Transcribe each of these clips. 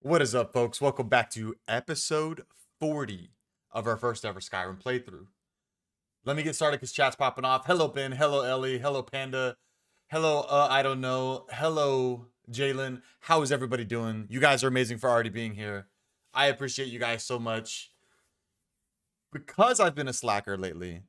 What is up, folks? Welcome back to episode 40 of our first ever Skyrim playthrough. Let me get started because chat's popping off. Hello, Ben. Hello, Ellie. Hello, Panda. Hello, I don't know. Hello, Jalen. How is everybody doing? You guys are amazing for already being here. I appreciate you guys so much. Because I've been a slacker lately,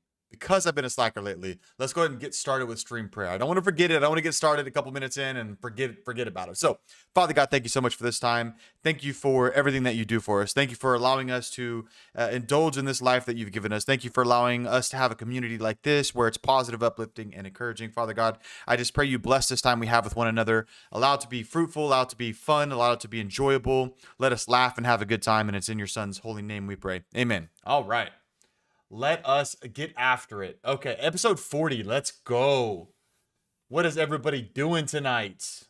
let's go ahead and get started with stream prayer. I don't want to forget it. I want to get started a couple minutes in and forget about it. So, Father God, thank you so much for this time. Thank you for everything that you do for us. Thank you for allowing us to indulge in this life that you've given us. Thank you for allowing us to have a community like this where it's positive, uplifting, and encouraging. Father God, I just pray you bless this time we have with one another. Allow it to be fruitful, allow it to be fun, allow it to be enjoyable. Let us laugh and have a good time, and it's in your son's holy name we pray. Amen. All right. Let us get after it. Okay, episode 40. Let's go. What is everybody doing tonight?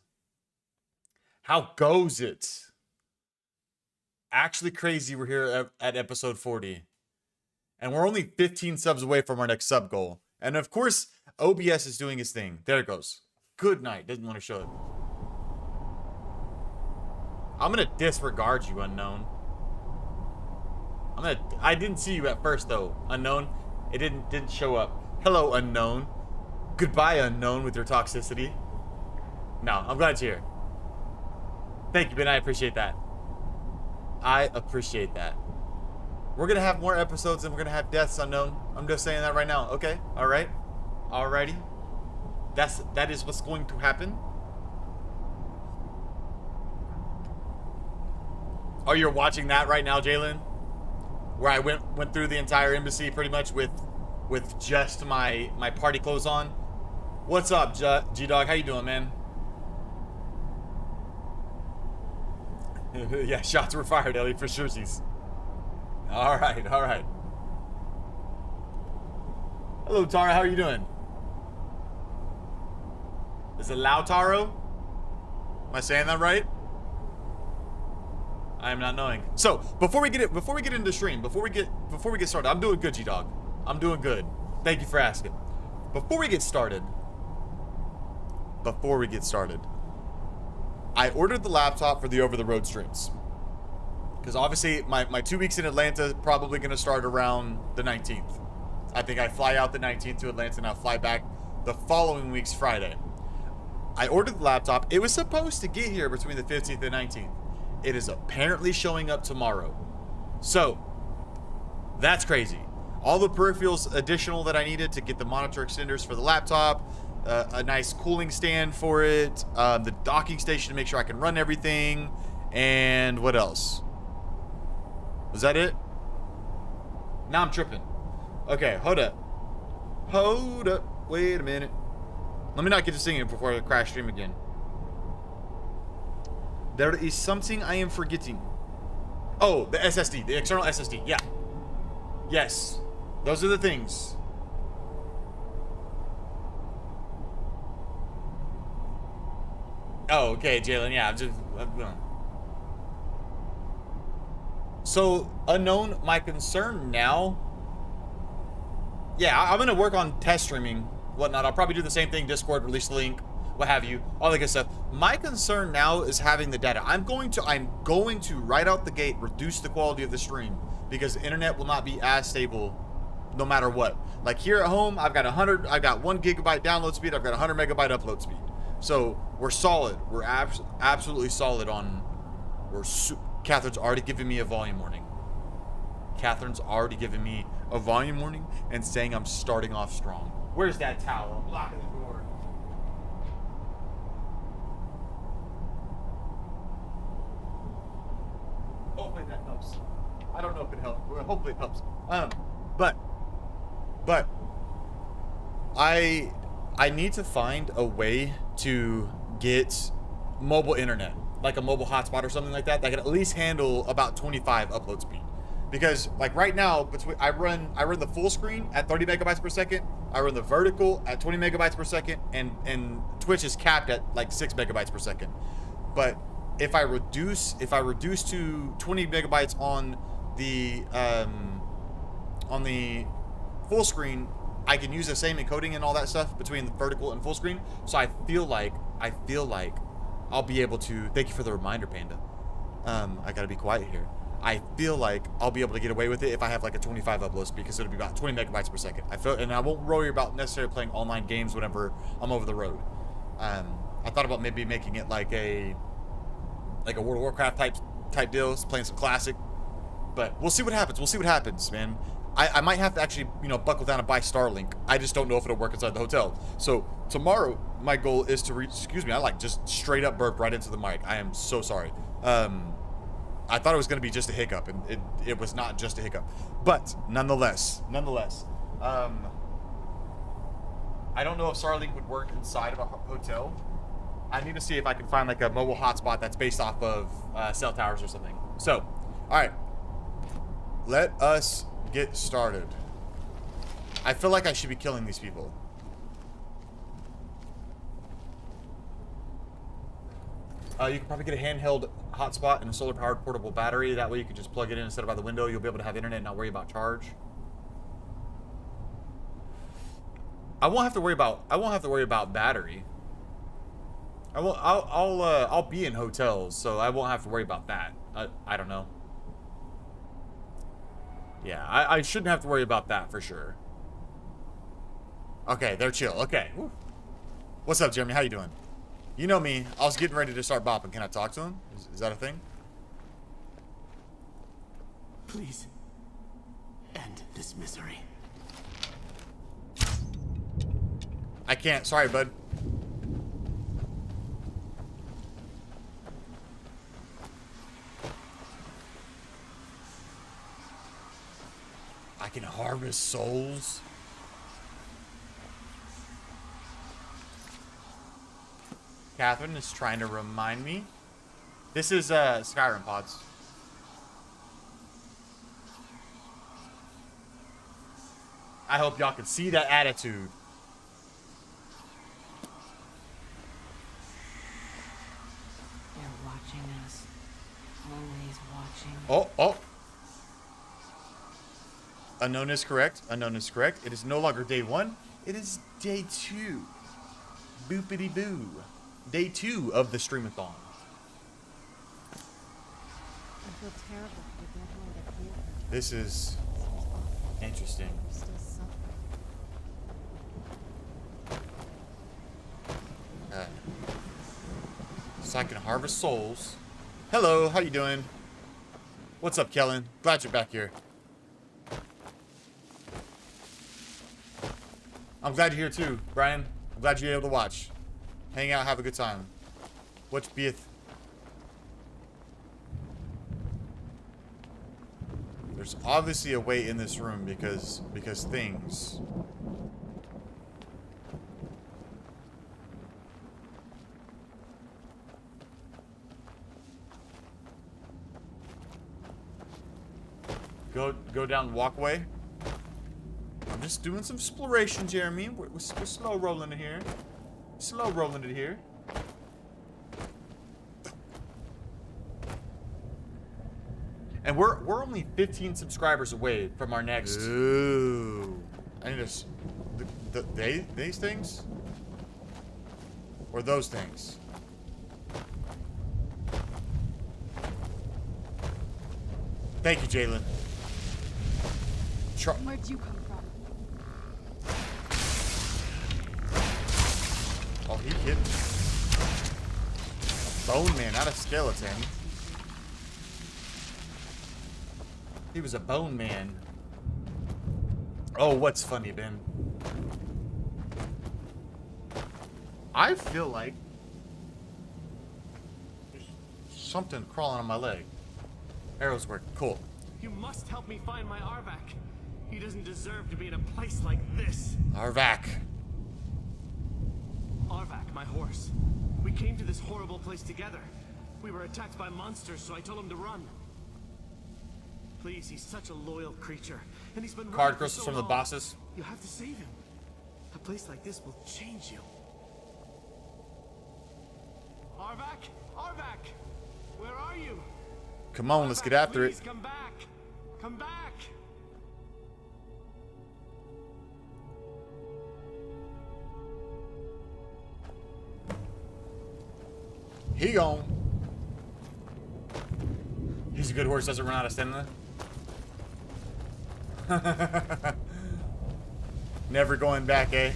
How goes it? Actually crazy we're here at episode 40. And we're only 15 subs away from our next sub goal. And of course, OBS is doing his thing. There it goes. Good night. Doesn't want to show it. I'm going to disregard you, unknown. I didn't see you at first though, unknown. It didn't show up. Hello, unknown. Goodbye, unknown, with your toxicity. No, I'm glad you're here. Thank you, Ben. I appreciate that. I appreciate that. We're gonna have more episodes and we're gonna have deaths, unknown. I'm just saying that right now. Okay, all right, alrighty. That is what's going to happen. Oh, you're watching that right now, Jalen? Where I went through the entire embassy pretty much with just my party clothes on. What's up, G-Dog? How you doing, man? Yeah, shots were fired, Ellie, for sure. All right. Hello, Tara. How are you doing? Is it Lautaro? Am I saying that right? I am not knowing. So before we get into the stream, before we get started, I'm doing good, G-Dog. I'm doing good. Thank you for asking. Before we get started, I ordered the laptop for the over-the-road streams because obviously my 2 weeks in Atlanta is probably going to start around the 19th. I think I fly out the 19th to Atlanta and I'll fly back the following week's Friday. I ordered the laptop. It was supposed to get here between the 15th and 19th. It is apparently showing up tomorrow. So, that's crazy. All the peripherals additional that I needed to get the monitor extenders for the laptop, a nice cooling stand for it, the docking station to make sure I can run everything, and what else? Was that it? Now I'm tripping. Okay, hold up. Wait a minute. Let me not get to singing before I crash stream again. There is something I am forgetting. Oh, the SSD, the external SSD. Yeah. Yes. Those are the things. Oh, okay, Jalen. Yeah, So, unknown, my concern now. Yeah, I'm going to work on test streaming, whatnot. I'll probably do the same thing, Discord, release the link, what have you, all that good stuff. My concern now is having the data. I'm going to right out the gate reduce the quality of the stream because the internet will not be as stable no matter what. Like here at home, I've got 1 gigabyte download speed, I've got 100 megabyte upload speed. So we're solid. We're absolutely solid on. Catherine's already giving me a volume warning. Catherine's already giving me a volume warning and saying I'm starting off strong. Where's that towel? I'm blocking the door. Hopefully that helps. I don't know if it helps. Hopefully it helps. But I need to find a way to get mobile internet, like a mobile hotspot or something like that can at least handle about 25 upload speed. Because like right now, I run the full screen at 30 megabytes per second. I run the vertical at 20 megabytes per second, and Twitch is capped at like 6 megabytes per second. But if I reduce to 20 megabytes on the full screen, I can use the same encoding and all that stuff between the vertical and full screen. So I feel like I'll be able to. Thank you for the reminder, Panda. I gotta be quiet here. I feel like I'll be able to get away with it if I have like a 25 upload speed, because it'll be about 20 megabytes per second. And I won't worry about necessarily playing online games whenever I'm over the road. I thought about maybe making it like a World of Warcraft type deal, playing some classic. But we'll see what happens. We'll see what happens, man. I might have to actually, buckle down and buy Starlink. I just don't know if it'll work inside the hotel. So tomorrow, my goal is to reach. Excuse me, I like just straight up burped right into the mic. I am so sorry. I thought it was going to be just a hiccup, and it was not just a hiccup. But nonetheless, I don't know if Starlink would work inside of a hotel. I need to see if I can find like a mobile hotspot that's based off of cell towers or something. So, all right, let us get started. I feel like I should be killing these people. You can probably get a handheld hotspot and a solar-powered portable battery. That way you can just plug it in instead of by the window. You'll be able to have internet and not worry about charge. I won't have to worry about battery. I'll be in hotels, so I won't have to worry about that. I don't know. Yeah, I shouldn't have to worry about that for sure. Okay, they're chill. Okay. Woo. What's up, Jeremy? How you doing? You know me. I was getting ready to start bopping. Can I talk to him? Is that a thing? Please, end this misery. I can't. Sorry, bud. I can harvest souls. Catherine is trying to remind me. This is Skyrim pods. I hope y'all can see that attitude. They're watching us. Always watching. Oh. Unknown is correct. Unknown is correct. It is no longer day 1. It is day 2. Boopity boo. Day 2 of the streamathon. I feel terrible for the one that killed her. This is interesting. I'm still suffering. So I can harvest souls. Hello, how you doing? What's up, Kellen? Glad you're back here. I'm glad you're here too, Brian. I'm glad you're able to watch. Hang out, have a good time. What beeth? There's obviously a way in this room because things. Go down walkway. I'm just doing some exploration, Jeremy. We're slow rolling it here. Slow rolling it here. And we're only 15 subscribers away from our next. Ooh. I need to. These things? Or those things? Thank you, Jalen. Where'd you come from? Oh, he hit me. A bone man, not a skeleton. He was a bone man. Oh, what's funny, Ben? I feel like there's something crawling on my leg. Arrows work. Cool. You must help me find my Arvak. He doesn't deserve to be in a place like this. Arvak. Arvak, my horse. We came to this horrible place together. We were attacked by monsters, so I told him to run. Please, he's such a loyal creature, and he's been Card crystals from the bosses. You have to save him. A place like this will change you. Arvak, Arvak, where are you? Come on, let's get after it. Please come back. Come back. He gone. He's a good horse, doesn't run out of stamina. Never going back, eh?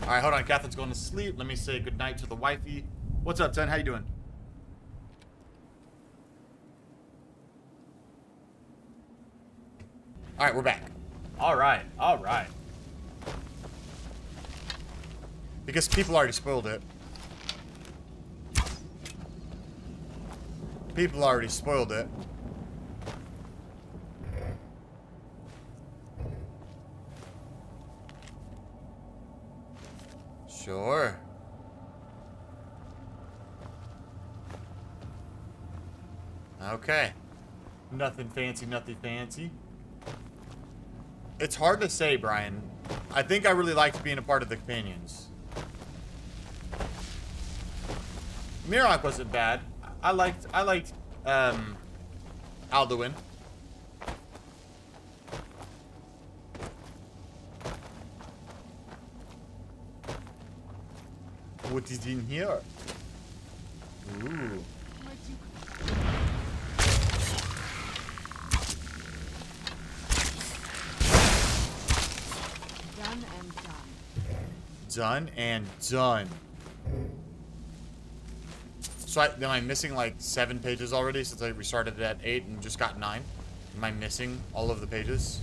Alright, hold on. Catherine's going to sleep. Let me say goodnight to the wifey. What's up, Ten? How you doing? Alright, we're back. Alright, alright. Because people already spoiled it. People already spoiled it. Sure. Okay. Nothing fancy, nothing fancy. It's hard to say, Brian. I think I really liked being a part of the companions. Mirok wasn't bad. I liked Alduin. What is in here? Ooh. Done and done. Done and done. So am I missing like 7 pages already since I restarted it at 8 and just got 9? Am I missing all of the pages?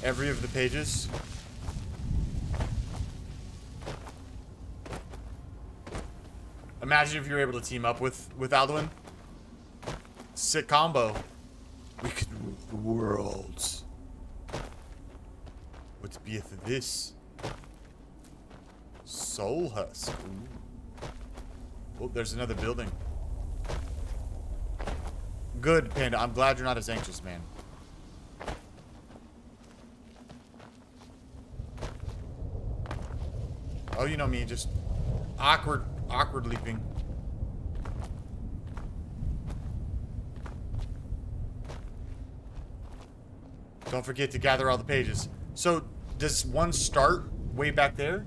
Every of the pages? Imagine if you were able to team up with Alduin. Sick combo. We could rule the worlds. What beeth this? Soul Husk. Ooh. Oh, there's another building. Good, Panda. I'm glad you're not as anxious, man. Oh, you know me, just awkward leaping. Don't forget to gather all the pages. So, does one start way back there?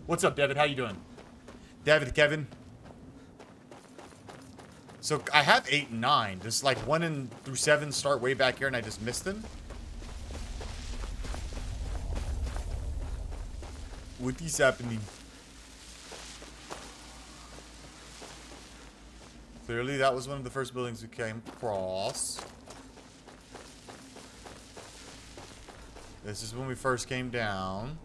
What's up, David? How you doing? David, Kevin. So, I have 8 and 9. Does like 1 through 7 start way back here and I just missed them? What is happening? Clearly, that was one of the first buildings we came across. This is when we first came down.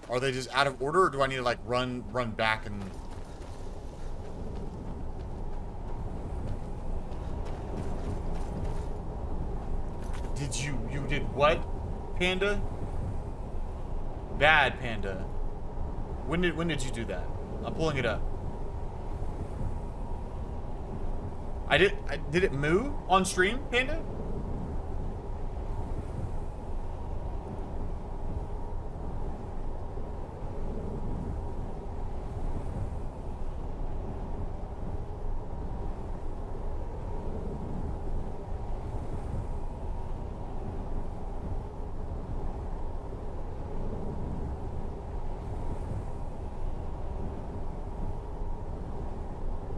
Are they just out of order, or do I need to like run back and... You did what, Panda? Bad, Panda. When did you do that? I'm pulling it up. Did it move on stream, Panda?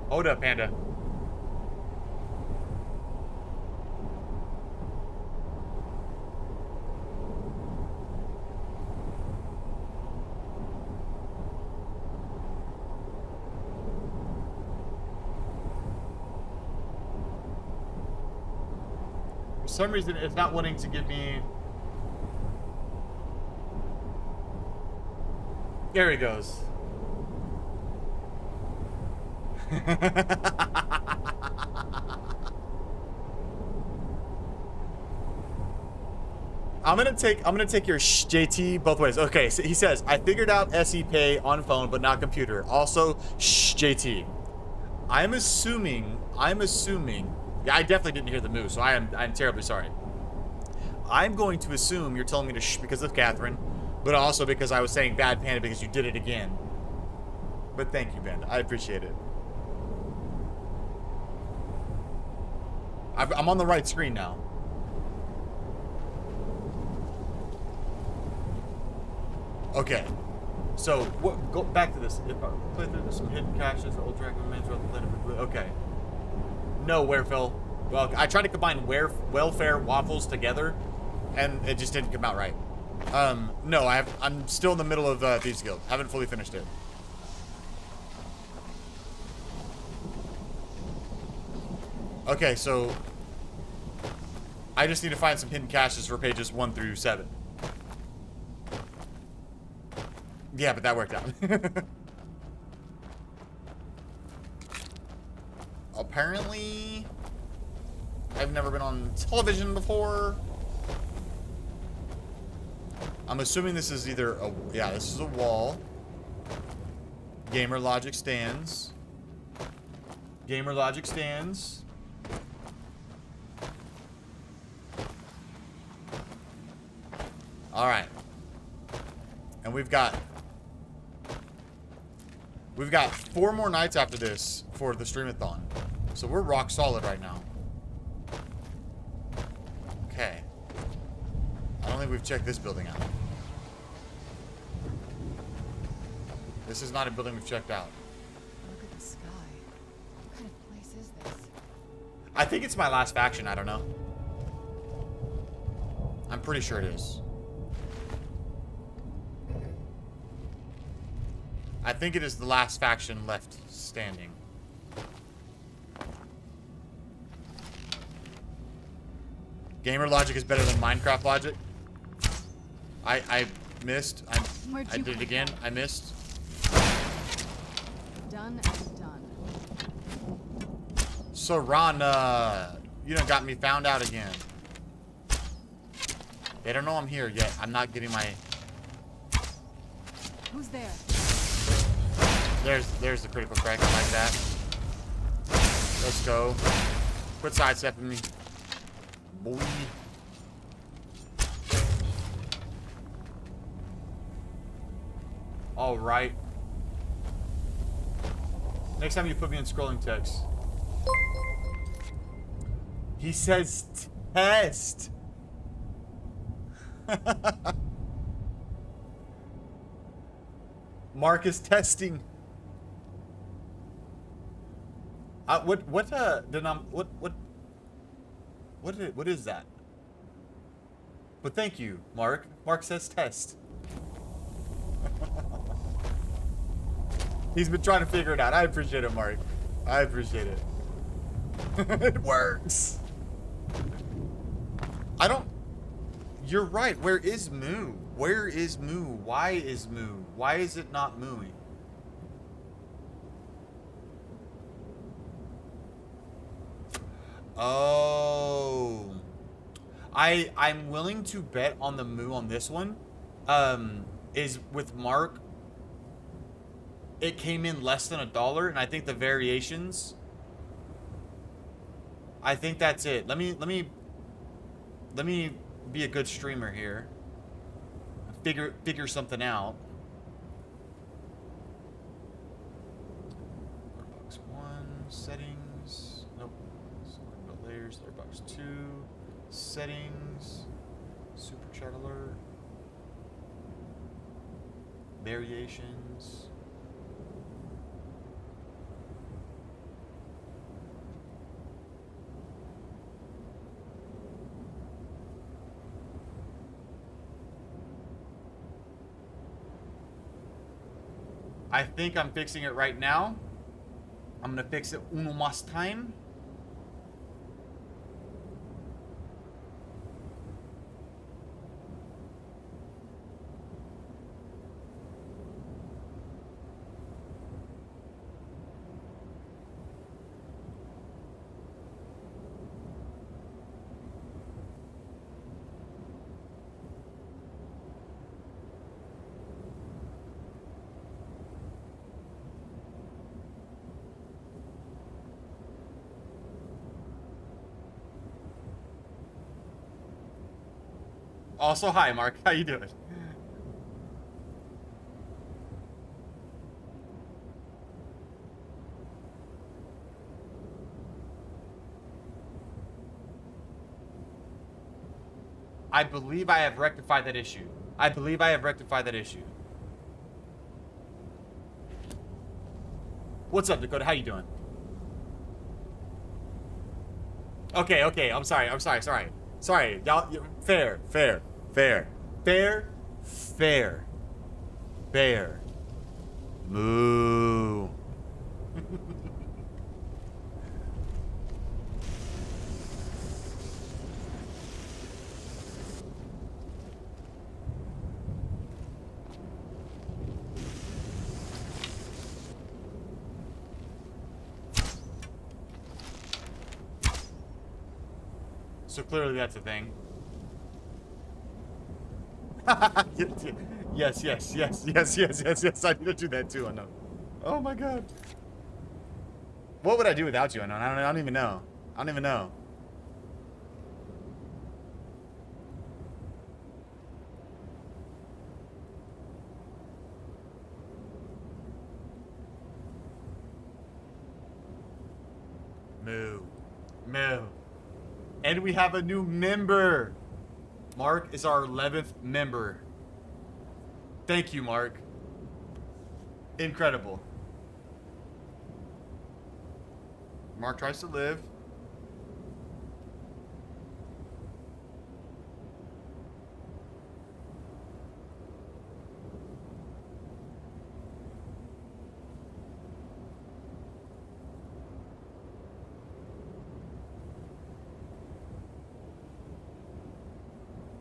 Hold up, Panda. For some reason, it's not wanting to give me... There he goes. I'm gonna take your JT both ways. Okay, so he says, I figured out SE Pay on phone but not computer. Also, JT. I'm assuming. Yeah, I definitely didn't hear the move, so I'm terribly sorry. I'm going to assume you're telling me to shh because of Catherine, but also because I was saying bad, Panda, because you did it again. But thank you, Panda. I appreciate it. I'm on the right screen now. Okay. So go back to this. If I play through some hidden caches, old track remains throughout the planet. Okay. No, Werefell. Well, I tried to combine welfare waffles together, and it just didn't come out right. No, I'm still in the middle of Thieves Guild. Haven't fully finished it. Okay, so I just need to find some hidden caches for pages 1 through 7. Yeah, but that worked out. Apparently, I've never been on television before. I'm assuming this is either a... Yeah, this is a wall. Gamer logic stands. Gamer logic stands. Alright. And we've got 4 more nights after this for the streamathon. So we're rock solid right now. Okay. I don't think we've checked this building out. This is not a building we've checked out. Look at the sky. What kind of place is this? I think it's my last faction. I don't know. I'm pretty sure it is. I think it is the last faction left standing. Gamer logic is better than Minecraft logic. I missed. I did it again. I missed. Done and done. So Ron, you done got me found out again. They don't know I'm here yet. I'm not getting my... Who's there? There's the critical crack. I like that. Let's go. Quit sidestepping me. Boy. Alright. Next time you put me in scrolling text. He says test. Mark is testing. What is that? But thank you, Mark. Mark says test. He's been trying to figure it out. I appreciate it, Mark. I appreciate it. It works. I don't... You're right. Where is Moo? Where is Moo? Why is Moo? Why is it not mooing? Oh. I'm willing to bet on the Moo on this one. Is with Mark. It came in less than $1, and I think the variations. I think that's it. Let me be a good streamer here. Figure something out. Box 1 settings. Nope. About layers. Box 2 settings. Super chat alert. Variations. I think I'm fixing it right now. I'm gonna fix it uno más time. Also, hi, Mark. How you doing? I believe I have rectified that issue. I believe I have rectified that issue. What's up, Dakota? How you doing? Okay, okay. I'm sorry. Sorry. Y'all, fair. Moo. So clearly that's a thing. Yes. I need to do that too, Unknown. Oh my god. What would I do without you, Unknown? I don't even know. Moo. And we have a new member. Mark is our 11th member. Thank you, Mark. Incredible. Mark tries to live.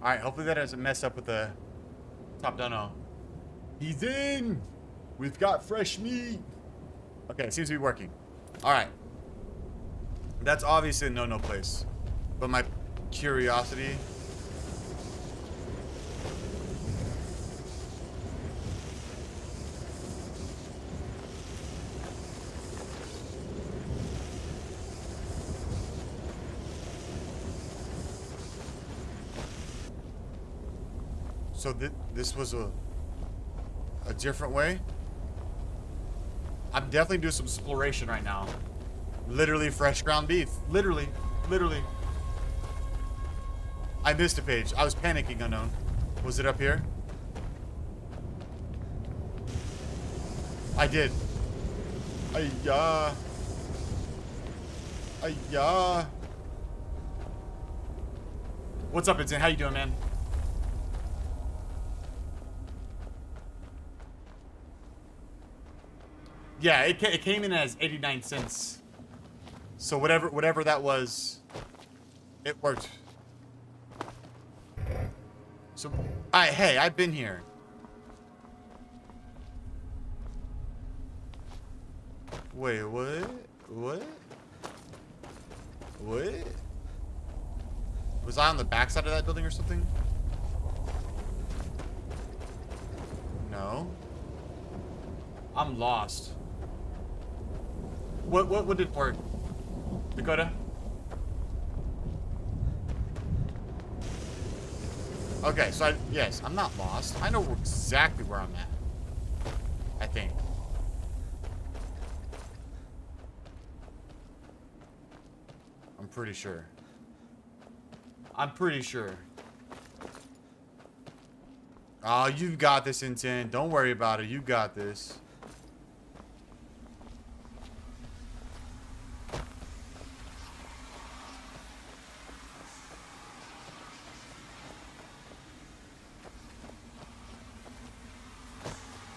Alright, hopefully that doesn't mess up with the top dono. He's in! We've got fresh meat! Okay, it seems to be working. Alright. That's obviously a no-no place. But my curiosity... So this was a different way? I'm definitely doing some exploration right now. Literally fresh ground beef. Literally. I missed a page. I was panicking, Unknown. Was it up here? I did. Ayah. What's up, Vincent? How you doing, man? Yeah, it came in as 89 cents. So whatever that was, it worked. So, hey, I've been here. Wait, what? Was I on the backside of that building or something? No. I'm lost. What did work? Dakota? Okay, so yes, I'm not lost. I know exactly where I'm at. I think. I'm pretty sure. Oh, you've got this, Intent. Don't worry about it. You got this.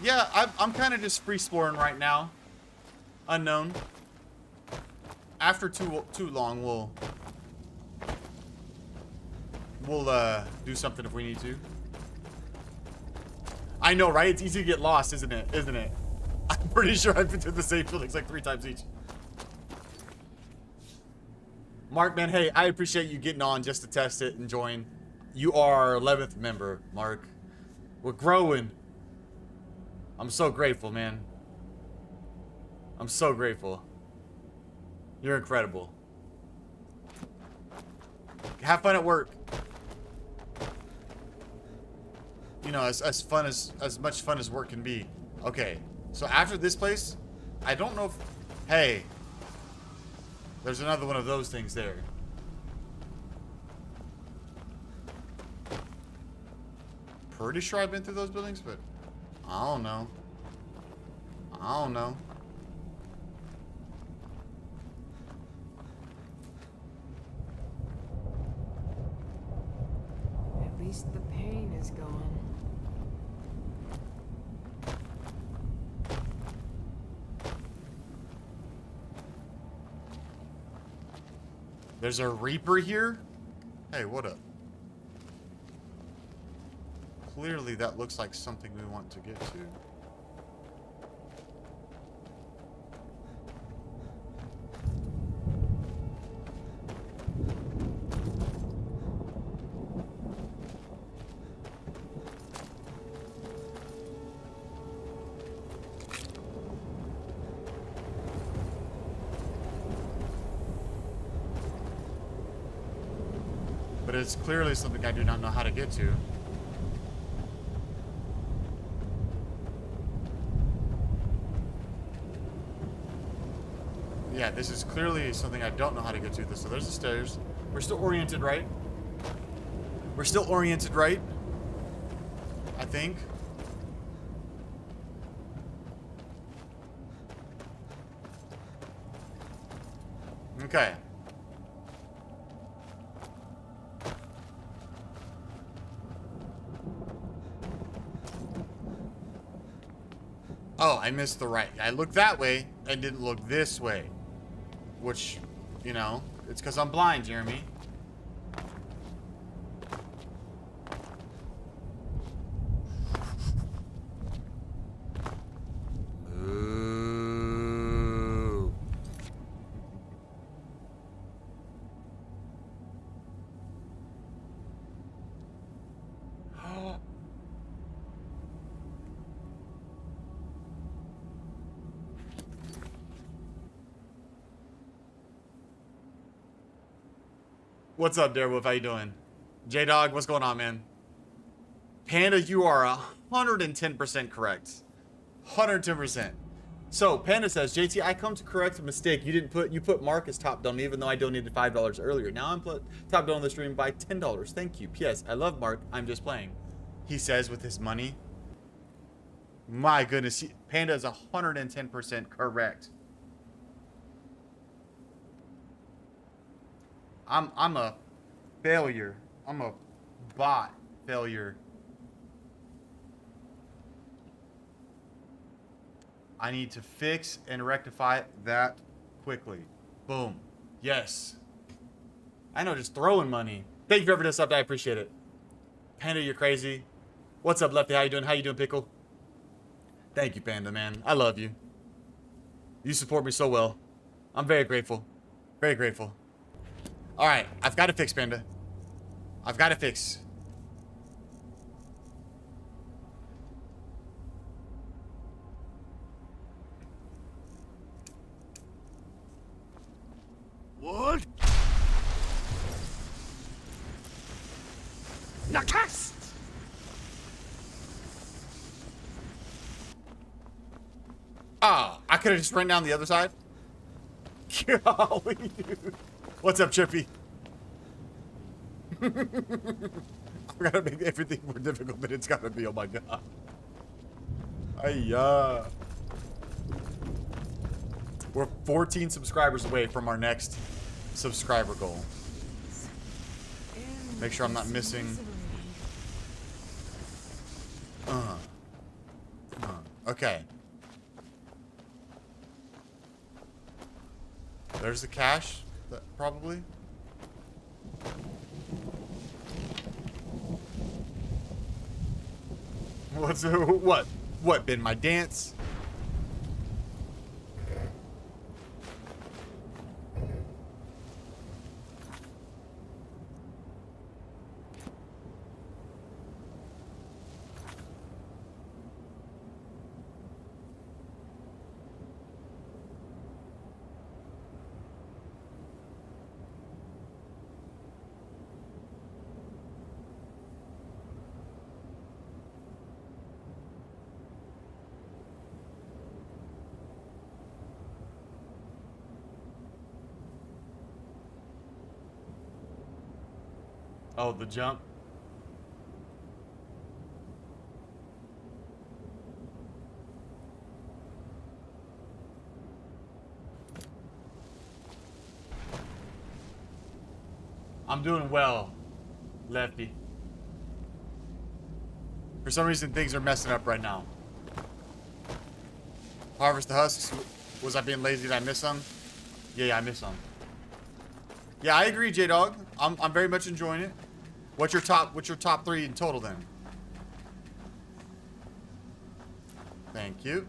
Yeah, I'm kind of just free exploring right now. Unknown. After too long, we'll do something if we need to. I know, right? It's easy to get lost, isn't it? I'm pretty sure I've been to the same buildings like 3 times each. Mark, man, hey, I appreciate you getting on just to test it and join. You are our 11th member, Mark. We're growing. I'm so grateful, man. I'm so grateful. You're incredible. Have fun at work. You know, as much fun as work can be. Okay, so after this place, I don't know if... Hey. There's another one of those things there. Pretty sure I've been through those buildings, but... I don't know. least the pain is gone. There's a Reaper here? Hey, what up? Clearly that looks like something we want to get to. But it's clearly something I do not know how to get to. Yeah, this is clearly something I don't know how to get to. So there's the stairs. We're still oriented right. We're still oriented right. I think. Okay. Oh, I missed the right. I looked that way and didn't look this way. Which, you know, it's because I'm blind, Jeremy. Ooh. What's up, Darewolf? How you doing? J-Dog, what's going on, man? Panda, you are 110% correct. 110%. So, Panda says, JT, I come to correct a mistake. You put Mark as top donor, even though I donated $5 earlier. Now I'm top donor on the stream by $10. Thank you. P.S. I love Mark. I'm just playing. He says with his money. My goodness. Panda is 110% correct. I'm a failure. I'm a bot failure. I need to fix and rectify that quickly. Boom. Yes. I know, just throwing money. Thank you for everything up. I appreciate it. Panda, you're crazy. What's up, Lefty? How you doing? How you doing, Pickle? Thank you, Panda, man. I love you. You support me so well. I'm very grateful. Very grateful. All right, I've got to fix, Panda. I've got to fix. What? Nakast! Oh, I could have just ran down the other side. Golly, dude. What's up, Chippy? I've got to make everything more difficult than it's got to be. Oh my god. Ayya. We're 14 subscribers away from our next subscriber goal. Make sure I'm not missing. Okay. There's the cash, probably. What been my dance? Oh, the jump. I'm doing well, Lefty. For some reason, things are messing up right now. Harvest the husks. Was I being lazy? Did I miss some? Yeah, I missed some. Yeah, I agree, J-Dog. I'm very much enjoying it. What's your top 3 in total then? Thank you.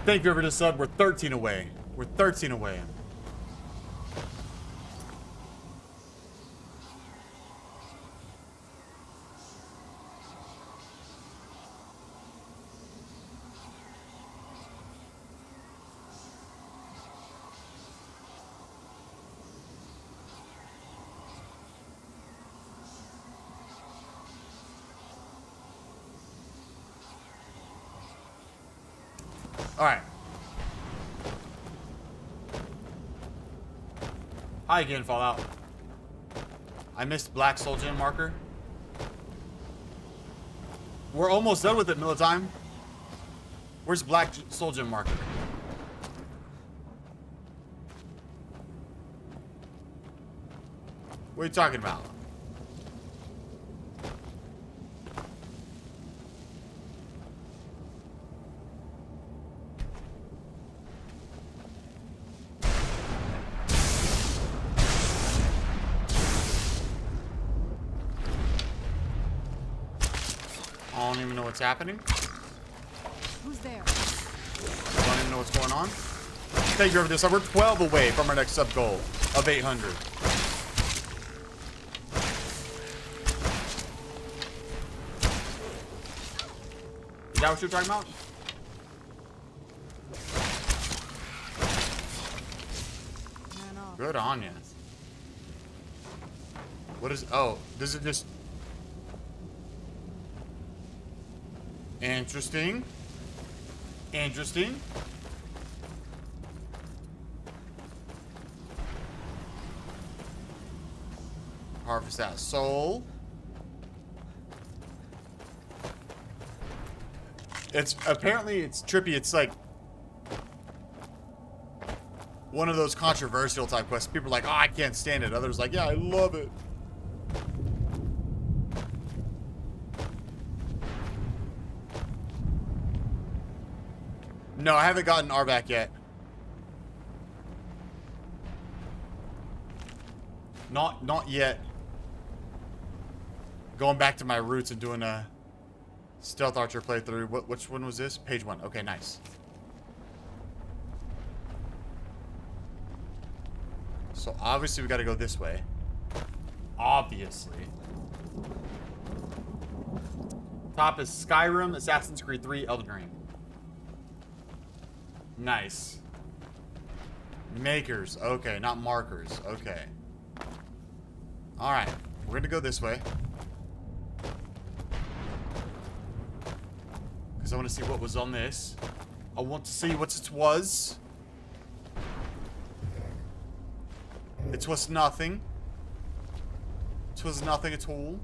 Thank you for the sub. We're 13 away. We're 13 away. All right. Hi again, Fallout. I missed Black Soul Gem marker. We're almost done with it, Militime. Where's Black Soul Gem marker? What are you talking about? I don't even know what's happening. Who's there? Don't even know what's going on. Thank you for this. We're 12 away from our next sub goal of 800. Is that what you're talking about? Ran off. Good on ya. What is... Oh, does it just... Interesting. Interesting. Harvest that soul. It's apparently it's trippy. It's like one of those controversial type quests. People are like, "Oh, I can't stand it." Others like, "Yeah, I love it." No, I haven't gotten Arvac yet. Not yet. Going back to my roots and doing a Stealth Archer playthrough. Which one was this? Page 1. Okay, nice. So obviously we got to go this way. Obviously. Top is Skyrim, Assassin's Creed 3, Elden Ring. Nice. Makers. Okay, not markers. Okay. Alright. We're going to go this way. Because I want to see what was on this. I want to see what it was. It was nothing. It was nothing at all.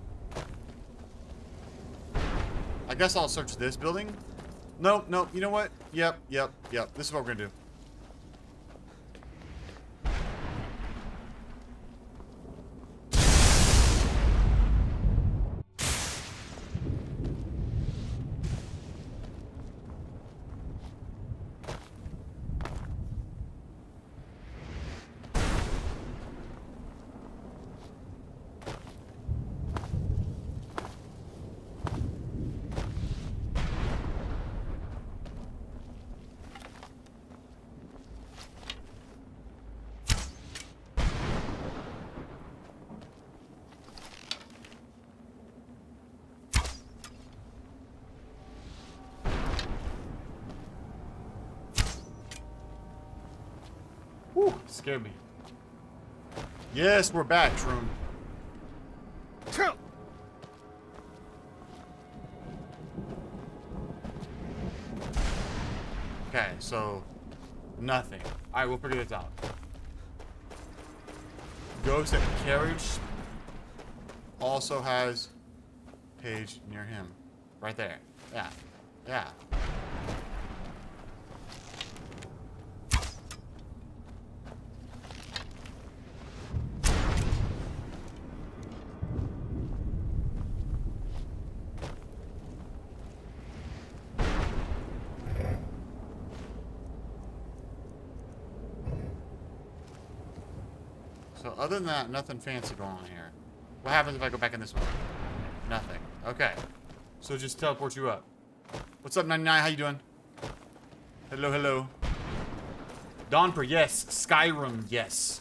I guess I'll search this building. No, no, you know what? Yep. This is what we're gonna do. Whew, scared me. Yes, we're back, Shroom. Okay, so nothing. Alright, we'll figure this out. Ghost at the carriage also has page near him. Right there. Yeah. Yeah. So other than that, nothing fancy going on here. What happens if I go back in this one? Nothing. Okay. So just teleport you up. What's up, 99? How you doing? Hello, hello. Dawnper, yes. Skyrim, yes.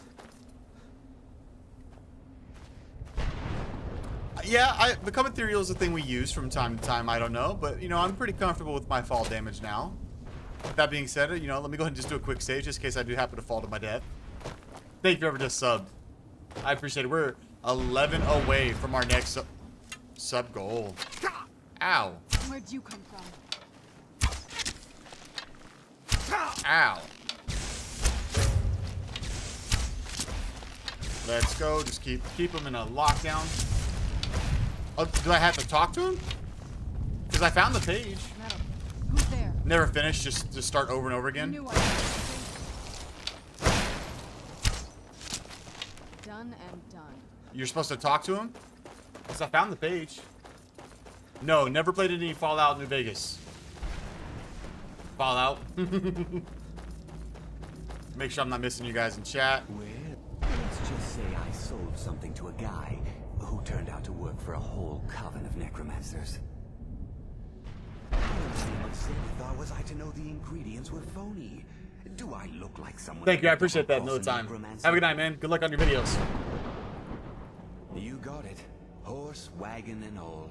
Yeah, become ethereal is a thing we use from time to time. I don't know, but you know, I'm pretty comfortable with my fall damage now. With that being said, you know, let me go ahead and just do a quick save just in case I do happen to fall to my death. Thank you, whoever just subbed. I appreciate it. We're 11 away from our next sub goal. Ow. Where'd you come from? Ow. Let's go. Just keep him in a lockdown. Oh, do I have to talk to him? Because I found the page. Metal. Who's there? Never finished. Just start over and over I again. knew I was done and done. You're supposed to talk to him? Because I found the page. No, never played any Fallout New Vegas. Fallout. Make sure I'm not missing you guys in chat. Well, let's just say I sold something to a guy who turned out to work for a whole coven of necromancers. What Xanathar was I to know the ingredients were phony? Do I look like someone? Thank you, I appreciate that. Another time. Have a good night, man. Good luck on your videos. You got it. Horse, wagon, and all.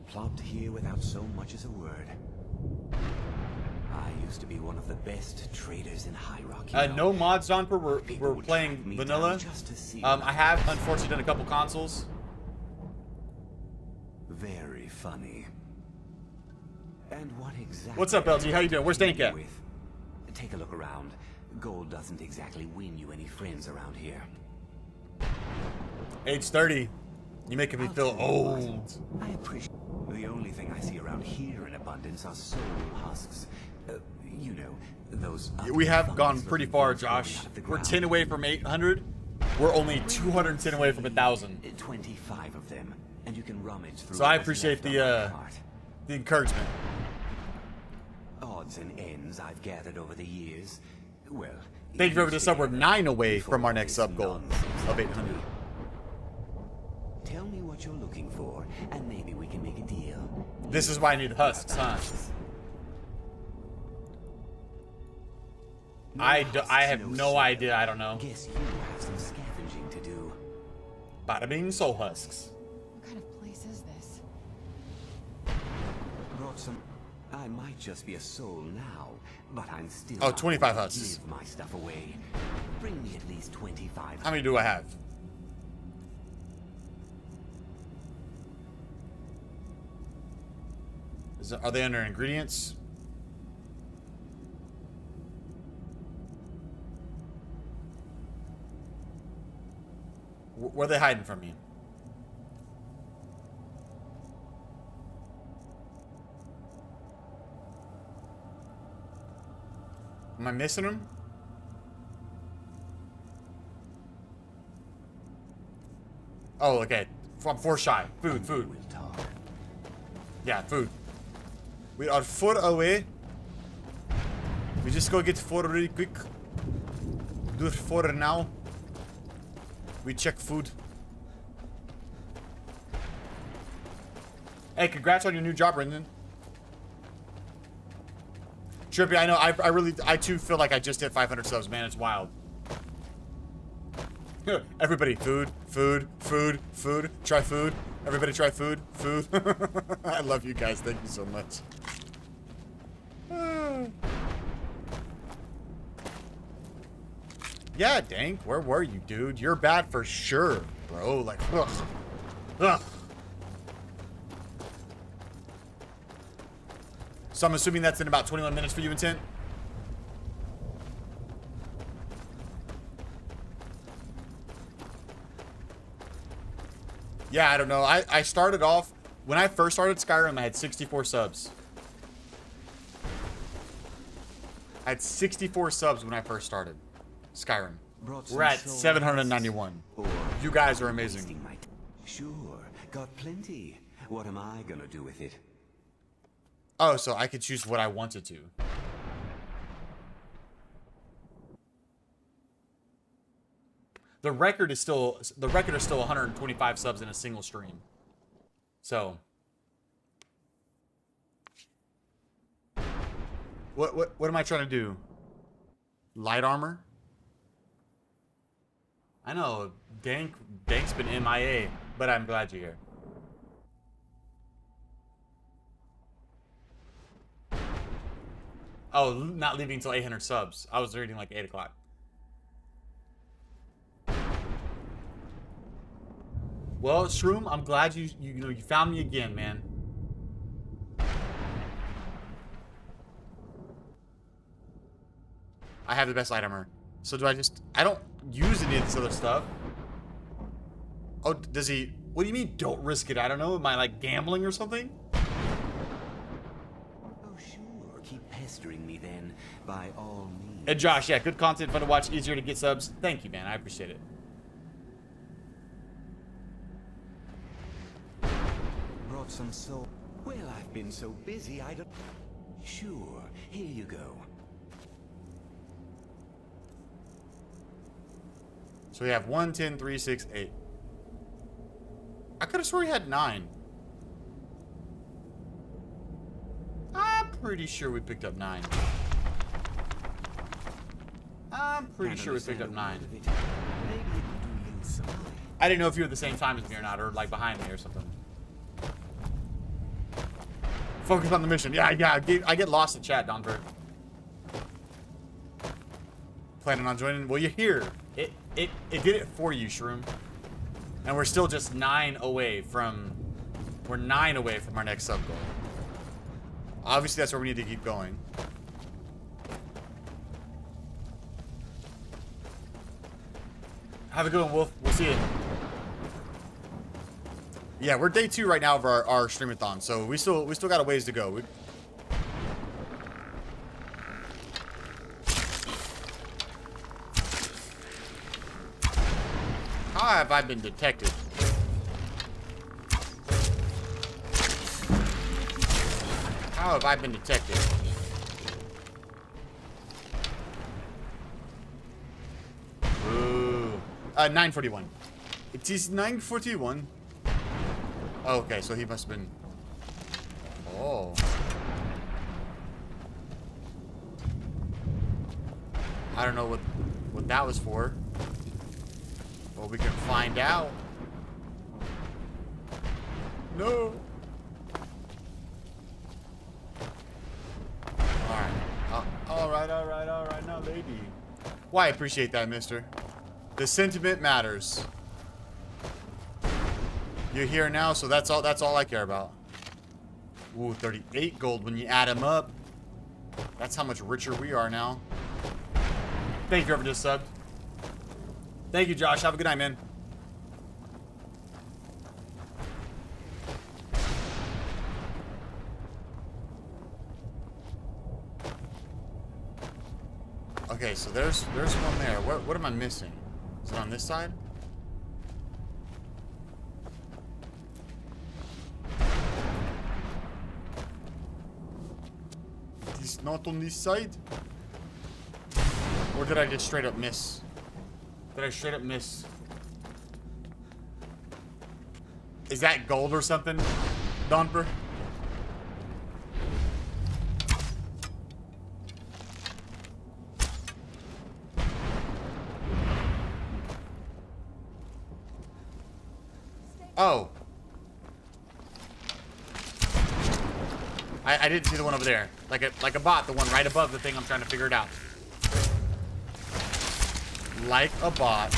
Plopped here without so much as a word. I used to be one of the best traders in High Rock. No mods on for we're playing vanilla. I have unfortunately done a couple consoles. Very funny. And what exactly? What's up, LG? How you doing? Where's Dank at? Take a look around. Gold doesn't exactly win you any friends around here. Age 30. You making me feel old. I appreciate. The only thing I see around here in abundance are soul husks. You know, those. We have gone pretty far, Josh. We're 10 away from 800. We're only 210 away from 1,000. 25 of them, and you can rummage through. So I appreciate the encouragement. Odds and ends I've gathered over the years. Well, thank you for the sub. We're 9 away from our next sub goal of 800. Tell me what you're looking for, and maybe we can make a deal. This is why I need husks, huh? I have no idea. I don't know. Guess you have some scavenging to do. Bada bing, soul husks. What kind of place is this? Brought some. I might just be a soul now, but I'm still. Oh, 25 husks. Give my stuff away. Bring me at least 25. How many do I have? Are they under ingredients? Where are they hiding from me? Am I missing them? Oh, okay. I'm 4 shy. Food. We'll talk. Yeah, food. We are 4 away. We just go get 4 really quick. Do it 4 now. We check food. Hey, congrats on your new job, Brendan. Trippy, I know. I too feel like I just hit 500 subs, man. It's wild. Everybody, food. Try food. Everybody try food. I love you guys. Thank you so much. Yeah, Dank, where were you, dude? You're bad for sure, bro. Like, ugh. So I'm assuming that's in about 21 minutes for you, Intent? Yeah, I don't know. I started off, when I first started Skyrim, I had 64 subs. I had 64 subs when I first started Skyrim. Brought We're at some 791. Or You guys are wasting amazing. my Sure, got plenty. What am I gonna do with it? Oh, so I could choose what I wanted to. The record is still 125 subs in a single stream. So what am I trying to do? Light armor? I know Dank's been MIA, but I'm glad you're here. Oh, not leaving until 800 subs. I was reading like 8 o'clock. Well, Shroom, I'm glad you found me again, man. I have the best light armor. So do I don't use any of this other stuff. Oh, does he? What do you mean don't risk it? I don't know. Am I like gambling or something? Oh, sure. Keep pestering me then, by all means. And Josh, yeah, good content, fun to watch, easier to get subs. Thank you, man. I appreciate it. Brought some soul. Well, I've been so busy, I don't... Sure. Here you go. So we have 1, 10, 3, 6, 8. I could have sworn we had 9. I'm pretty sure we picked up 9. I'm pretty sure we picked up 9. Maybe it would do you some. I didn't know if you were at the same time as me or not, or like behind me or something. Focus on the mission. Yeah, I get lost in chat, Donbert. Planning on joining? Well, you're here. It did it for you, Shroom. And we're still just 9 away from... We're 9 away from our next sub goal. Obviously, that's where we need to keep going. Have a good one, Wolf. We'll see you. Yeah, we're day 2 right now of our streamathon, so we still got a ways to go. How have I been detected? How have I been detected? Ooh. 941. It is 941. Oh, okay, so he must have been... Oh. I don't know what that was for. Well, we can find out. No. Alright, now, lady. Well, I appreciate that, mister. The sentiment matters. You're here now, so that's all I care about. Ooh, 38 gold when you add them up. That's how much richer we are now. Thank you for just subbed. Thank you, Josh. Have a good night, man. Okay, so there's one there. What am I missing? Is it on this side? It's not on this side? Or did I just straight up miss? Did I straight up miss? Is that gold or something, Donper? Oh. I didn't see the one over there. Like a bot, the one right above the thing I'm trying to figure it out. Like a bot.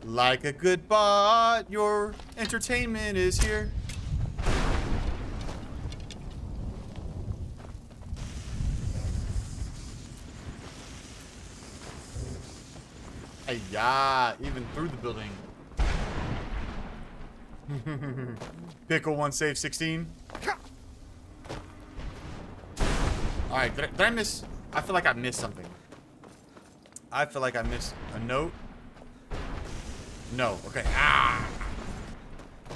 Like a good bot, your entertainment is here. Yeah, even through the building. Pickle 1 save 16. All right, did I miss? I feel like I missed something. I feel like I missed a note. No. Okay. Ah.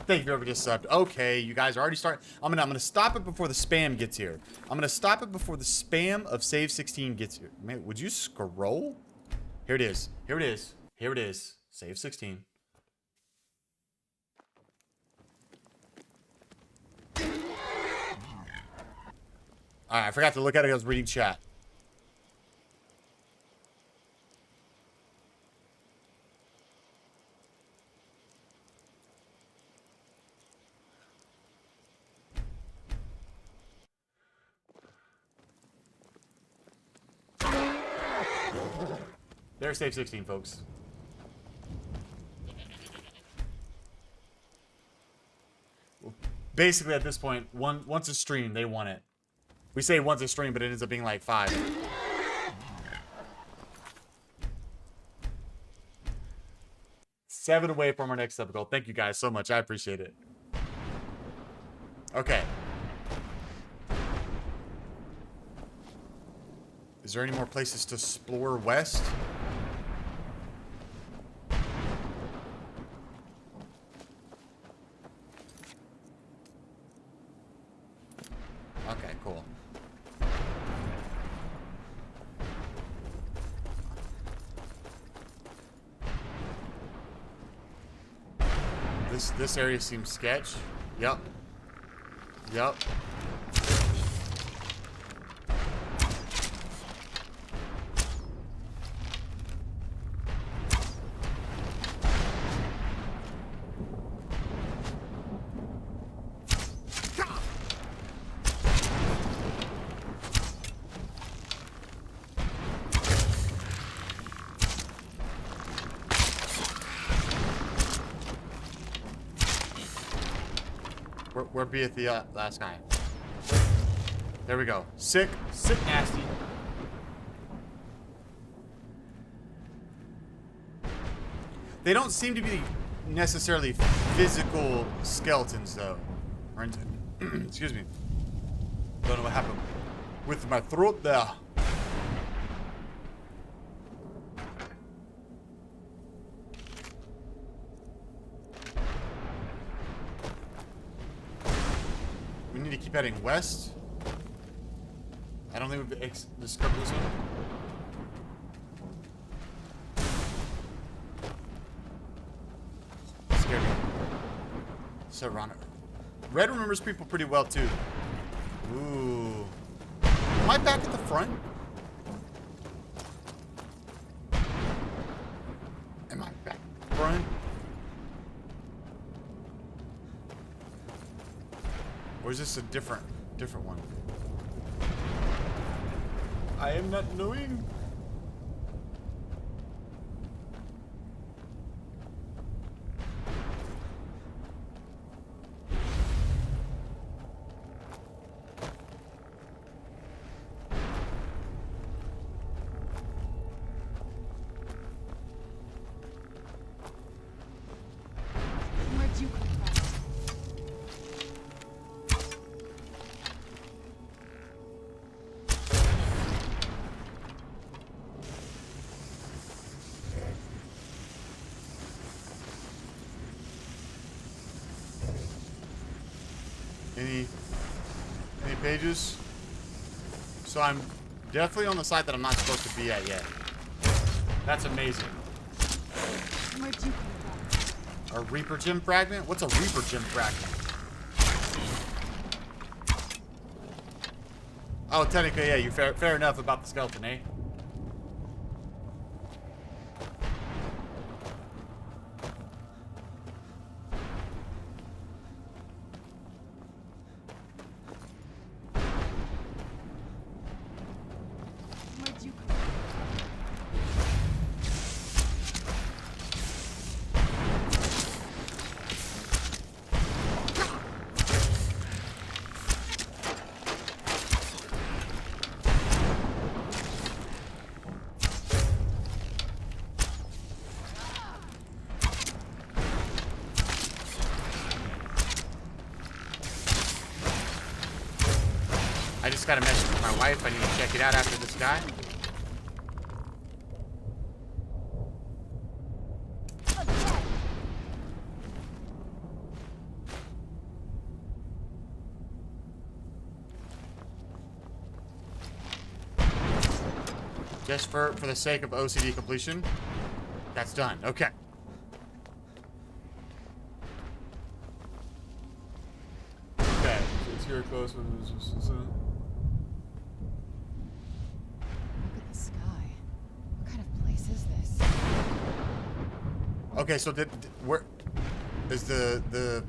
Thank you, whoever just subbed. Okay, you guys are already starting. I'm gonna stop it before the spam gets here. I'm gonna stop it before the spam of save 16 gets here. Man, would you scroll? Here it is. Here it is. Here it is. Save 16. All right, I forgot to look at it. I was reading chat. There's save 16, folks. Basically, at this point, once a stream, they want it. We say once a stream, but it ends up being like 5. Seven away from our next sub goal. Thank you guys so much. I appreciate it. Okay. Is there any more places to explore west? Okay, cool. This area seems sketch. Yep. Yep. Where beeth the last guy? There we go. Sick, nasty. They don't seem to be necessarily physical skeletons, though. Excuse me. Don't know what happened with my throat there. We need to keep heading west. I don't think we've discovered this one. Scared me. Serrano. Red remembers people pretty well too. Ooh. Am I back at the front? Am I back at the front? Or is this a different one? I am not knowing. Where'd you come from? Any pages? So I'm definitely on the side that I'm not supposed to be at yet. That's amazing. Where'd you come from? A Reaper Gem fragment? What's a Reaper Gem fragment? Oh, technically, yeah, you fair enough about the skeleton, eh? Where'd you come from? just got a message from my wife. I need to check it out after this guy. Just for the sake of OCD completion, that's done. Okay. Okay. It's here close. Look at the sky. What kind of place is this? Okay, so where is the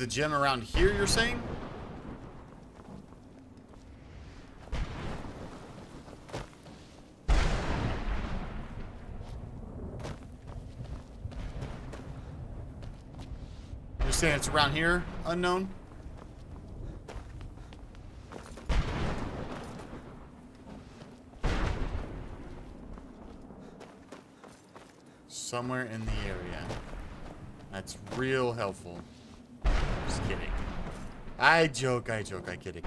gym around here? You're saying? You're saying it's around here, unknown? Somewhere in the area. That's real helpful. Just kidding. I joke, I kid, I kid.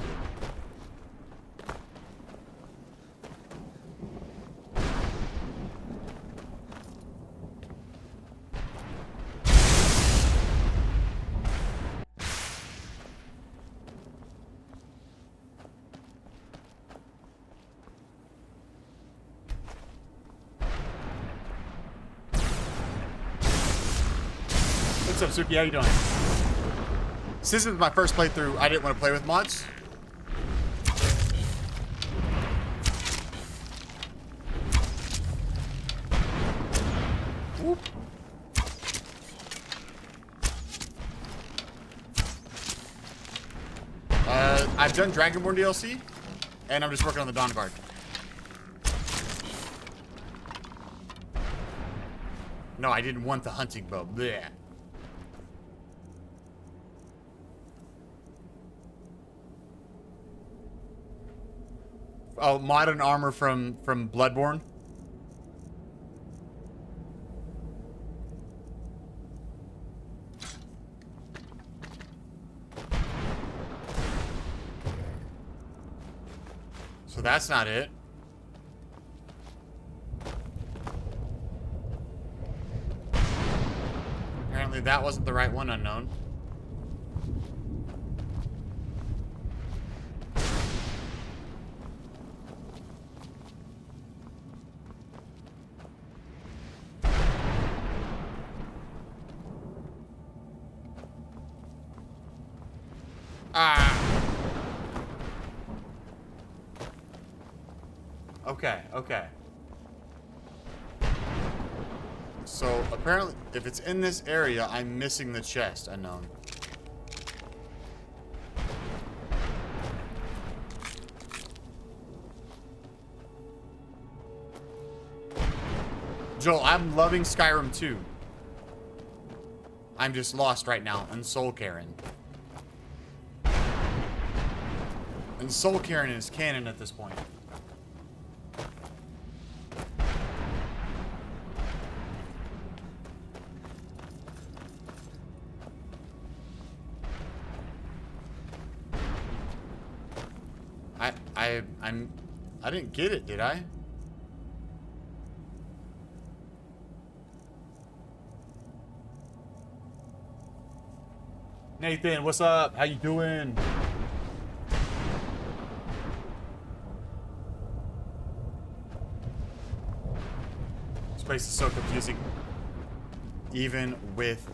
What's up, Suki? How you doing? Since this is my first playthrough, I didn't want to play with mods. Whoop. I've done Dragonborn DLC, and I'm just working on the Dawn Guard. No, I didn't want the hunting bow. Blech. Oh, modern armor from Bloodborne. So that's not it. Apparently that wasn't the right one, unknown. Okay. So apparently, if it's in this area, I'm missing the chest, unknown. Joel, I'm loving Skyrim too. I'm just lost right now in Soul Karen. And Soul Karen is canon at this point. I didn't get it, did I? Nathan, what's up? How you doing? This place is so confusing. Even with...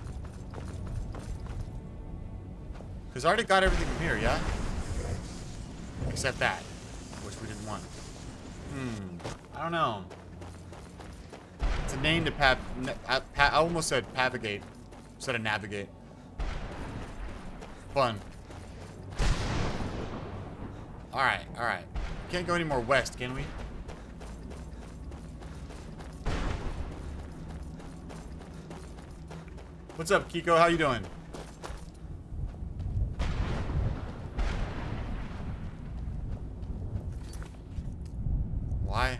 Because I already got everything from here, yeah? Except that, which we didn't want. I don't know. It's a name to I almost said pavigate instead of navigate. Fun. Alright. Can't go any more west, can we? What's up, Kiko? How you doing? Why?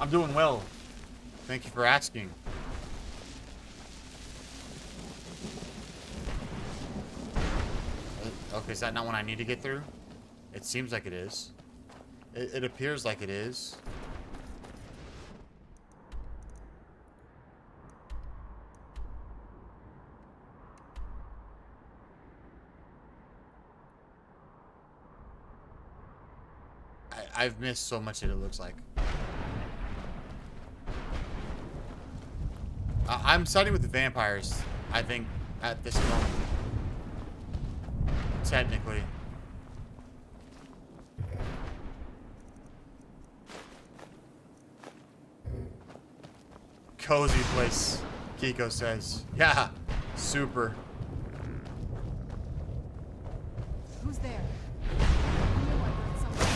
I'm doing well. Thank you for asking. Okay, is that not one I need to get through? It seems like it is. It appears like it is. I've missed so much that it looks like. I'm siding with the vampires, I think, at this moment. Technically. Cozy place, Kiko says. Yeah, super. Who's there? I knew I heard something.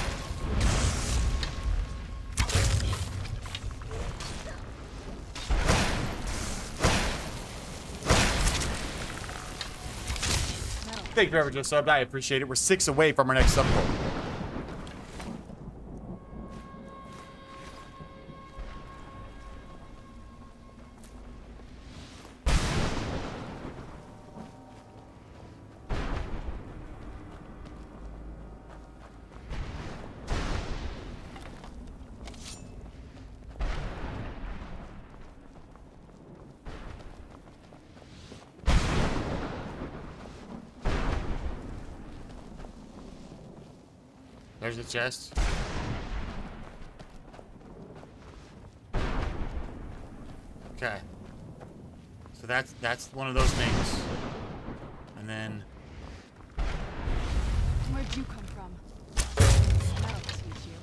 Metal. Thank you for ever just subbed. I appreciate it. We're 6 away from our next sub goal. There's the chest. Okay. So that's one of those things. And then Where'd you come from? That'll teach you.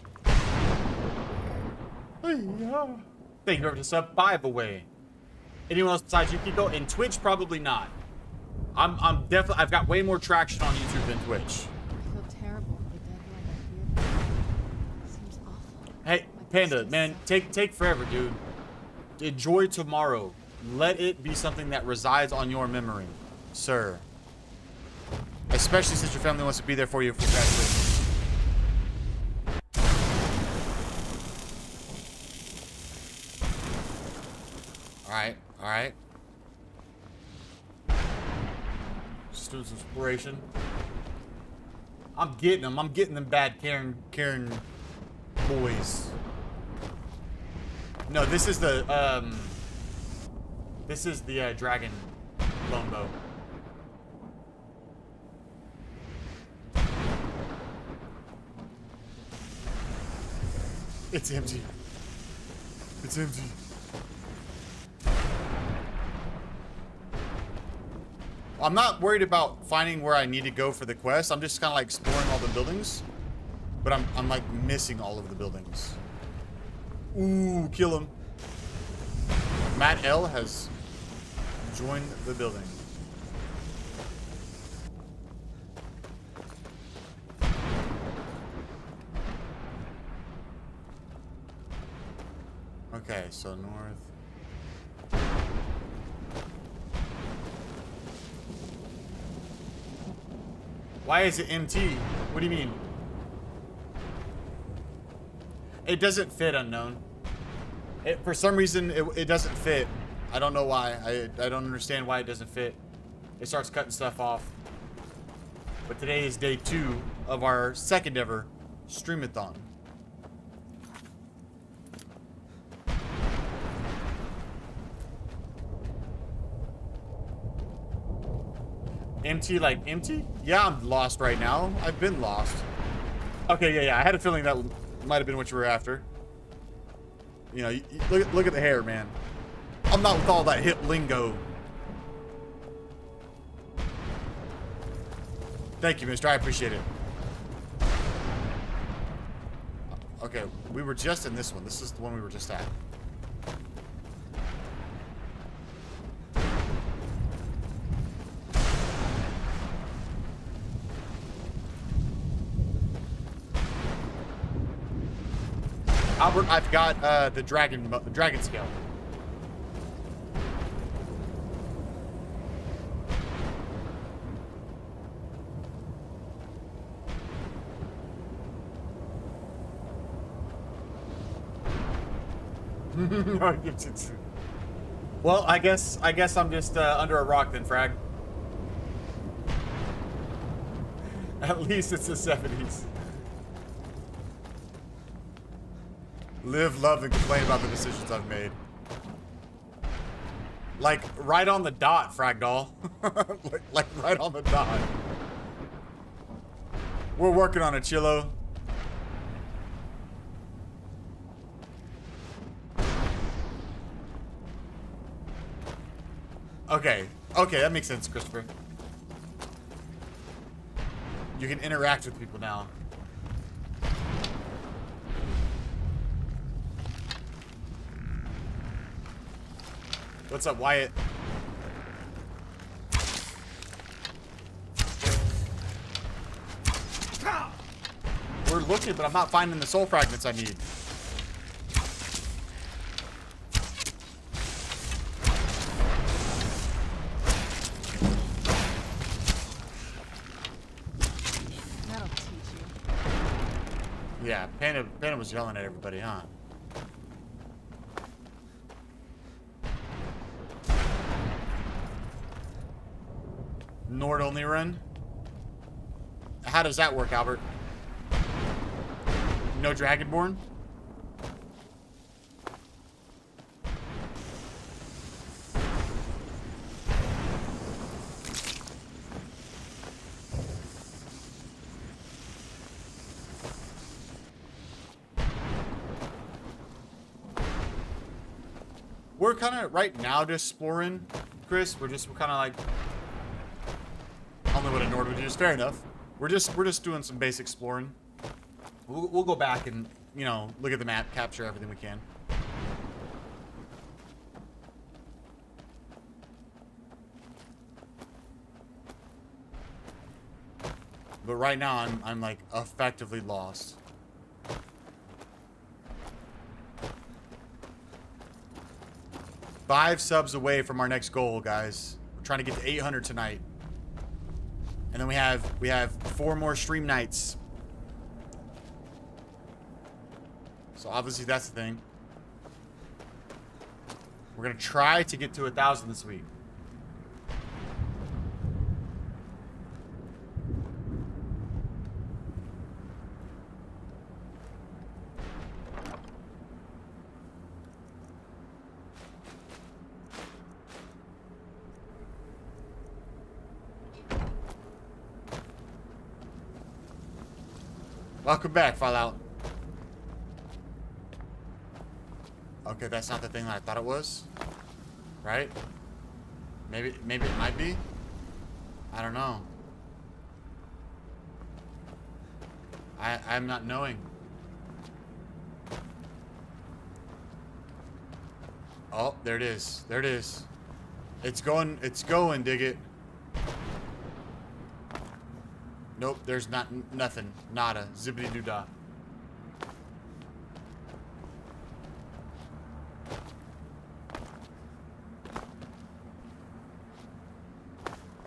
thank you for the sub 5 away. Anyone else besides you, Kiko? In Twitch, probably not. I'm definitely I've got way more traction on YouTube than Twitch. I feel terrible for the dead world I feared. Seems awful. Hey, Like Panda, they're still man, suffering. take forever, dude. Enjoy tomorrow. Let it be something that resides on your memory, sir. Especially since your family wants to be there for you for graduation. All right. Students inspiration. I'm getting them. I'm getting them bad Karen boys. No, this is the dragon longbow. It's empty. It's empty. I'm not worried about finding where I need to go for the quest. I'm just kind of like exploring all the buildings. But I'm like missing all of the buildings. Ooh, kill him. Matt L has joined the building. Okay, so north. Why is it MT? What do you mean? It doesn't fit, unknown. For some reason, it doesn't fit. I don't know why. I don't understand why it doesn't fit. It starts cutting stuff off. But today is day 2 of our second ever streamathon. Empty like empty? Yeah, I'm lost right now. I've been lost. Okay, yeah. I had a feeling that might have been what you were after. You know, look at the hair, man. I'm not with all that hip lingo. Thank you, mister. I appreciate it. Okay, we were just in this one. This is the one we were just at. Albert, I've got the dragon scale. Well, I guess I'm just under a rock then, Frag. At least it's the 70s. Live, love, and complain about the decisions I've made. Like, right on the dot, Fragdoll. like, right on the dot. We're working on it, Chillo. Okay. Okay, that makes sense, Christopher. You can interact with people now. What's up, Wyatt? We're looking, but I'm not finding the soul fragments I need. That'll teach you. Yeah, Panda was yelling at everybody, huh? Nord only run? How does that work, Albert? No Dragonborn? We're kind of right now just exploring, Chris. We're kind of like, I don't know what a Nord would do. Is fair enough. We're just doing some basic exploring. We'll go back and, you know, look at the map, capture everything we can. But right now I'm like effectively lost. Five subs away from our next goal, guys. We're trying to get to 800 tonight. And then we have 4 more stream nights. So obviously that's the thing. We're gonna try to get to 1,000 this week. Welcome back, Fallout. Okay, that's not the thing that I thought it was. Right? Maybe it might be. I don't know. I'm not knowing. Oh, there it is. There it is. It's going, dig it. Nope, there's nothing. Nada. Zippity doo dah.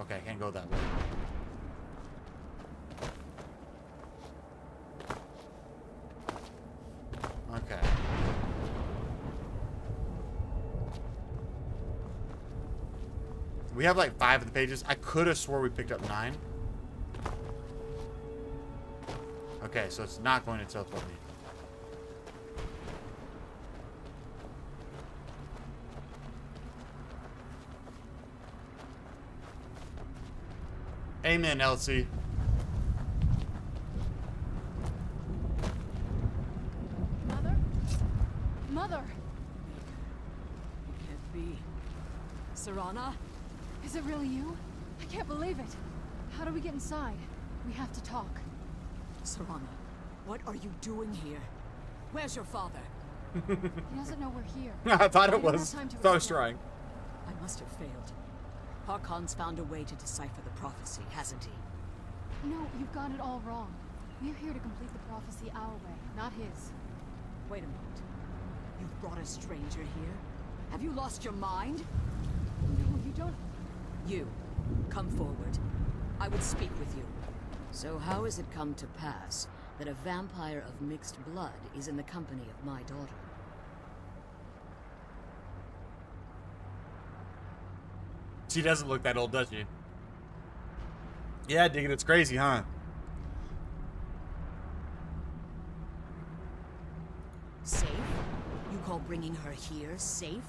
Okay, I can't go that way. Okay. We have like 5 of the pages. I could have swore we picked up 9. Okay, so it's not going to teleport me. Amen, Elsie. Mother? Mother! It can't be. Serana? Is it really you? I can't believe it. How do we get inside? We have to talk. Serana, what are you doing here? Where's your father? He doesn't know we're here. I thought We it don't have was. time to Thought I was explain. trying. I must have failed. Harkon's found a way to decipher the prophecy, hasn't he? No, you've got it all wrong. We're here to complete the prophecy our way, not his. Wait a moment. You've brought a stranger here? Have you lost your mind? No, you don't. You, come forward. I would speak with you. So how has it come to pass that a vampire of mixed blood is in the company of my daughter? She doesn't look that old, does she? Yeah, dig it. It's crazy, huh? Safe? You call bringing her here safe?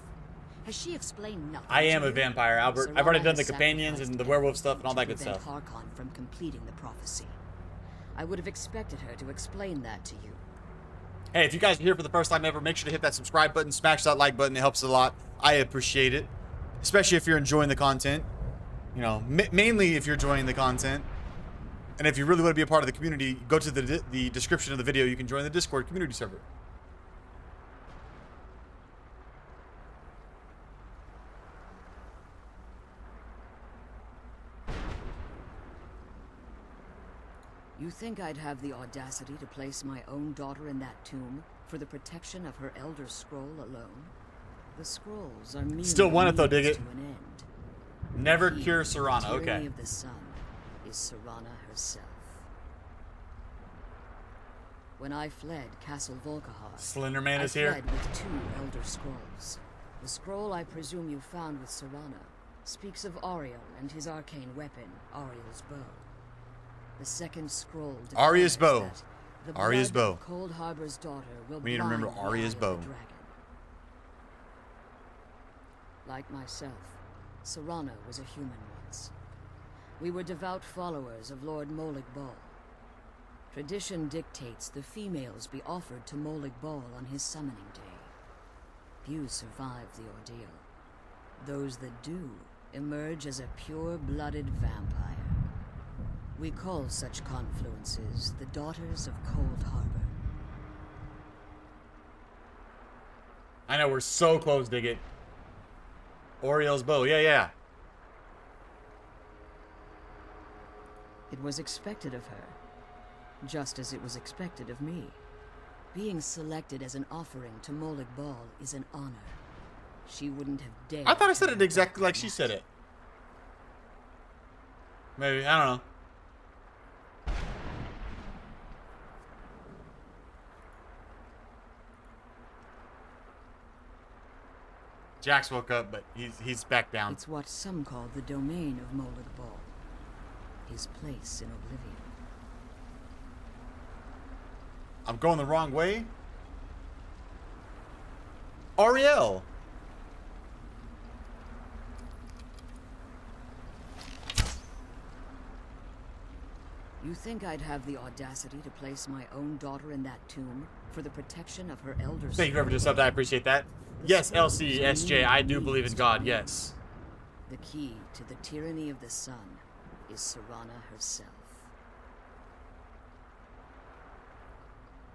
Has she explained nothing? I am to a you? vampire, Albert. I've Serana already done the has companions and the sacrificed werewolf stuff and all that everything good to stuff. prevent Harkon from completing the prophecy. I would have expected her to explain that to you. Hey, if you guys are here for the first time ever, make sure to hit that subscribe button, smash that like button. It helps a lot. I appreciate it, especially if you're enjoying the content. You know, mainly if you're enjoying the content. And if you really want to be a part of the community, go to the description of the video. You can join the Discord community server. You think I'd have the audacity to place my own daughter in that tomb for the protection of her Elder Scroll alone? The scrolls are merely Still want it though, dig means it. to an end. Never The key cure to the Sirana. tyranny Okay. of the sun is Sirana herself. When I fled Castle Volkihar, Slender Man I is here. fled with 2 Elder Scrolls. The scroll I presume you found with Sirana speaks of Ariel and his arcane weapon, Ariel's bow. The second scroll Arya's declares bow. that the Arya's blood bow. of Cold Harbor's daughter will We need to remember blind the Arya's eye of bow. the dragon. Like myself, Sirana was a human once. We were devout followers of Lord Molig Bal. Tradition dictates the females be offered to Molig Bal on his summoning day. Few survive the ordeal. Those that do emerge as a pure-blooded vampire. We call such confluences the Daughters of Cold Harbor. I know we're so close, dig it. Oriel's bow. Yeah, yeah. It was expected of her, just as it was expected of me. Being selected as an offering to Molig Bal is an honor. She wouldn't have dared. I thought I said turn it her exactly back like on she that. said it. Maybe. I don't know. Jax woke up, but he's back down. It's what some call the domain of Molig Bal. His place in oblivion. I'm going the wrong way. Ariel. You think I'd have the audacity to place my own daughter in that tomb for the protection of her elders? Thank you for just subbed. I appreciate that. Yes, LC, SJ, I do believe in God. Yes. The key to the tyranny of the sun is Sirana herself.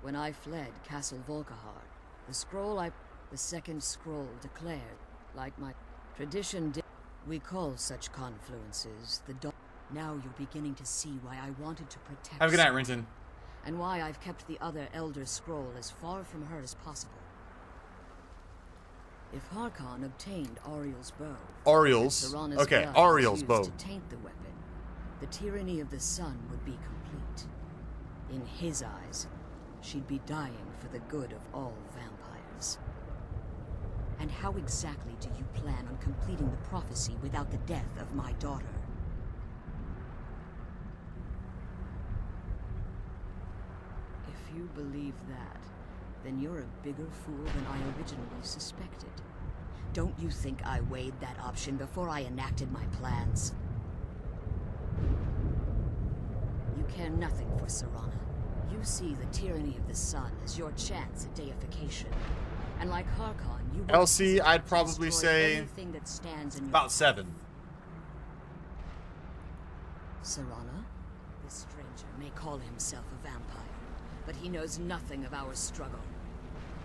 When I fled Castle Volkihar, the second scroll declared, like my tradition did. We call such confluences the Now you're beginning to see why I wanted to protect Have a good night, Sirana, Renton. and why I've kept the other Elder Scroll as far from her as possible. If Harkon obtained Ariel's bow, Ariel's. and Sirana's Okay, blood was Ariel's used bow. to taint the weapon, the tyranny of the sun would be complete. In his eyes, she'd be dying for the good of all vampires. And how exactly do you plan on completing the prophecy without the death of my daughter? If you believe that, then you're a bigger fool than I originally suspected. Don't you think I weighed that option before I enacted my plans? You care nothing for Sirana. You see the tyranny of the sun as your chance at deification. And like Harkon, you want LC, to I'd probably destroy say anything that stands in your about 7. Sirana? This stranger may call himself a vampire, but he knows nothing of our struggle.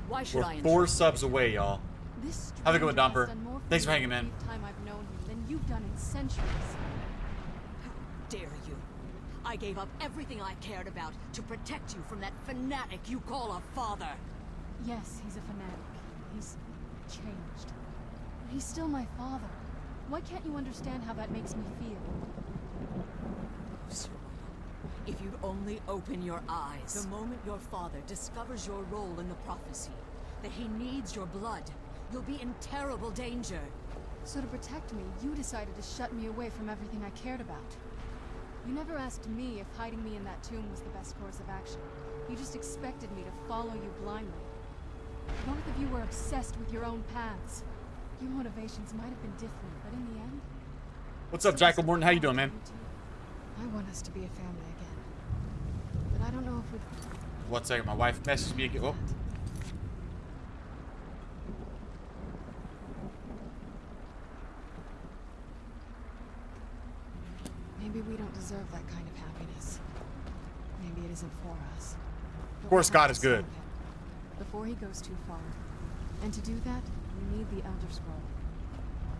Why should I We're 4 entrust subs away, y'all. This Have a good one, stranger has Domper. done more for Thanks for me hanging, man. in the time I've known him than you've done in centuries. How dare you? I gave up everything I cared about to protect you from that fanatic you call a father. Yes, he's a fanatic. He's changed. But he's still my father. Why can't you understand how that makes me feel? Sirona, if you'd only open your eyes. The moment your father discovers your role in the prophecy, that he needs your blood, you'll be in terrible danger. So to protect me, you decided to shut me away from everything I cared about. You never asked me if hiding me in that tomb was the best course of action. You just expected me to follow you blindly. Both of you were obsessed with your own paths. Your motivations might have been different, but in the end... What's up, Jackal Morton? How you doing, man? I want us to be a family again. But I don't know if we... One second, my wife messaged me again. Oh. Maybe we don't deserve that kind of happiness. Maybe it isn't for us. Of course, God is good. Before he goes too far. And to do that, we need the Elder Scroll.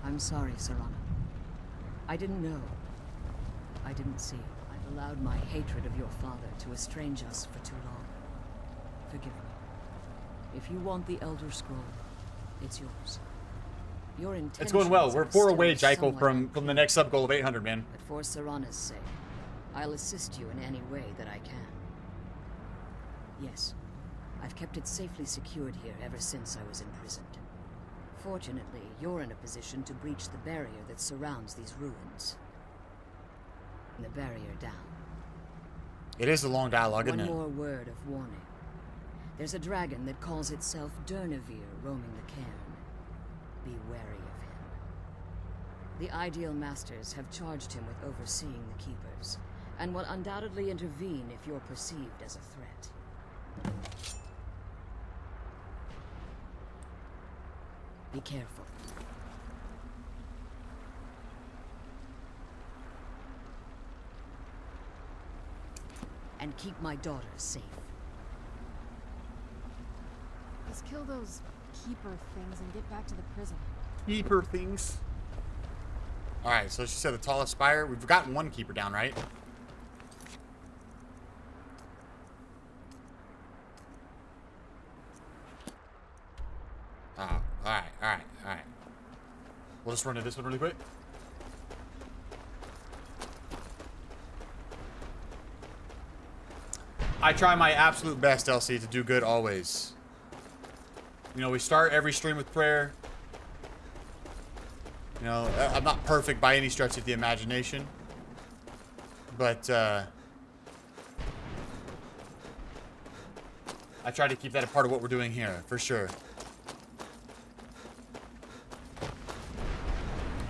I'm sorry, Serana. I didn't know. I didn't see. I've allowed my hatred of your father to estrange us for too long. Forgive me. If you want the Elder Scroll, it's yours. Your intentions It's going well. We're are 4 away, still Jackal, somewhat from the next sub goal of 800, man. But for Serana's sake, I'll assist you in any way that I can. Yes, I've kept it safely secured here ever since I was imprisoned. Fortunately, you're in a position to breach the barrier that surrounds these ruins. The barrier down. It is a long dialogue, isn't One it? more word of warning. There's a dragon that calls itself Durnevere roaming the cairn. Be wary of him. The Ideal Masters have charged him with overseeing the Keepers, and will undoubtedly intervene if you're perceived as a threat. Be careful. And keep my daughters safe. Let's kill those keeper things and get back to the prison. Keeper things. Alright, so she said the tallest spire. We've gotten one keeper down, right? Oh, alright. We'll just run to this one really quick. I try my absolute best, LC, to do good always. You know, we start every stream with prayer. You know, I'm not perfect by any stretch of the imagination. But, I try to keep that a part of what we're doing here, for sure.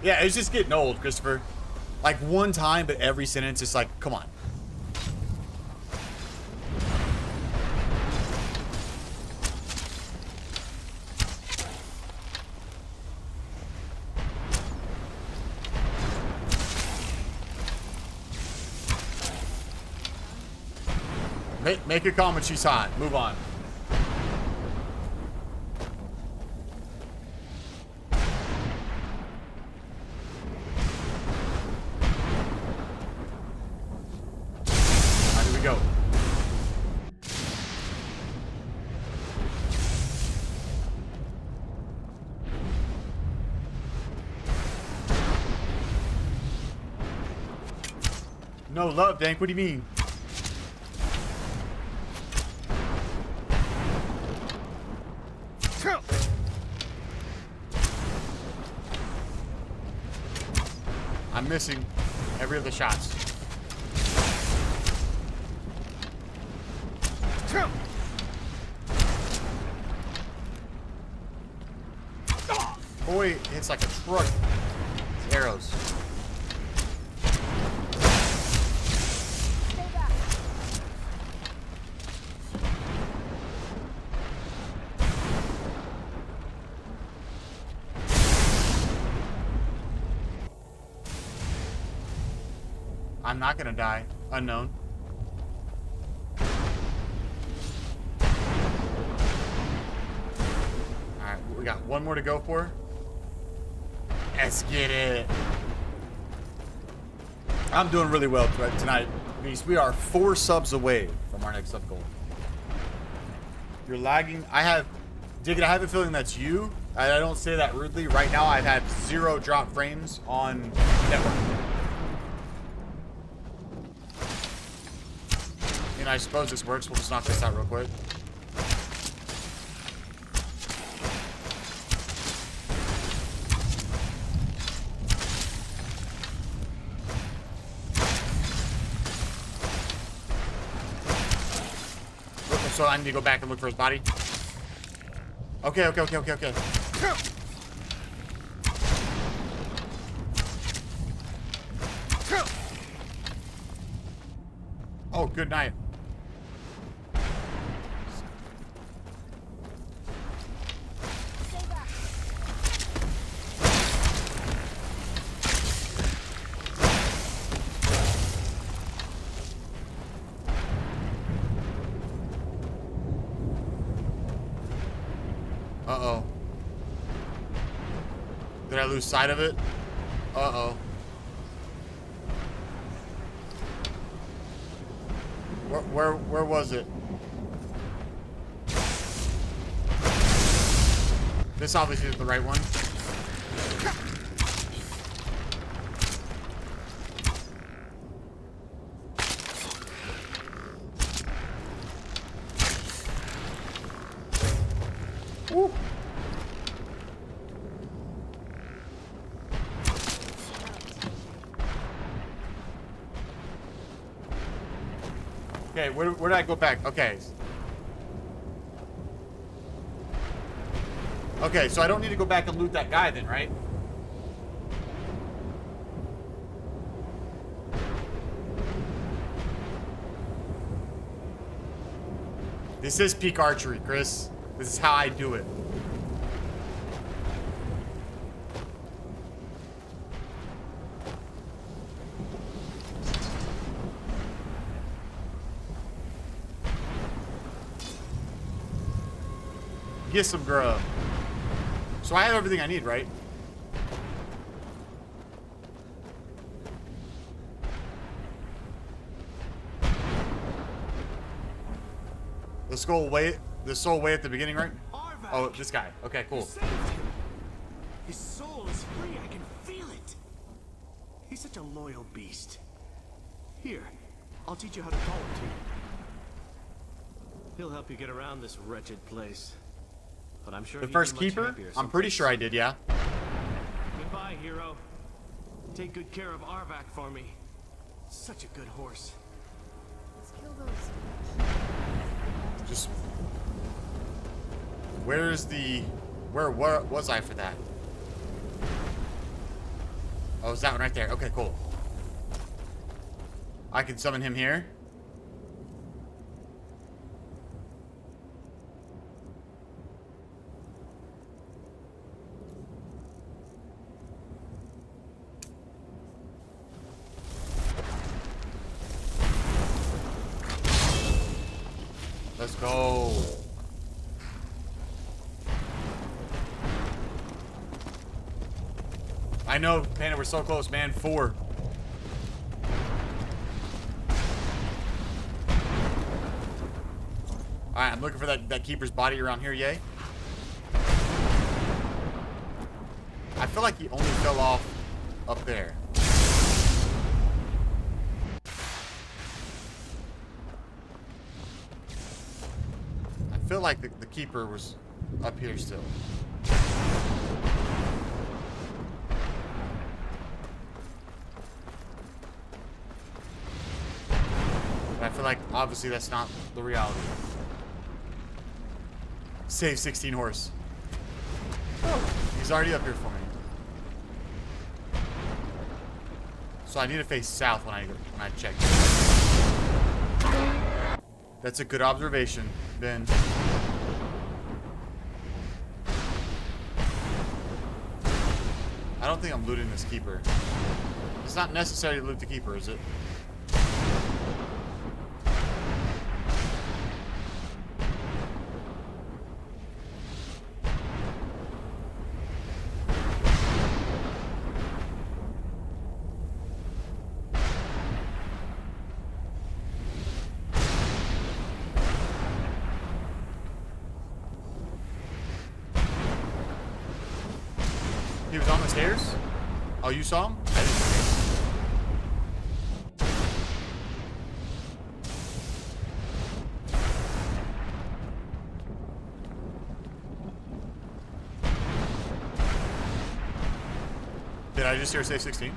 Yeah, it's just getting old, Christopher. Like, one time, but every sentence is like, come on. Make a comment, she's hot. Move on. Here we go. No love, Dank. What do you mean? I'm missing every of the shots. Boy, it's like a truck. It's arrows. I'm not gonna die. Unknown. Alright, we got one more to go for. Let's get it. I'm doing really well tonight. We are 4 subs away from our next sub goal. You're lagging. Diggit, I have a feeling that's you. I don't say that rudely. Right now, I've had 0 drop frames on network. And I suppose this works. We'll just knock this out real quick. so I need to go back and look for his body. Okay. Oh, good night. Uh-oh. Did I lose sight of it? Uh-oh. Where was it? This obviously isn't the right one. Woo. Okay, where did I go back? Okay. Okay, so I don't need to go back and loot that guy then, right? This is peak archery, Chris. This is how I do it. Get some grub. So I have everything I need, right? The skull way, the soul way at the beginning, right? Arvac! Oh, this guy. Okay, You cool. saved him. His soul is free. I can feel it. He's such a loyal beast. Here, I'll teach you how to call him to you. He'll help you get around this wretched place. But I'm sure The he'd first be much keeper? happier I'm pretty sure I did, yeah. Goodbye, hero. Take good care of Arvac for me. Such a good horse. Let's kill those. Just where's the where was I for that? Oh, it's that one right there. Okay, cool. I can summon him here. Let's go. I know, Panda, we're so close, man. 4. Alright, I'm looking for that keeper's body around here, yay. I feel like he only fell off up there. I feel like the keeper was up here still. But I feel like obviously that's not the reality. Save 16 horse. Oh, he's already up here for me. So I need to face south when I check. That's a good observation, Ben. I don't think I'm looting this keeper. It's not necessary to loot the keeper, is it? He was on the stairs? Oh, you saw him? I didn't. Did I just hear say 16?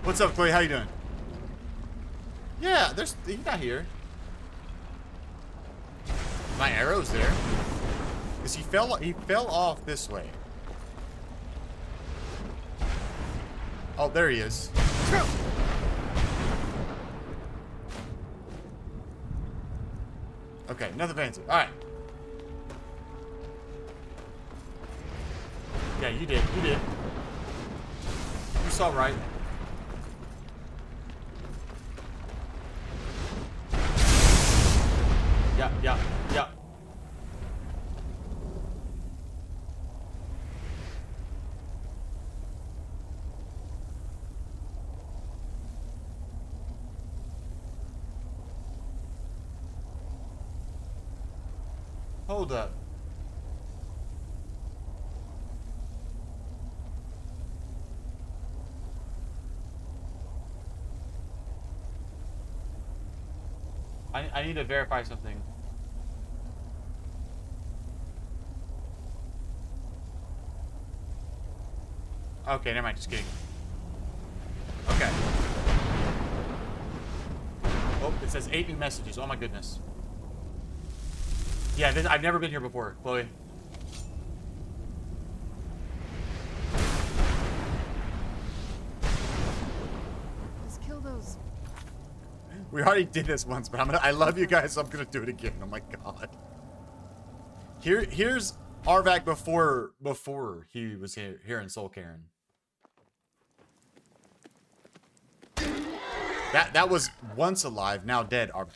What's up, Chloe? How you doing? Yeah, he's not here. My arrow's there. Because he fell off this way. Oh, there he is. Okay, nothing fancy. Alright. Yeah, you did. You did. You saw right. Yeah, yeah, yeah. Hold up. I need to verify something. Okay, never mind. Just kidding. Okay. Oh, it says 8 new messages. Oh my goodness. Yeah, I've never been here before, Chloe. Just kill those. We already did this once, but I love you guys, so I'm gonna do it again. Oh my god. Here's Arvak before he was here in Soul Cairn. That was once alive, now dead Arvak.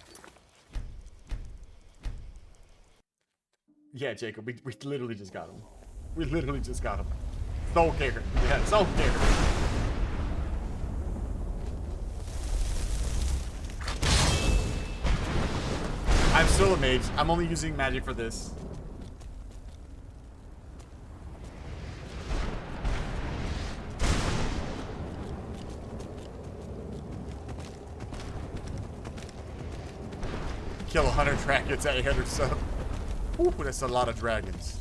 Yeah, Jacob, we literally just got him. We literally just got him. Soul Cairn. Yeah, Soul Cairn. I'm still a mage. I'm only using magic for this. Kill 100 dragons at 800 sub. Ooh, that's a lot of dragons.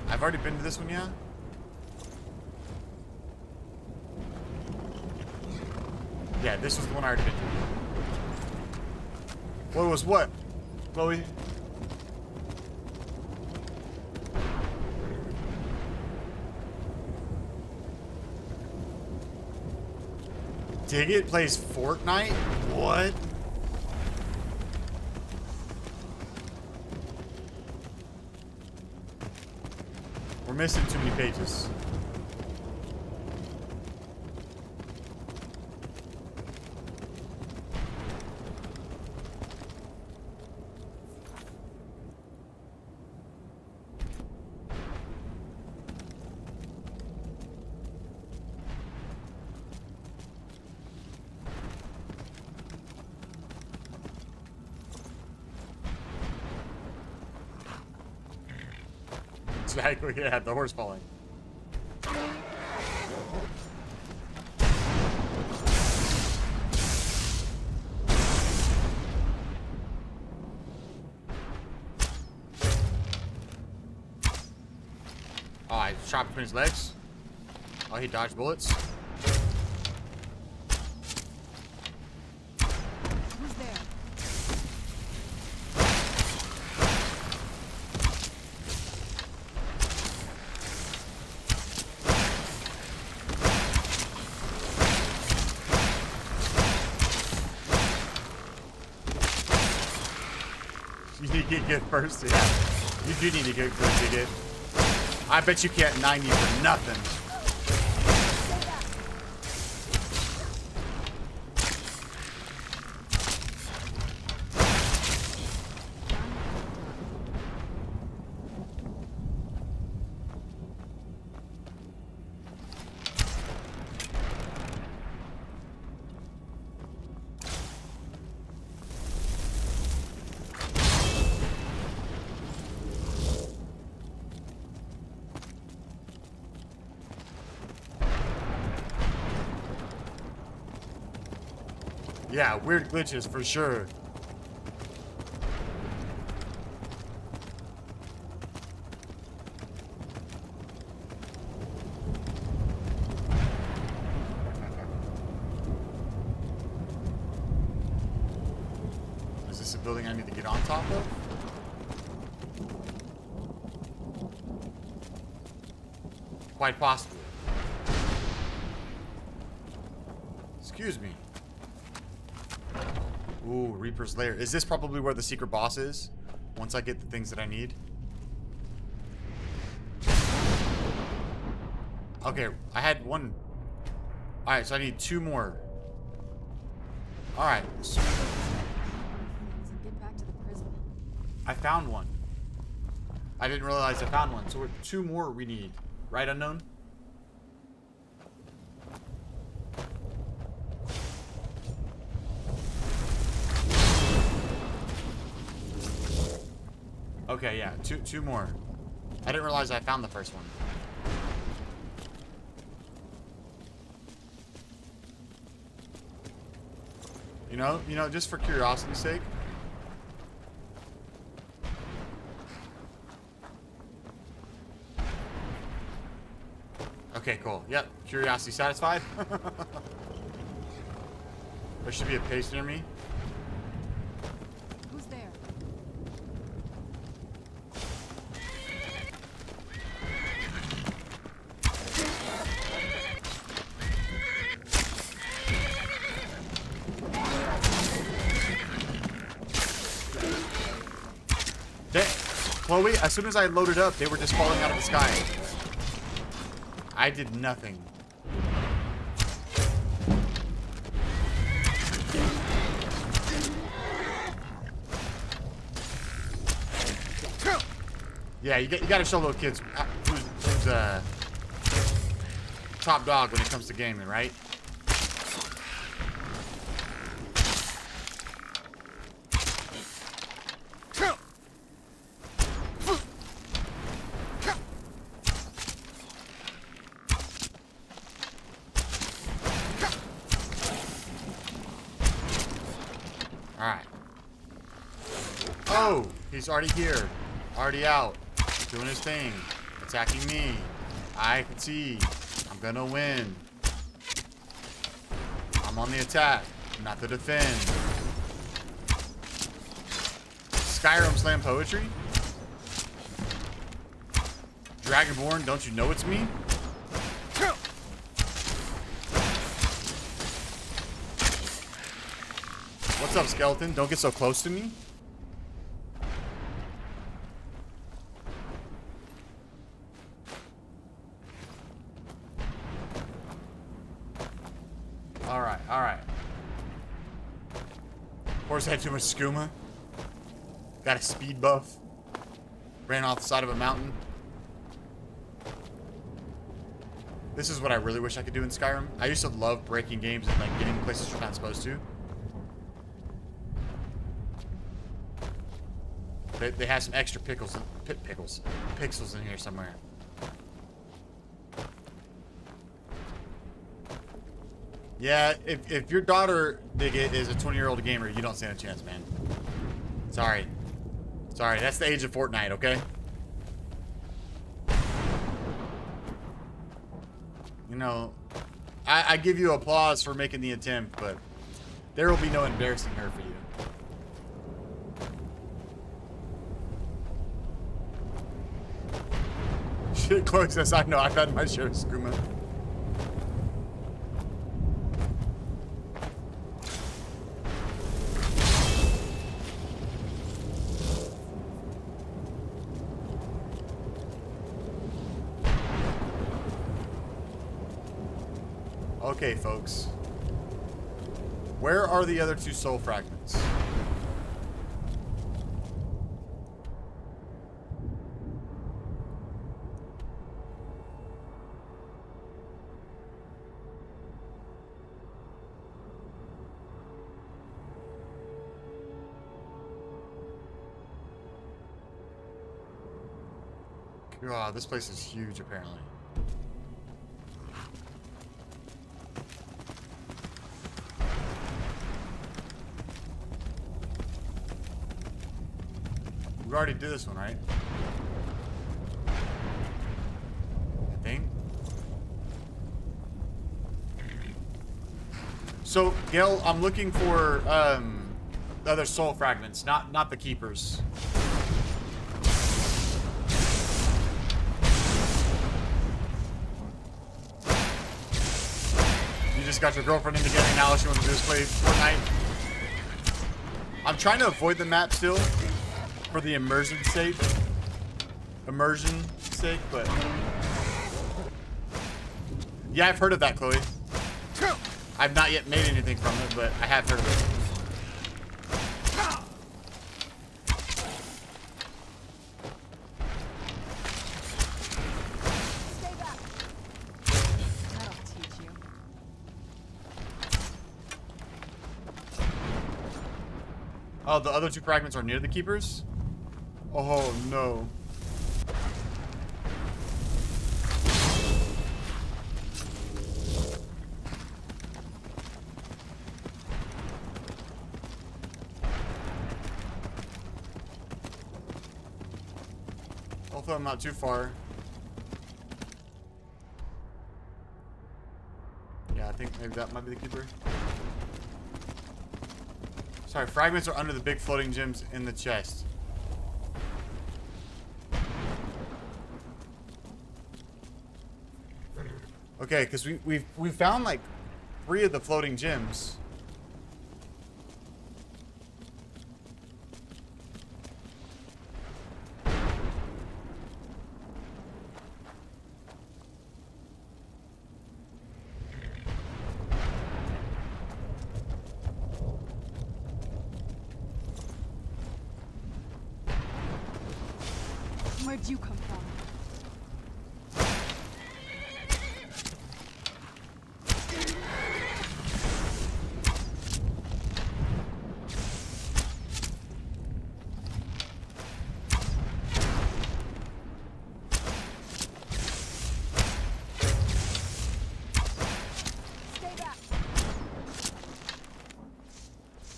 I've already been to this one, yeah? Yeah, this was the one I already been to. What was what? Chloe? Dig It plays Fortnite? What? We're missing too many pages. Exactly, yeah, the horse falling. Oh, I shot between his legs. Oh, he dodged bullets. Who's there? You need to get good first, yeah. You do need to get good to get. I bet you can't 90 for nothing. Yeah, weird glitches for sure. building I need to get on top of? Quite possibly. Excuse me. Ooh, Reaper's Lair. Is this probably where the secret boss is? Once I get the things that I need? Okay, I had one. Alright, so I need 2 more. Alright. So get back to the prison. I found one. I didn't realize I found one. So we're 2 more we need. Right, Unknown? Okay, yeah. Two more. I didn't realize I found the first one. You know, just for curiosity's sake. Okay, cool. Yep, curiosity satisfied. There should be a pace near me. Who's there? Chloe, as soon as I loaded up, they were just falling out of the sky. I did nothing. Yeah, you gotta show little kids who's top dog when it comes to gaming, right? Alright. Oh, he's already here. Already out. Doing his thing. Attacking me. I can see. I'm gonna win. I'm on the attack, not the defend. Skyrim slam poetry? Dragonborn, don't you know it's me? What's up, skeleton? Don't get so close to me. Alright, alright. Horse had too much skooma. Got a speed buff. Ran off the side of a mountain. This is what I really wish I could do in Skyrim. I used to love breaking games and like getting places you're not supposed to. They have some extra pixels in here somewhere. Yeah, if your daughter, Bigot, is a 20-year-old gamer, you don't stand a chance, man. Sorry. Sorry, that's the age of Fortnite, okay? You know, I give you applause for making the attempt, but there will be no embarrassing her for you. Shit, Chloe says, I know, I've had my share of skooma. Okay, folks. Where are the other 2 soul fragments? God, this place is huge, apparently. We already did this one, right? I think. So, Gail, I'm looking for other soul fragments, not the keepers. You just got your girlfriend into getting, now all she wants to do is play Fortnite. I'm trying to avoid the map still for the immersion sake. But yeah, I've heard of that, Chloe. I've not yet made anything from it, but I have heard of it. Stay back. That'll teach you. Oh, the other two fragments are near the keepers? Oh no. Hopefully I'm not too far. Yeah, I think maybe that might be the keeper. Sorry, fragments are under the big floating gems in the chest. Okay, because we found like 3 of the floating gems. Where'd you come from? Stay back.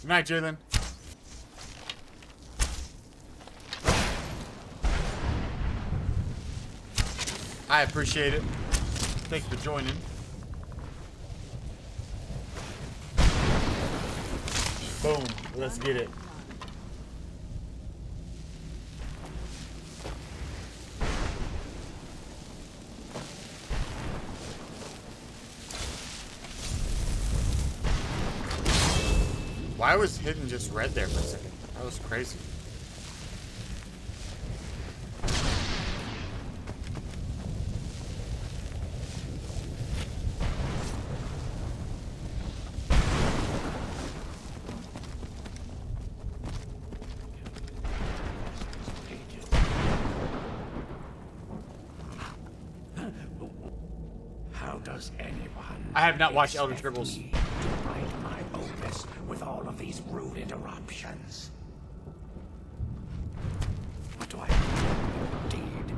Good night, Jalen. I appreciate it. Thanks for joining. Boom. Let's get it. Why was hidden just red there for a second? That was crazy. How does anyone? I have not watched Elder expect Scribbles. me to write my opus with all of these rude interruptions? What do I do? Indeed.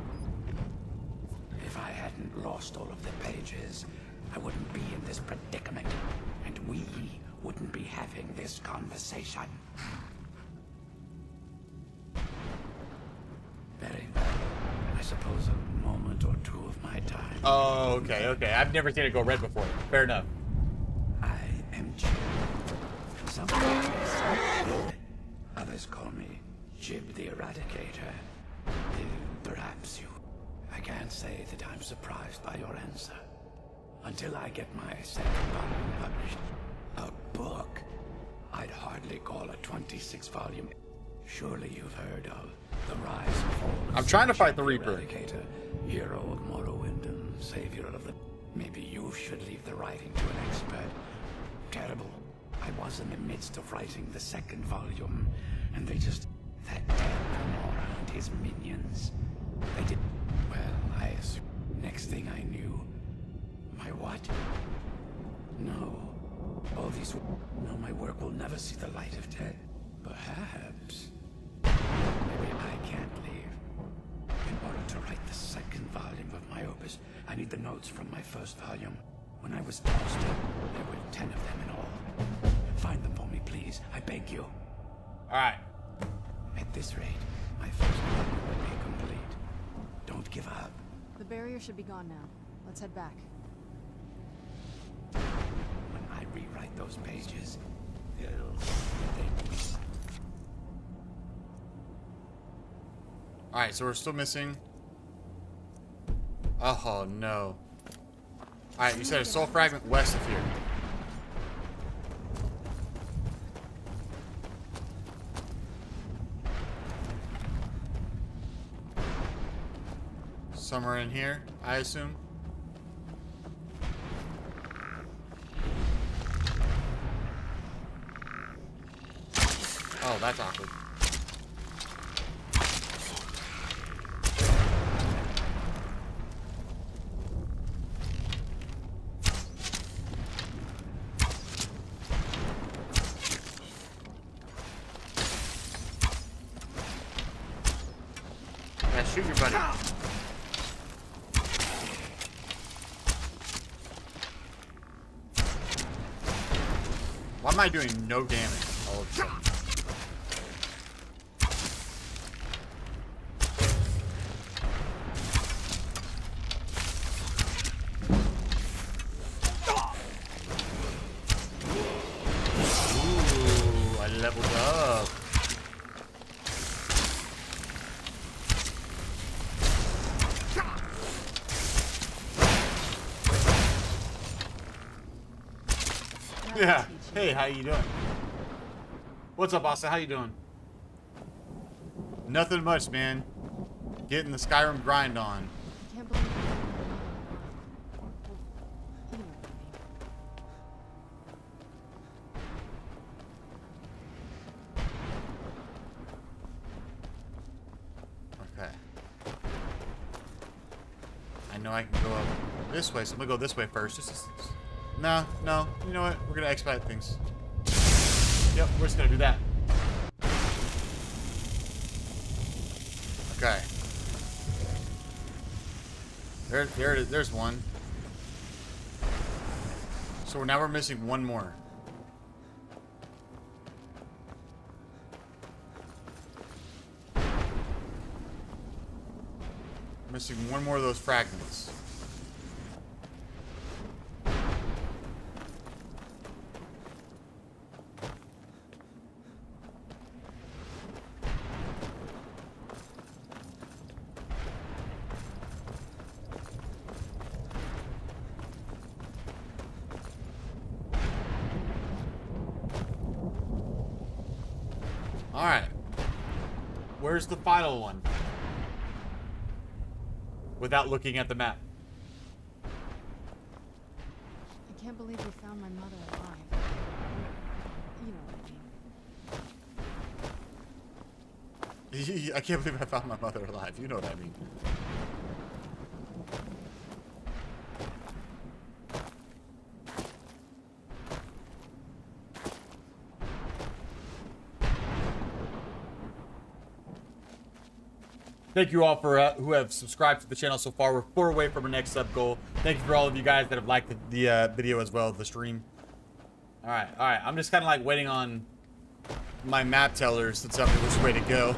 If I hadn't lost all of the pages, I wouldn't be in this predicament, and we wouldn't be having this conversation. Very well. I suppose a moment or two of my time. Oh, okay, okay. I've never seen it go red before. Fair enough. I am Jib. Some call me Jib. Others call me Jib the Eradicator. Perhaps you. I can't say that I'm surprised by your answer. Until I get my second volume published. A book? I'd hardly call a 26-volume. Surely you've heard of the rise and fall of I'm trying to fight the Jib Reaper. Eradicator, hero of Morrowind and savior of the... Maybe you should leave the writing to an expert. Terrible. I was in the midst of writing the second volume, and they just... That damn Gamora and his minions. They did... Well, I assume... Next thing I knew... My what? No. All these... No, my work will never see the light of day. Perhaps... Maybe I can't leave. In order to write the second volume of my opus, I need the notes from my first volume. When I was tossed in, there were 10 of them in all. Find them for me, please. I beg you. Alright. At this rate, my first volume will be complete. Don't give up. The barrier should be gone now. Let's head back. When I rewrite those pages, they'll Alright, so we're still missing. Oh, no. Alright, you said a soul fragment west of here. Somewhere in here, I assume. Oh, that's awkward. Yeah, shoot your buddy. Why am I doing no damage all of a sudden? Ooh, I leveled up. Yeah. Hey, how you doing? What's up, Austin? How you doing? Nothing much, man. Getting the Skyrim grind on. I can't believe you found my mother. Okay. I know I can go up this way, so I'm gonna go this way first. No. You know what? We're gonna expedite things. Yep, we're just gonna do that. Okay. There it is. There's one. So now we're missing one more. Missing one more of those fragments. Alright. Where's the final one? Without looking at the map. I can't believe you found my mother alive. You know what I mean. I can't believe I found my mother alive. You know what I mean. Thank you all for who have subscribed to the channel so far. We're 4 away from our next sub goal. Thank you for all of you guys that have liked the video as well, the stream. All right. I'm just kind of like waiting on my map tellers to tell me which way to go.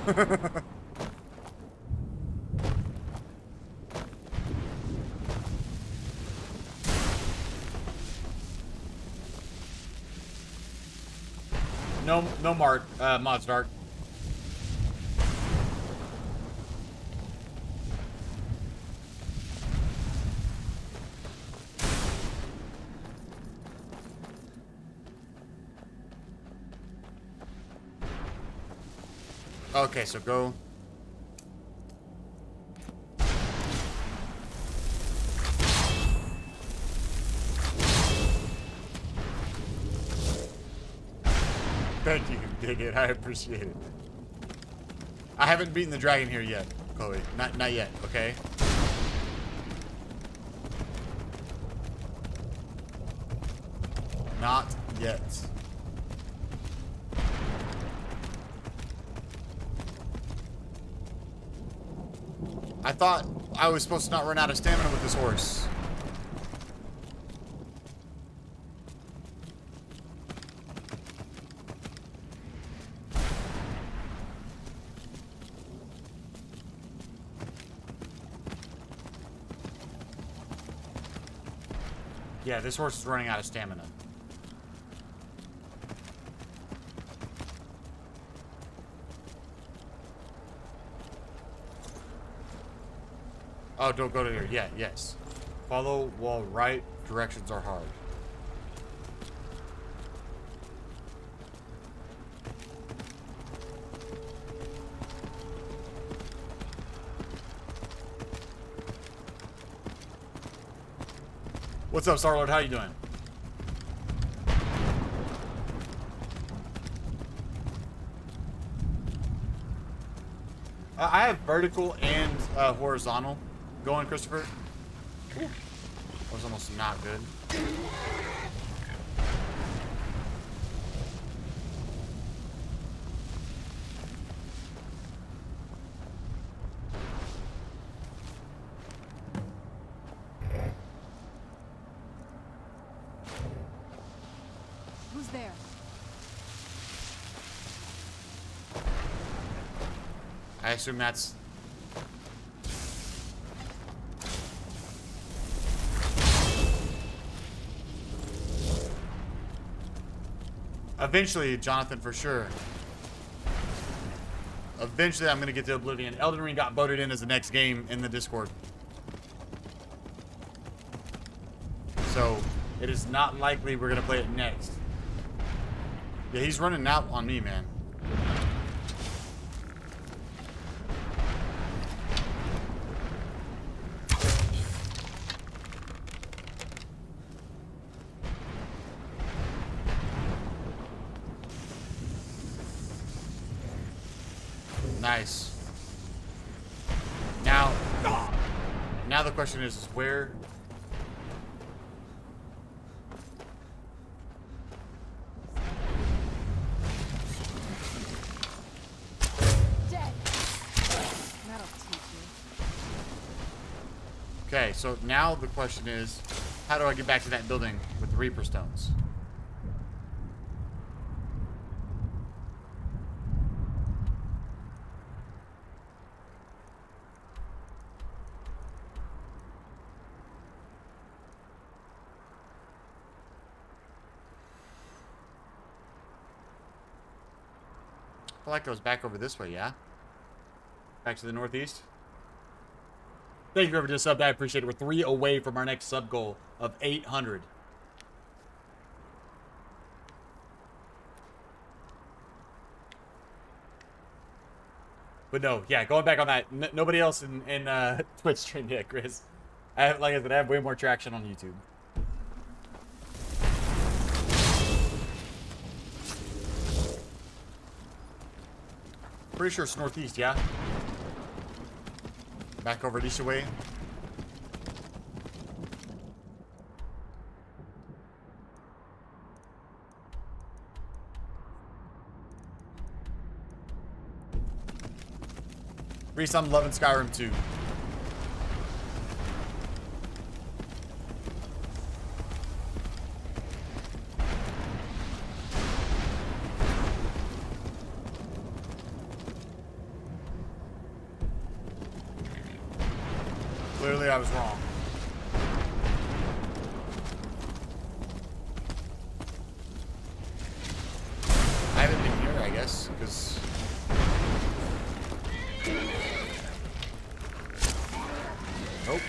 No mods dark. Okay, so go. Thank you, dig it. I appreciate it. I haven't beaten the dragon here yet, Chloe. Not yet, okay? Not yet. I thought I was supposed to not run out of stamina with this horse. Yeah, this horse is running out of stamina. Oh, don't go to here. Yeah, yes. Follow while right directions are hard. What's up, Star-Lord? How you doing? I have vertical and horizontal going, Christopher. That was almost not good. Who's there? I assume that's... Eventually, Jonathan, for sure. Eventually, I'm going to get to Oblivion. Elden Ring got voted in as the next game in the Discord. So, it is not likely we're going to play it next. Yeah, he's running out on me, man. Nice. Now the question is where... Dead. That'll teach you. Okay, so now the question is, how do I get back to that building with the Reaper Stones? I feel like it was back over this way, yeah? Back to the northeast. Thank you, whoever just subbed. I appreciate it. We're 3 away from our next sub goal of 800. But no, yeah, going back on that. Nobody else in Twitch stream yet, Chris. Like I said, I have way more traction on YouTube. Pretty sure it's northeast, yeah? Back over Alicia way. Reese, I'm loving Skyrim too. Clearly, I was wrong. I haven't been here, I guess, because... Nope.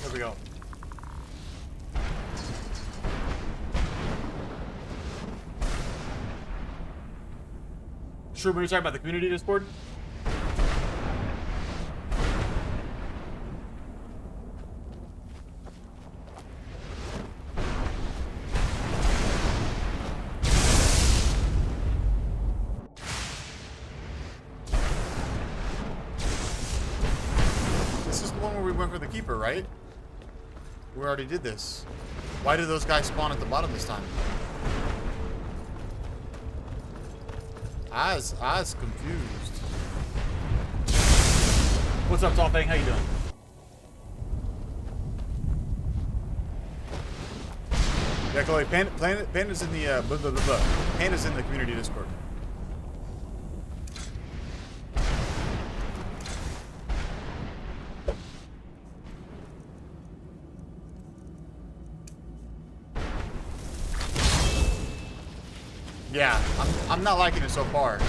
There we go. Sure, when you're talking about the community Discord? This is the one where we went for the keeper, right? We already did this. Why did those guys spawn at the bottom this time? I was confused. What's up, Tall Thing? How you doing? Yeah, Chloe, Panda's in the blah, blah, blah, blah. Panda's in the community Discord. Yeah, I'm not liking it so far.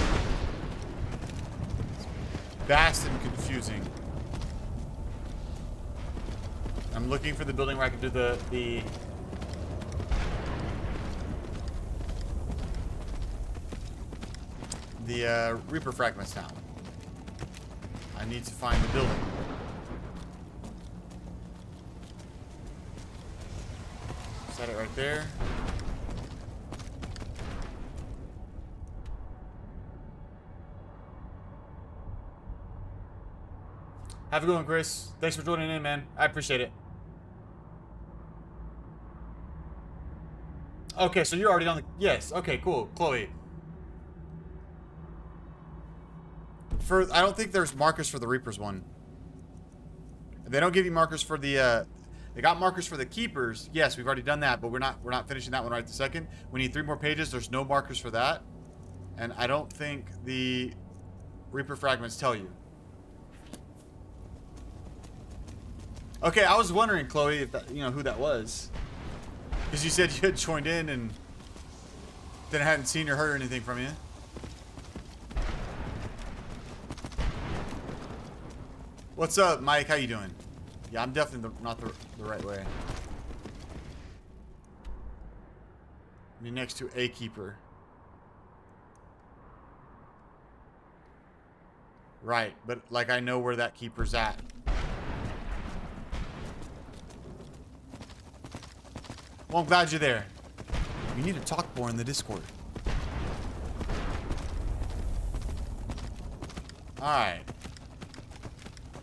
Vast and confusing. I'm looking for the building where I can do the Reaper fragments now. I need to find the building. Set it right there. Have a good one, Chris. Thanks for joining in, man. I appreciate it. Okay, so you're already on the... Yes, okay, cool. Chloe. I don't think there's markers for the Reapers one. They don't give you markers for the... They got markers for the Keepers. Yes, we've already done that, but we're not finishing that one right this second. We need 3 more pages. There's no markers for that. And I don't think the Reaper fragments tell you. Okay, I was wondering, Chloe, if that, you know, who that was. Because you said you had joined in and then I hadn't seen or heard anything from you. What's up, Mike? How you doing? Yeah, I'm definitely not the right way. Be next to a keeper. Right, but like I know where that keeper's at. Well, I'm glad you're there. You need to talk more in the Discord. Alright.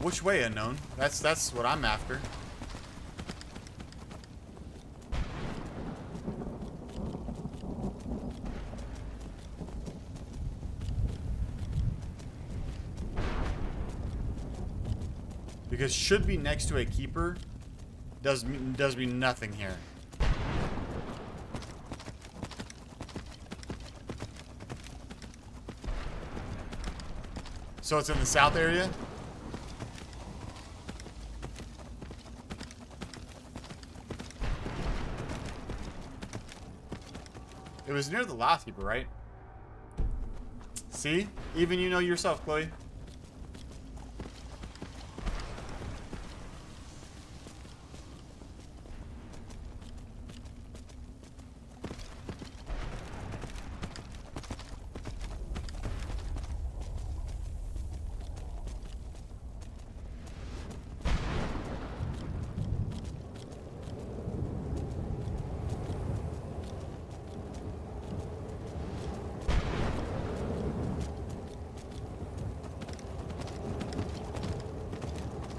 Which way, unknown? That's what I'm after. Because should be next to a keeper does mean nothing here. So it's in the south area? It was near the last keeper, right? See? Even you know yourself, Chloe.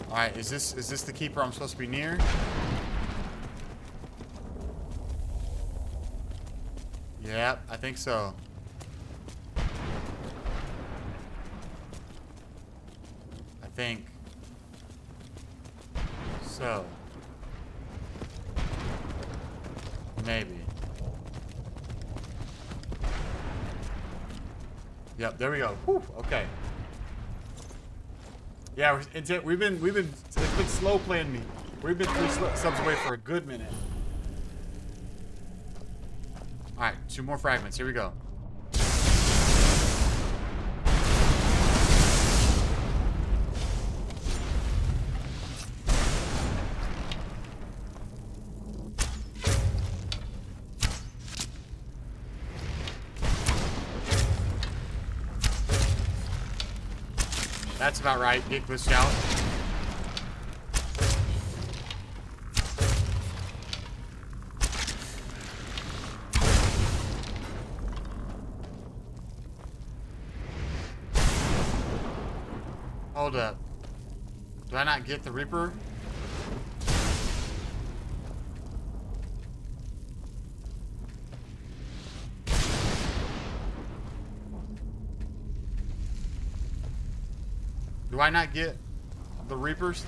Alright, is this the keeper I'm supposed to be near? Yep, I think so. I think. So. Maybe. Yep, there we go. Whew, okay. Yeah, we've been slow playing me. We've been 3 subs away for a good minute. All right, 2 more fragments. Here we go. That's about right. Get glitched out. Hold up. Do I not get the Reaper? Do I not get the Reaper's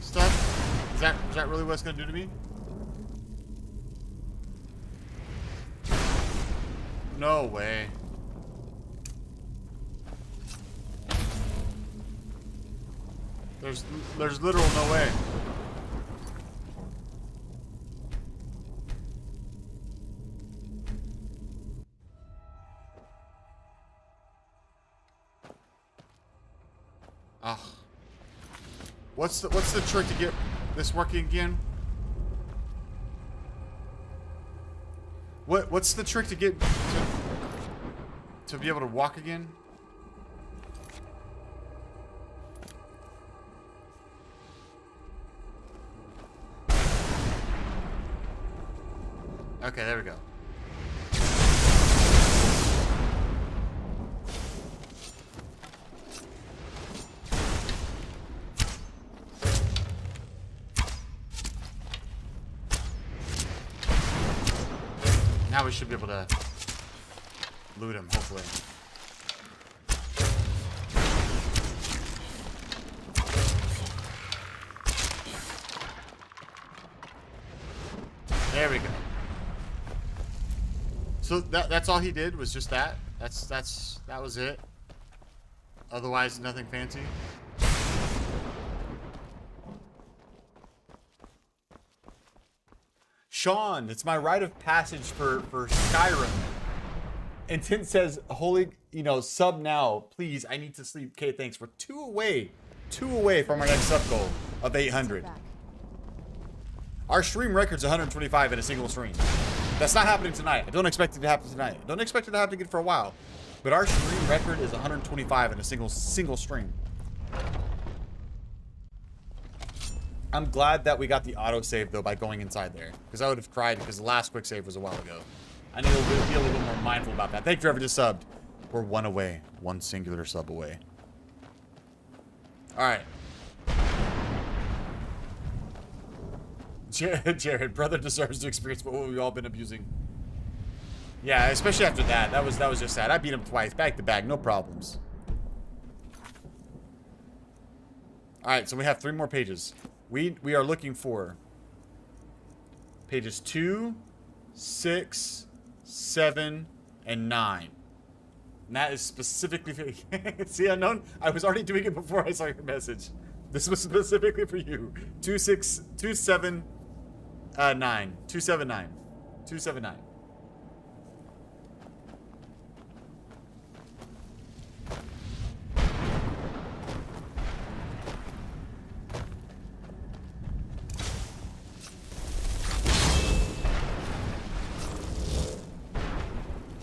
stuff? Is that really what it's gonna do to me? No way. There's literal no way. Ah. What's the trick to get this working again? What's the trick to get to be able to walk again? Okay, there we go. Now we should be able to loot him, hopefully. There we go. So that's all he did was just that? That was it? Otherwise nothing fancy? Sean, it's my rite of passage for Skyrim. And Tint says, holy, sub now. Please, I need to sleep. Okay, thanks. We're two away from our next sub goal of 800. Our stream record's 125 in a single stream. That's not happening tonight. I don't expect it to happen tonight. I don't expect it to happen again for a while. But our stream record is 125 in a single stream. I'm glad that we got the autosave, though, by going inside there. Because I would have cried because the last quick save was a while ago. I need to be a little bit more mindful about that. Thank you for everyone just subbed. We're one away. One singular sub away. Alright. Jared, brother deserves to experience what we've all been abusing. Yeah, especially after that. That was just sad. I beat him twice, back to back, no problems. Alright, so we have 3 more pages. We are looking for pages 2, 6, 7, and 9. And that is specifically for see, Unknown? I was already doing it before I saw your message. This was specifically for you. 2, 6, 2, 7, 9. 2, 7, 9. 2, 7, 9.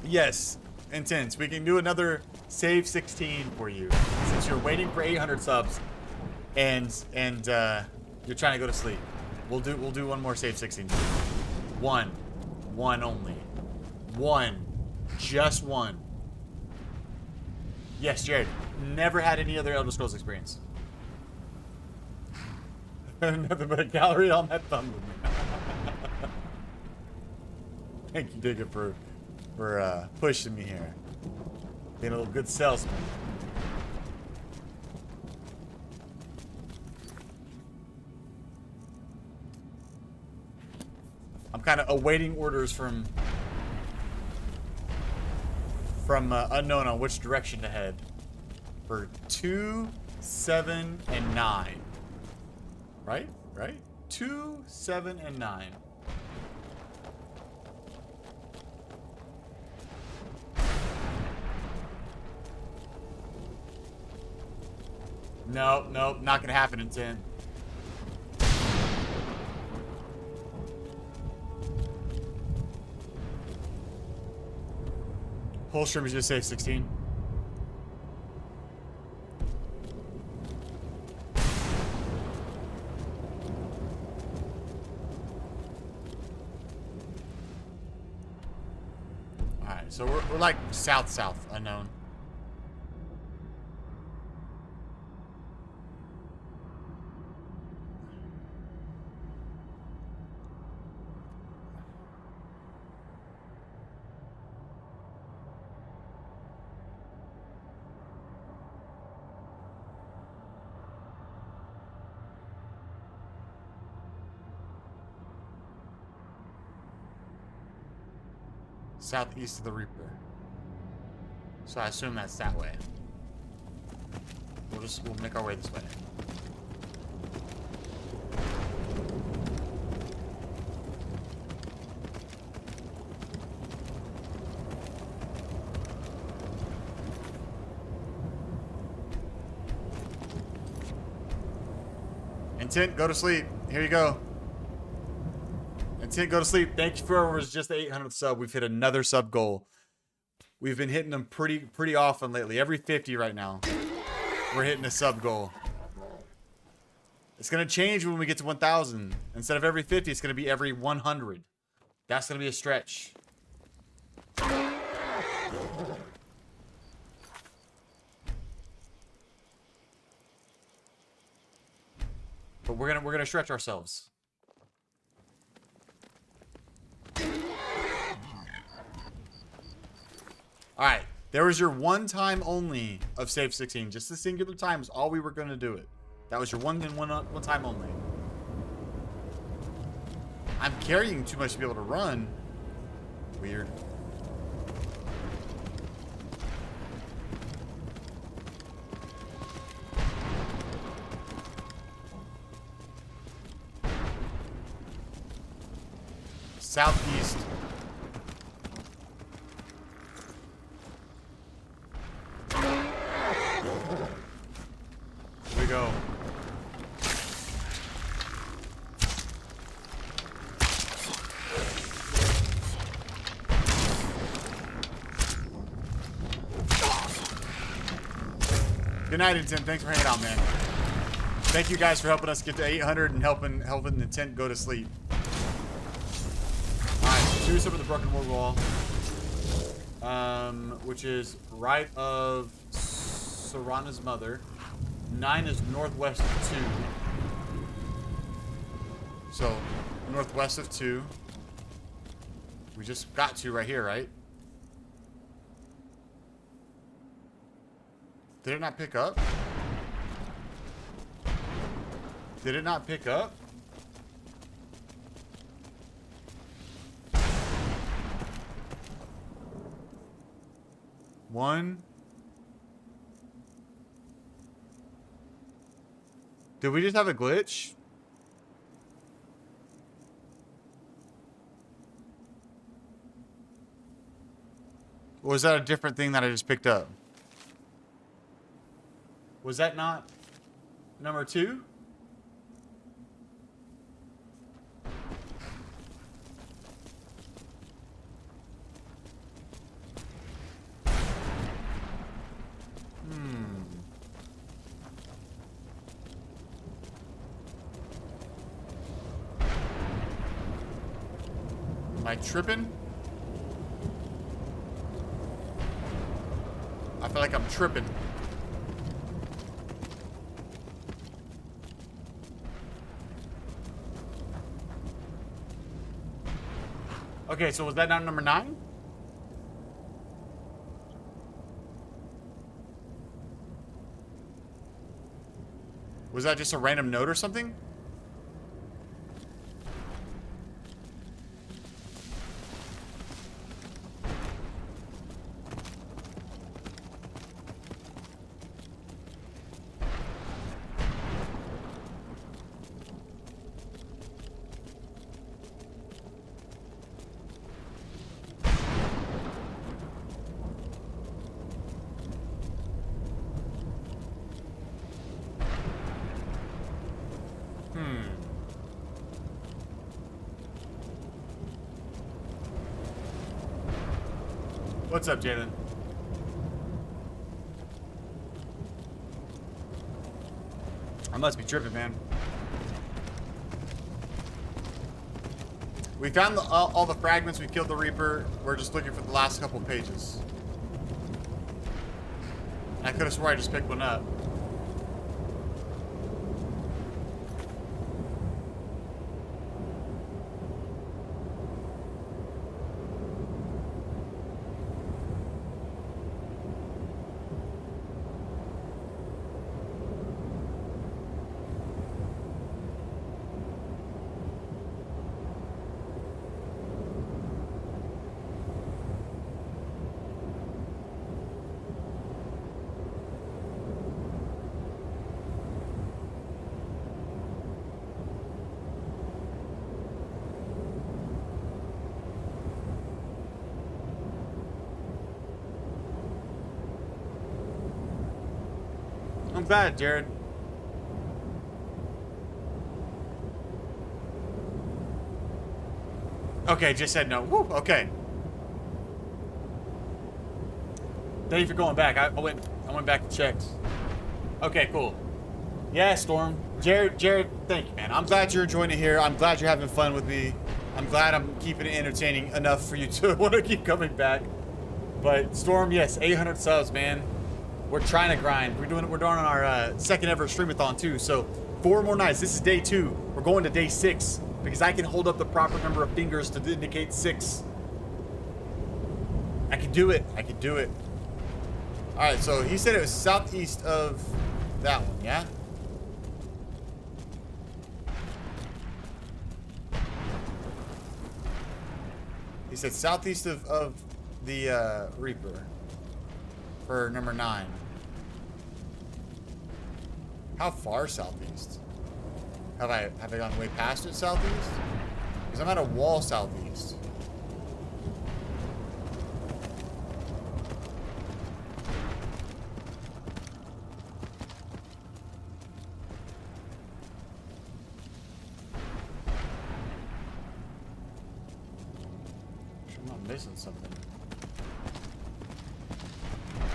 Yes, Intense. We can do another save 16 for you since you're waiting for 800 subs and you're trying to go to sleep. We'll do one more save 16. One only. One, just one. Yes, Jared. Never had any other Elder Scrolls experience. Nothing but a gallery on that thumb with me. Thank you, Digger, for pushing me here. Being a little good salesman. I'm kind of awaiting orders from Unknown on which direction to head for 2, 7, and 9. Right? 2, 7, and 9. Nope, not gonna happen in 10. Whole stream is just save 16. Alright, so we're like south Unknown. Southeast of the Reaper. So I assume that's that way. We'll make our way this way. Intent, go to sleep. Here you go. Intent, go to sleep. Thank you for just the 800th sub. We've hit another sub goal. We've been hitting them pretty often lately. Every 50 right now, we're hitting a sub goal. It's gonna change when we get to 1,000. Instead of every 50, it's gonna be every 100. That's gonna be a stretch. But we're gonna stretch ourselves. All right, there was your one time only of save 16. Just the singular time is all we were gonna do it. That was your one time only. I'm carrying too much to be able to run. Weird. Southeast. Here we go. Good night, Intent. Thanks for hanging out, man. Thank you guys for helping us get to 800 and helping Intent go to sleep. Two up at the broken wood wall, which is right of Serana's mother. 9 is northwest of 2. So, northwest of 2. We just got 2 right here, right? Did it not pick up? Did it not pick up? One. Did we just have a glitch? Or was that a different thing that I just picked up? Was that not number 2? Am I tripping? I feel like I'm tripping. Okay, so was that not number 9? Was that just a random note or something? What's up, Jalen? I must be tripping, man. We found all the fragments. We killed the Reaper. We're just looking for the last couple pages. I could have swore I just picked one up. I'm glad, Jared. Okay, just said no. Woo, okay. Thank you for going back. I went back and checked. Okay, cool. Yeah, Storm. Jared, thank you, man. I'm glad you're enjoying it here. I'm glad you're having fun with me. I'm glad I'm keeping it entertaining enough for you to want to keep coming back. But Storm, yes, 800 subs, man. We're trying to grind. We're doing our second ever streamathon too. So 4 more nights. This is day 2. We're going to day 6 because I can hold up the proper number of fingers to indicate 6. I can do it. I can do it. All right. So he said it was southeast of that one. Yeah. He said southeast of the Reaper for number 9. How far southeast? Have I gone way past it southeast? Because I'm at a wall southeast. I'm not missing something.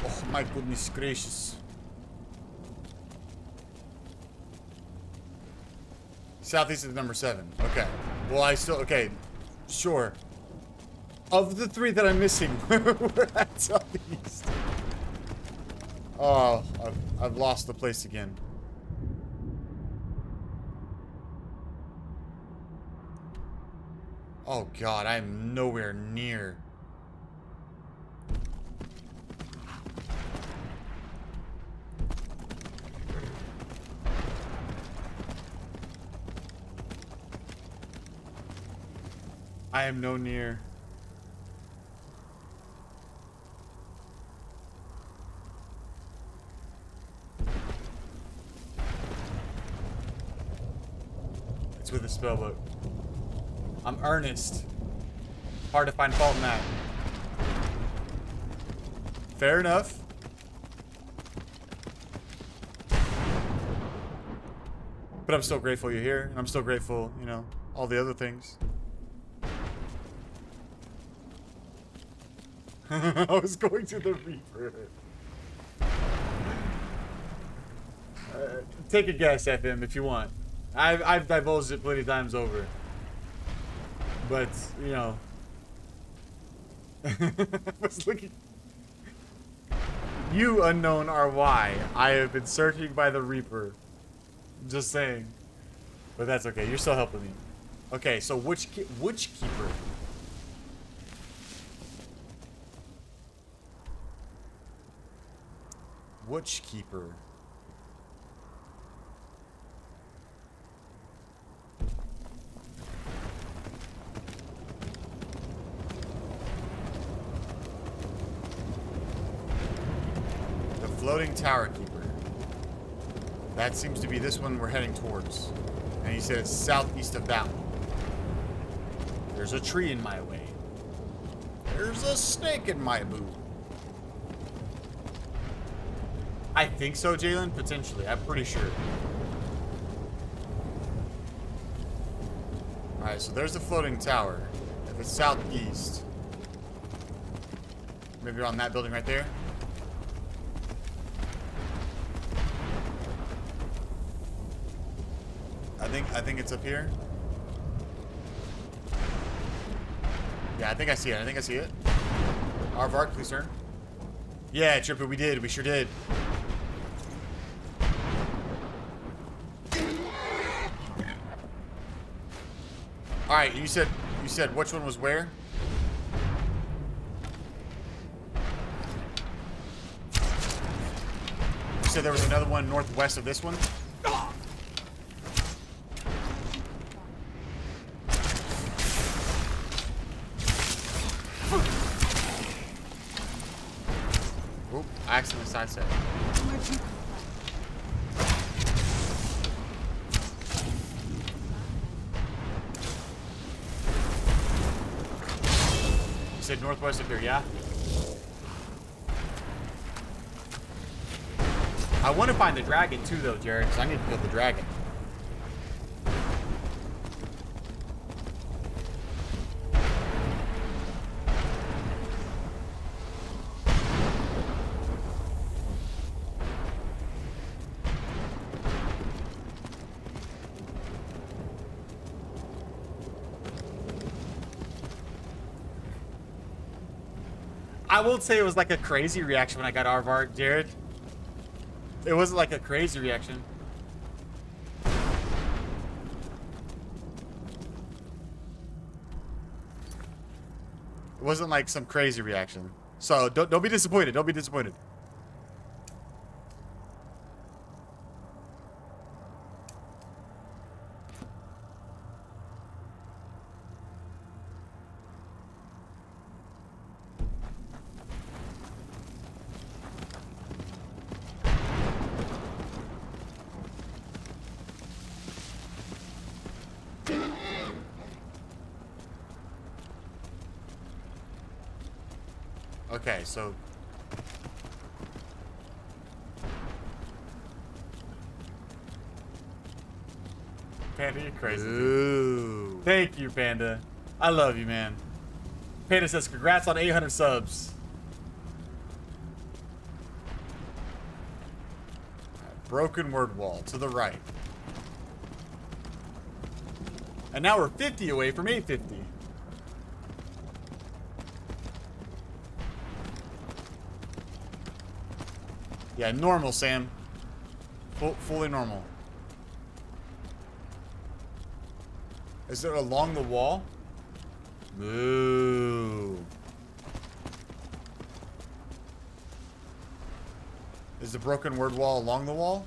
Oh my goodness gracious. Southeast is number 7. Okay. Well, okay. Sure. Of the 3 that I'm missing, we're at southeast. Oh, I've lost the place again. Oh God, I'm nowhere near. I am no near. It's with a spellbook. I'm earnest. Hard to find fault in that. Fair enough. But I'm still grateful you're here. And I'm still grateful, you know, all the other things. I was going to the Reaper. Take a guess, FM, if you want. I've divulged it plenty of times over. But, you know. I was looking. You unknown are why I have been searching by the Reaper. Just saying. But that's okay. You're still helping me. Okay, so which keeper? Which keeper? The floating tower keeper. That seems to be this one we're heading towards. And he said it's southeast of that one. There's a tree in my way. There's a snake in my boot. I think so, Jalen. Potentially. I'm pretty sure. Alright, so there's the floating tower. If it's southeast. Maybe on that building right there. I think it's up here. Yeah, I think I see it. I think I see it. Aardvark, please turn. Yeah, Tripper, we did. We sure did. All right, you said which one was where? You said there was another one northwest of this one? Oop, I accidentally sidestepped. You said northwest of here, yeah? I want to find the dragon too, though, Jared, because I need to kill the dragon. I will say it was like a crazy reaction when I got Aardvark, Jared. It wasn't like a crazy reaction. It wasn't like some crazy reaction. So don't be disappointed. Don't be disappointed. Okay, so Panda, you're crazy. Ooh. Thank you, Panda. I love you, man. Panda says, congrats on 800 subs. Broken word wall to the right. And now we're 50 away from 850. Yeah, normal, Sam. Fully normal. Is it along the wall? Ooh. Is the broken word wall along the wall?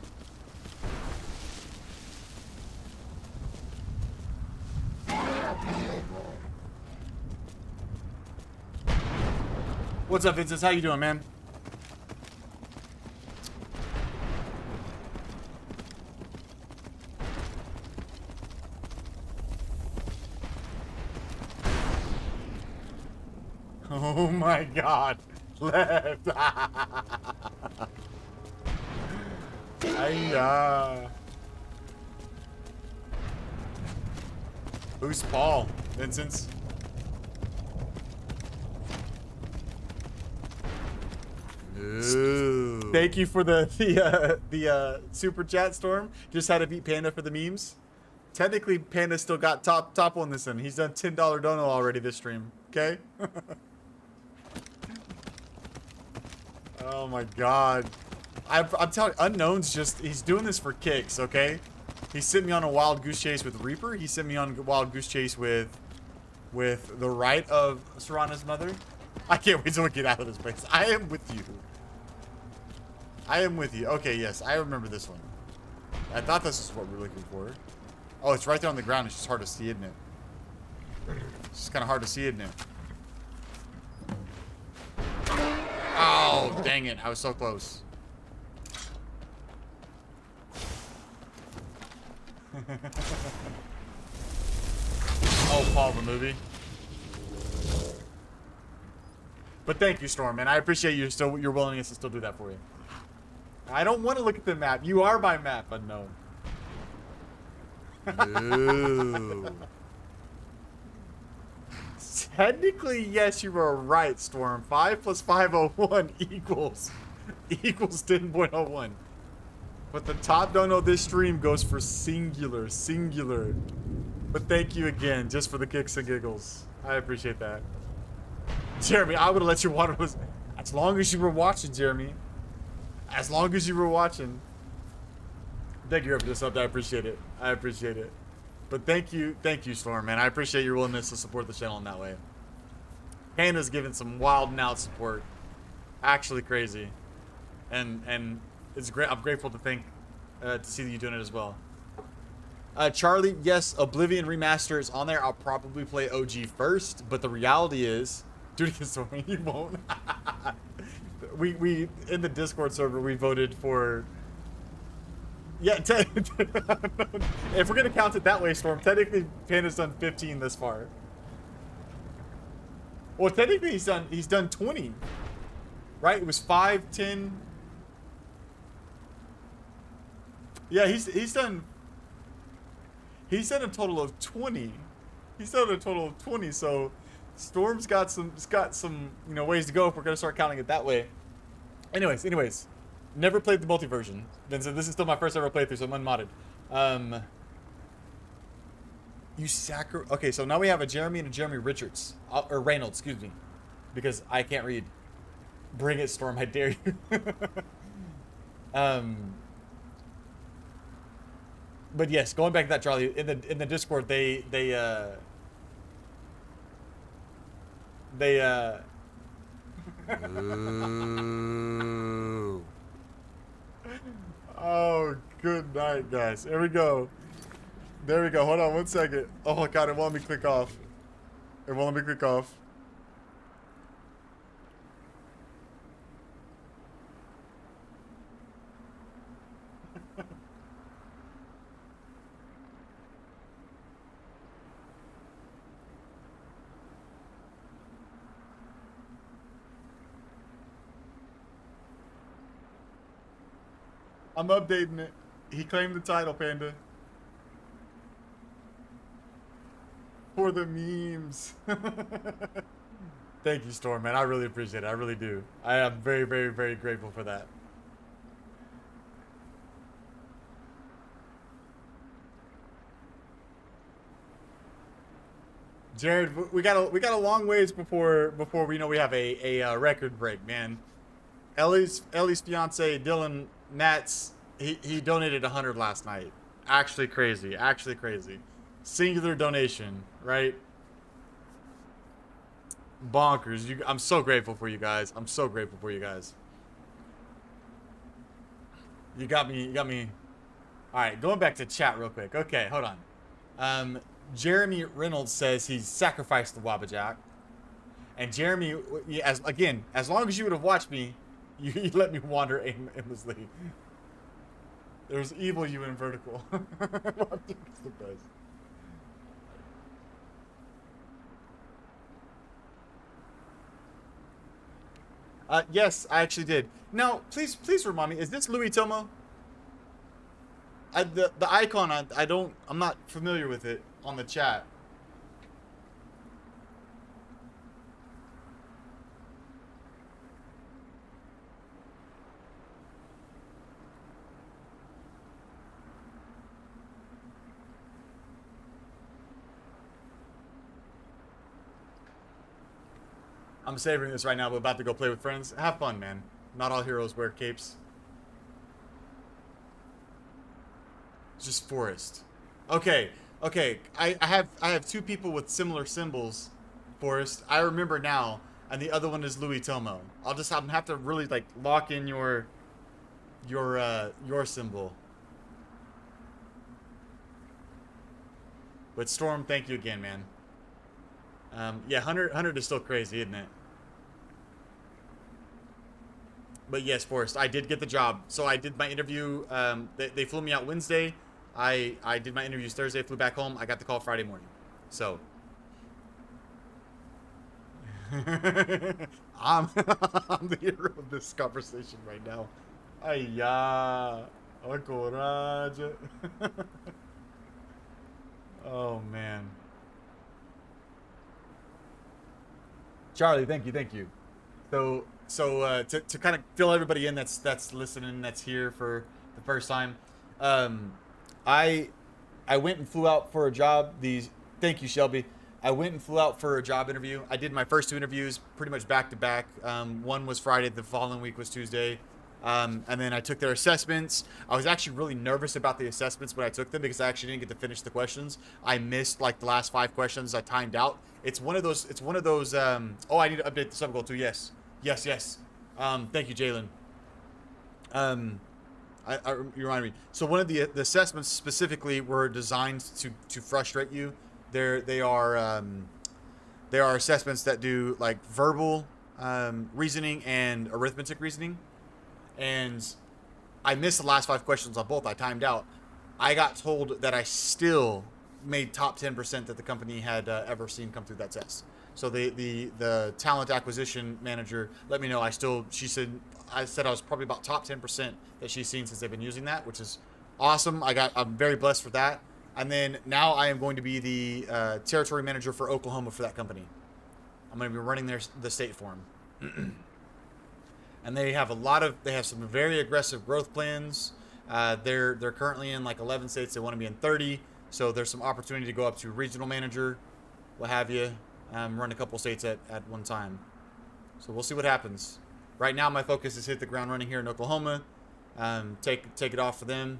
What's up, Vincent? How you doing, man? Oh my god. Left. Hiya. Who's Paul? Vincent? Ooh. Thank you for the super chat, Storm. Just had to beat Panda for the memes. Technically, Panda still got top on this one. He's done $10 dono already this stream. Okay? Oh my god. I'm telling you, Unknown's just, he's doing this for kicks, okay? He sent me on a wild goose chase with Reaper. He sent me on a wild goose chase with the right of Serana's mother. I can't wait till we get out of this place. I am with you. I am with you. Okay, yes, I remember this one. I thought this is what we were looking for. Oh, it's right there on the ground. It's just hard to see, isn't it? It's just kind of hard to see, isn't it? Oh, dang it. I was so close. Oh, Paul, the movie. But thank you, Storm, man. I appreciate your willingness to still do that for you. I don't want to look at the map. You are my map, Unknown. Ooh. Technically, yes, you were right, Storm. 5 plus 501 equals 10.01. But the top dono of this stream goes for singular. But thank you again, just for the kicks and giggles. I appreciate that. Jeremy, I would have let you water was as long as you were watching, Jeremy. As long as you were watching. Thank you for this up. I appreciate it. I appreciate it. But thank you, Storm, man. I appreciate your willingness to support the channel in that way. Panda's given some wild and out support. Actually crazy. And it's great. I'm grateful to see you doing it as well. Charlie, yes, Oblivion Remaster is on there. I'll probably play OG first, but the reality is, dude, you won't. we in the Discord server we voted for. Yeah, if we're gonna count it that way, Storm, technically Panda's done 15 this far. Well, technically he's done 20, right? It was 5, 10. Yeah, he's done a total of 20. He's done a total of 20, so Storm's got some you know, ways to go if we're gonna start counting it that way. Anyways. Never played the multi version. Then so this is still my first ever playthrough, so I'm unmodded. Okay, so now we have a Jeremy and a Jeremy Richards. Or Reynolds, excuse me. Because I can't read. Bring it, Storm, I dare you. But yes, going back to that, Charlie, in the Discord, they Ooh. Oh, good night, guys. Here we go. There we go. Hold on one second. Oh my god, it won't let me click off. It won't let me click off. I'm updating it. He claimed the title, Panda. For the memes. Thank you, Storm, man. I really appreciate it. I really do. I am very, very, very grateful for that. Jared, we got a long ways before we know we have a record break, man. Ellie's fiance Dylan Nats, he donated 100 last night. Actually crazy. Singular donation, right? Bonkers. I'm so grateful for you guys. You got me. All right, going back to chat real quick. Okay, hold on. Jeremy Reynolds says he sacrificed the Wabajack. And Jeremy, as long as you would have watched me, you let me wander aimlessly. There's evil you in vertical. It's the best. Yes, I actually did. Now, please remind me, is this Louis Tomo? The icon, I'm not familiar with it on the chat. I'm savoring this right now, but about to go play with friends. Have fun, man. Not all heroes wear capes. It's just Forrest. Okay. I have two people with similar symbols, Forrest. I remember now, and the other one is Louis Tomo. I'll have to really like lock in your symbol. But Storm, thank you again, man. Yeah, 100 is still crazy, isn't it? But yes, Forrest, I did get the job. So I did my interview. They flew me out Wednesday. I did my interviews Thursday, flew back home. I got the call Friday morning. So I'm the hero of this conversation right now. Ay ya, a coraje. Oh man. Charlie, thank you. So to kind of fill everybody in that's listening, that's here for the first time, I went and flew out for a job. Thank you, Shelby. I went and flew out for a job interview. I did my first two interviews pretty much back to back. One was Friday, the following week was Tuesday. And then I took their assessments. I was actually really nervous about the assessments when I took them because I actually didn't get to finish the questions. I missed like the last 5 questions. I timed out. It's one of those. Oh, I need to update the sub goal too. Yes. Thank you, Jalen. You reminded me. So one of the assessments specifically were designed to frustrate you. They are assessments that do like verbal reasoning and arithmetic reasoning. And I missed the last 5 questions on both. I timed out. I got told that I still made top 10% that the company had ever seen come through that test. So the talent acquisition manager let me know I said I was probably about top 10% that she's seen since they've been using that, which is Awesome. I'm very blessed for that. And then now I am going to be the territory manager for Oklahoma for that company. I'm going to be running the state for them. And they have some very aggressive growth plans. They're currently in like 11 states. They want to be in 30. So there's some opportunity to go up to regional manager, what have you, run a couple states at one time. So we'll see what happens. Right now, my focus is hit the ground running here in Oklahoma. Take it off for them.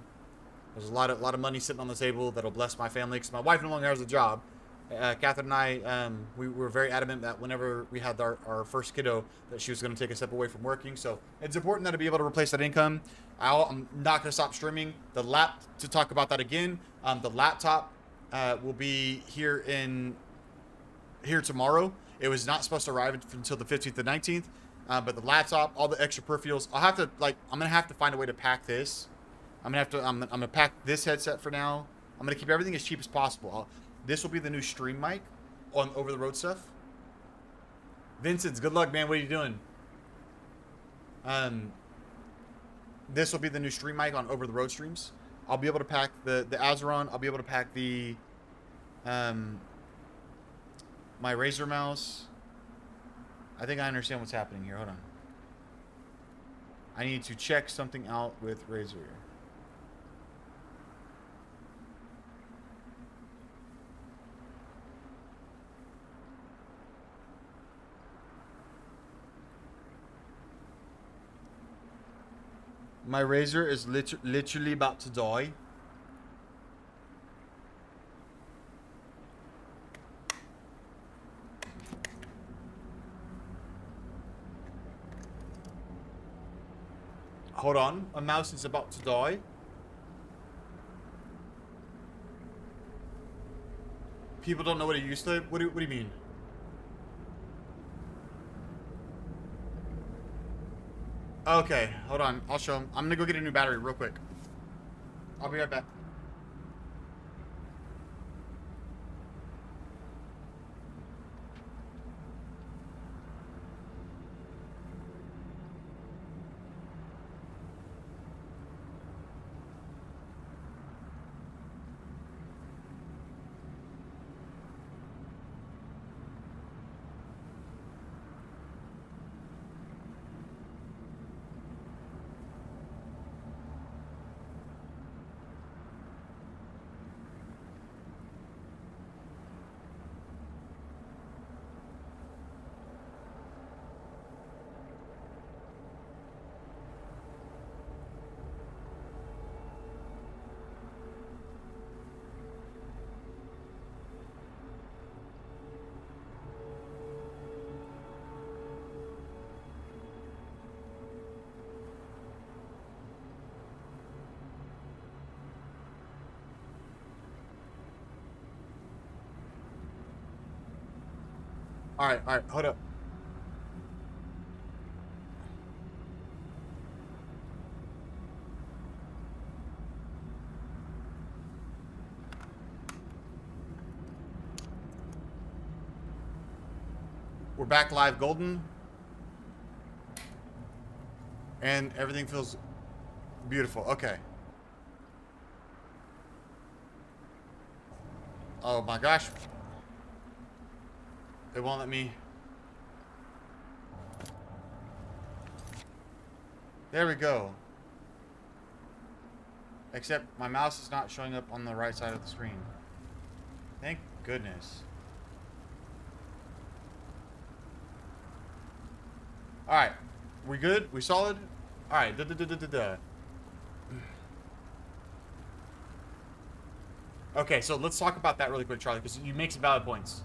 There's a lot of money sitting on the table that'll bless my family because my wife no longer has a job. Catherine and I, we were very adamant that whenever we had our first kiddo, that she was going to take a step away from working. So it's important that to be able to replace that income. I'm not going to stop streaming. To talk about that again, the laptop will be here tomorrow. It was not supposed to arrive until the 15th and 19th. But the laptop, all the extra peripherals, I'm going to have to find a way to pack this. I'm going to pack this headset for now. I'm going to keep everything as cheap as possible. This will be the new stream mic on over-the-road stuff. Vincent's, good luck, man. What are you doing? This will be the new stream mic on over-the-road streams. I'll be able to pack the Azeron. I'll be able to pack the my Razer mouse. I think I understand what's happening here. Hold on. I need to check something out with Razer. My Razer is literally about to die. Hold on, a mouse is about to die. People don't know what it used to. What do you mean? Okay, hold on. I'll show them. I'm gonna go get a new battery real quick. I'll be right back. All right, hold up. We're back live, Golden. And everything feels beautiful. Okay. Oh my gosh. It won't let me. There we go. Except my mouse is not showing up on the right side of the screen. Thank goodness. Alright. We good? We solid? Alright. Okay, so let's talk about that really quick, Charlie, because you make some valid points.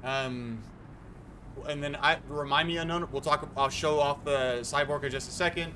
And then remind me, Unknown. I'll show off the cyborg in just a second.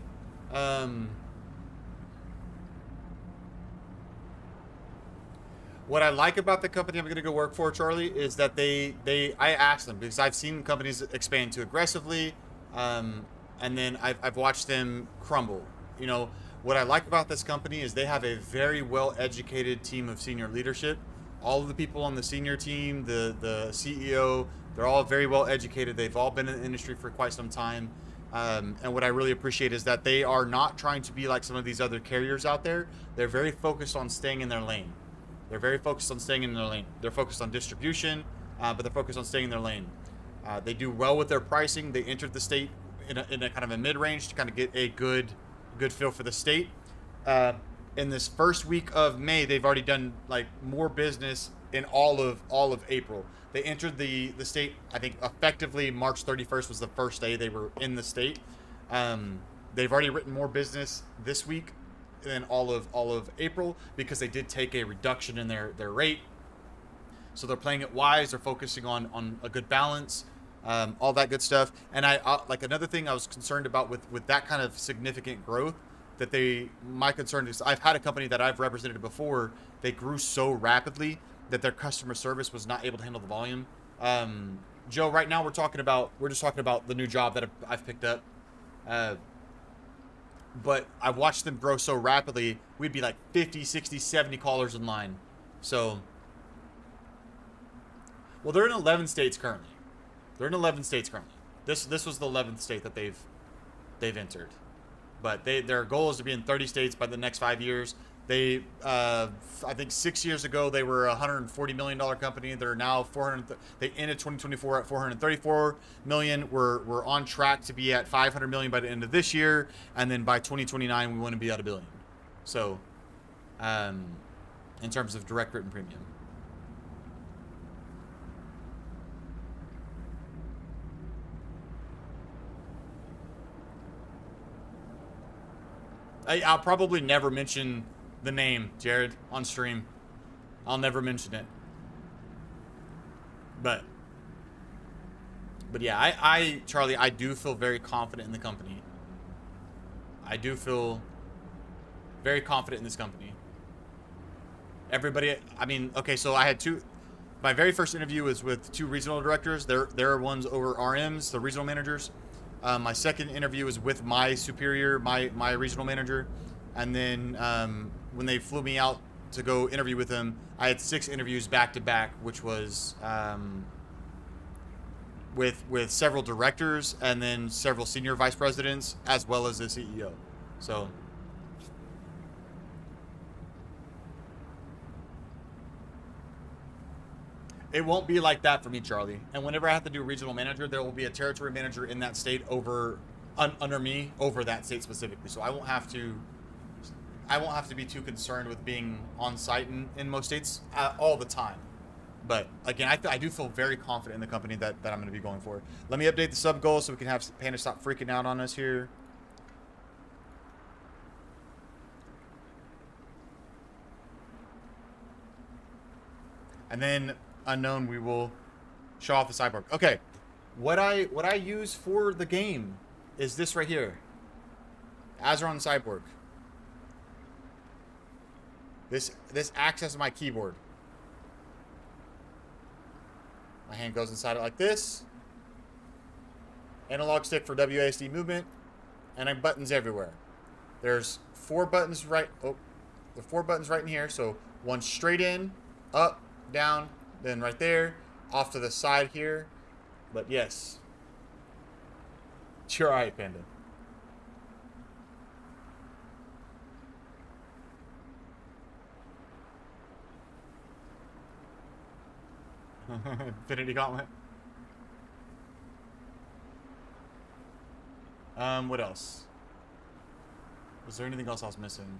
What I like about the company I'm going to go work for, Charlie, is that I asked them, because I've seen companies expand too aggressively, and then I've watched them crumble. You know, what I like about this company is they have a very well-educated team of senior leadership. All of the people on the senior team, the CEO, they're all very well educated. They've all been in the industry for quite some time. And what I really appreciate is that they are not trying to be like some of these other carriers out there. They're very focused on staying in their lane. They're very focused on staying in their lane. They're focused on distribution, but they're focused on staying in their lane. They do well with their pricing. They entered the state in a kind of a mid-range to kind of get a good feel for the state. In this first week of May, they've already done like more business in all of April. They entered the state, I think, effectively March 31st was the first day they were in the state. They've already written more business this week than all of April because they did take a reduction in their rate. So they're playing it wise. They're focusing on a good balance, all that good stuff. And I like another thing I was concerned about with that kind of significant growth. My concern is I've had a company that I've represented before. They grew so rapidly that their customer service was not able to handle the volume. Joe, right now we're just talking about the new job that I've picked up. But I've watched them grow so rapidly. We'd be like 50, 60, 70 callers in line. So, well, they're in 11 states currently. This was the 11th state that they've entered. But their goal is to be in 30 states by the next 5 years. They, I think 6 years ago, they were a $140 million company. They're now they ended 2024 at $434 million. We're on track to be at $500 million by the end of this year. And then by 2029, we want to be at $1 billion. So, in terms of direct written premium. I'll probably never mention the name, Jared, on stream. I'll never mention it. But yeah, Charlie, I do feel very confident in the company. I do feel very confident in this company. Everybody, I mean, okay, so I had my very first interview was with two regional directors. They're ones over RMs, the regional managers. My second interview was with my superior, my regional manager. And then when they flew me out to go interview with him, I had 6 interviews back to back, which was with several directors and then several senior vice presidents as well as the CEO. So it won't be like that for me, Charlie. And whenever I have to do regional manager, there will be a territory manager in that state under me over that state specifically. So I won't have to be too concerned with being on site in most states all the time. But again, I do feel very confident in the company that I'm going to be going for. Let me update the sub goal so we can have Panda stop freaking out on us here. And then unknown, we will show off the cyborg. Okay, what I use for the game is this right here, Azeron Cyborg. This acts as my keyboard. My hand goes inside it like this. Analog stick for WASD movement, and then buttons everywhere. There's 4 buttons right. Oh, the 4 buttons right in here. So one straight in, up, down, then right there, off to the side here. But yes, you're alright, Panda. Infinity Gauntlet. What else? Was there anything else I was missing?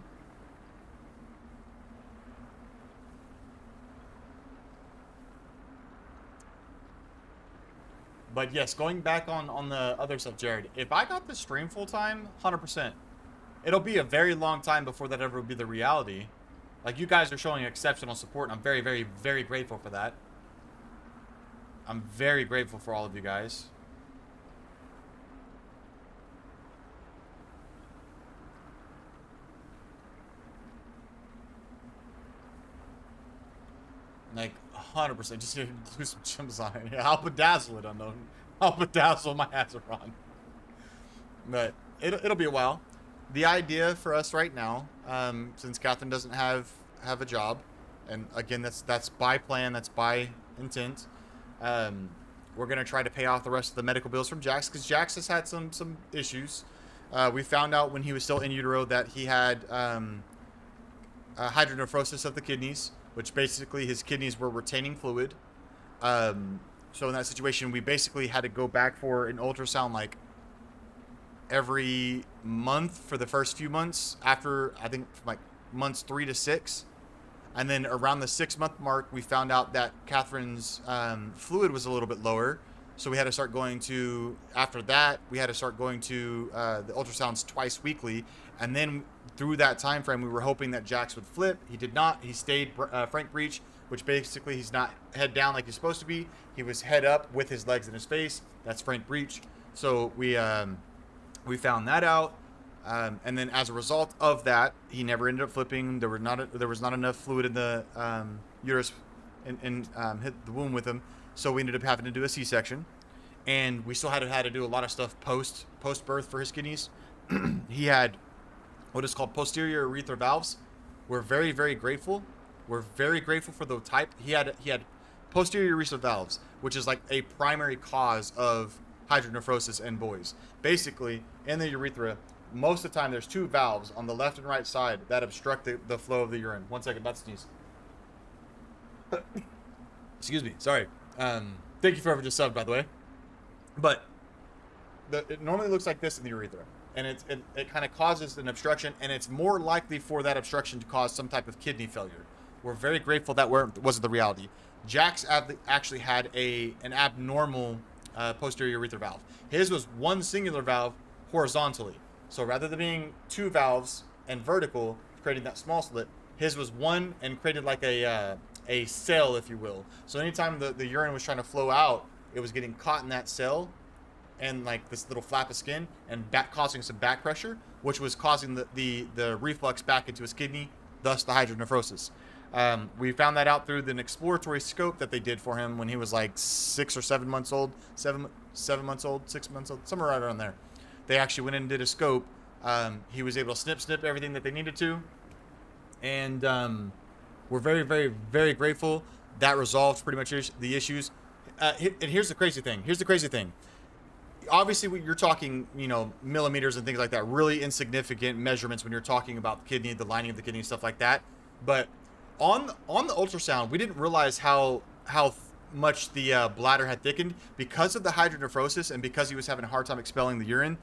But yes, going back on the other stuff, Jared, if I got the stream full time, 100%. It'll be a very long time before that ever will be the reality. Like, you guys are showing exceptional support, and I'm very, very, very grateful for that. I'm very grateful for all of you guys. Like, 100%. Just to do some gems on it. Yeah, I'll bedazzle it, unknown. I'll bedazzle my Azeron. But it'll be a while. The idea for us right now, since Catherine doesn't have a job, and again, that's by plan, that's by intent. we're gonna try to pay off the rest of the medical bills from Jax, because Jax has had some issues. We found out when he was still in utero that he had hydronephrosis of the kidneys, which basically his kidneys were retaining fluid. So in that situation, we basically had to go back for an ultrasound like every month for the first few months, after I think like months 3 to 6. And then around the 6-month mark, we found out that Catherine's fluid was a little bit lower. So we had to start going to, after that, we had to start going to the ultrasounds twice weekly. And then through that time frame, we were hoping that Jax would flip. He did not. He stayed Frank Breach, which basically he's not head down like he's supposed to be. He was head up with his legs in his face. That's Frank Breach. So we found that out. And then as a result of that, he never ended up flipping. There was not enough fluid in the uterus and hit the womb with him. So we ended up having to do a C-section, and we still had to do a lot of stuff post birth for his kidneys. He had what is called posterior urethral valves. We're very, very grateful. We're very grateful for the type. He had posterior urethral valves, which is like a primary cause of hydronephrosis in boys. Basically, in the urethra, most of the time there's 2 valves on the left and right side that obstruct the flow of the urine. 1 second, about to sneeze. Excuse me, sorry. Thank you for just subbed, by the way. But it normally looks like this in the urethra, and it kind of causes an obstruction, and it's more likely for that obstruction to cause some type of kidney failure. We're very grateful that wasn't the reality. Jax actually had an abnormal posterior urethral valve. His was 1 singular valve horizontally. So rather than being 2 valves and vertical, creating that small slit, his was 1 and created like a cell, if you will. So anytime the urine was trying to flow out, it was getting caught in that cell and like this little flap of skin and causing some back pressure, which was causing the reflux back into his kidney, thus the hydronephrosis. We found that out through an exploratory scope that they did for him when he was like 6 or 7 months old, 7 months old, 6 months old, somewhere right around there. They actually went in and did a scope. He was able to snip everything that they needed to. And we're very, very, very grateful. That resolved pretty much the issues. And here's the crazy thing. Obviously, you're talking, millimeters and things like that. Really insignificant measurements when you're talking about the kidney, the lining of the kidney, stuff like that. But on the ultrasound, we didn't realize how much the bladder had thickened because of the hydronephrosis, and because he was having a hard time expelling the urine.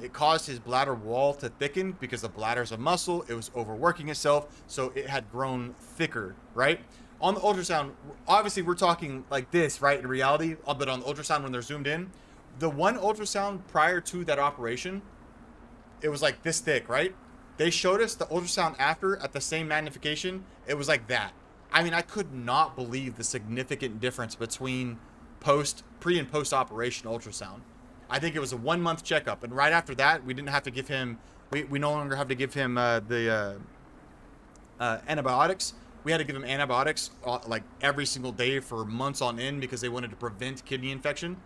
It caused his bladder wall to thicken because the bladder is a muscle. It was overworking itself, so it had grown thicker, right? On the ultrasound, obviously we're talking like this, right, in reality, but on the ultrasound when they're zoomed in, the one ultrasound prior to that operation, it was like this thick, right? They showed us the ultrasound after at the same magnification. It was like that. I mean, I could not believe the significant difference between pre and post operation ultrasound. I think it was a 1-month checkup, and right after that, we didn't have to give him. We no longer have to give him the antibiotics. We had to give him antibiotics like every single day for months on end because they wanted to prevent kidney infection,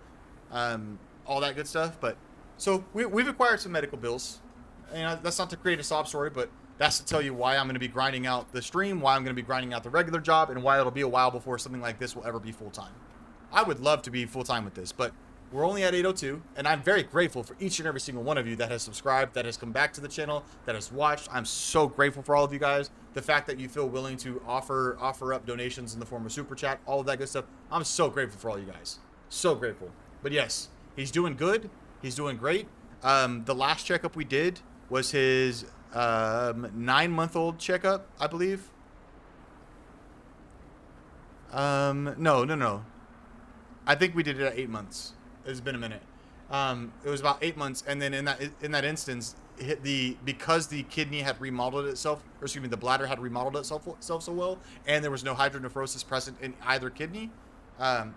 all that good stuff. But so we've acquired some medical bills. That's not to create a sob story, but that's to tell you why I'm going to be grinding out the stream, why I'm going to be grinding out the regular job, and why it'll be a while before something like this will ever be full-time. I would love to be full-time with this, but we're only at 8:02, and I'm very grateful for each and every single one of you that has subscribed, that has come back to the channel, that has watched. I'm so grateful for all of you guys. The fact that you feel willing to offer up donations in the form of super chat, all of that good stuff. I'm so grateful for all you guys. So grateful. But yes, he's doing good. He's doing great. The last checkup we did was his 9-month-old checkup, I believe. No. I think we did it at 8 months. It's been a minute. It was about 8 months, and then in that instance, because the kidney had remodeled itself, or excuse me, the bladder had remodeled itself so well, and there was no hydronephrosis present in either kidney.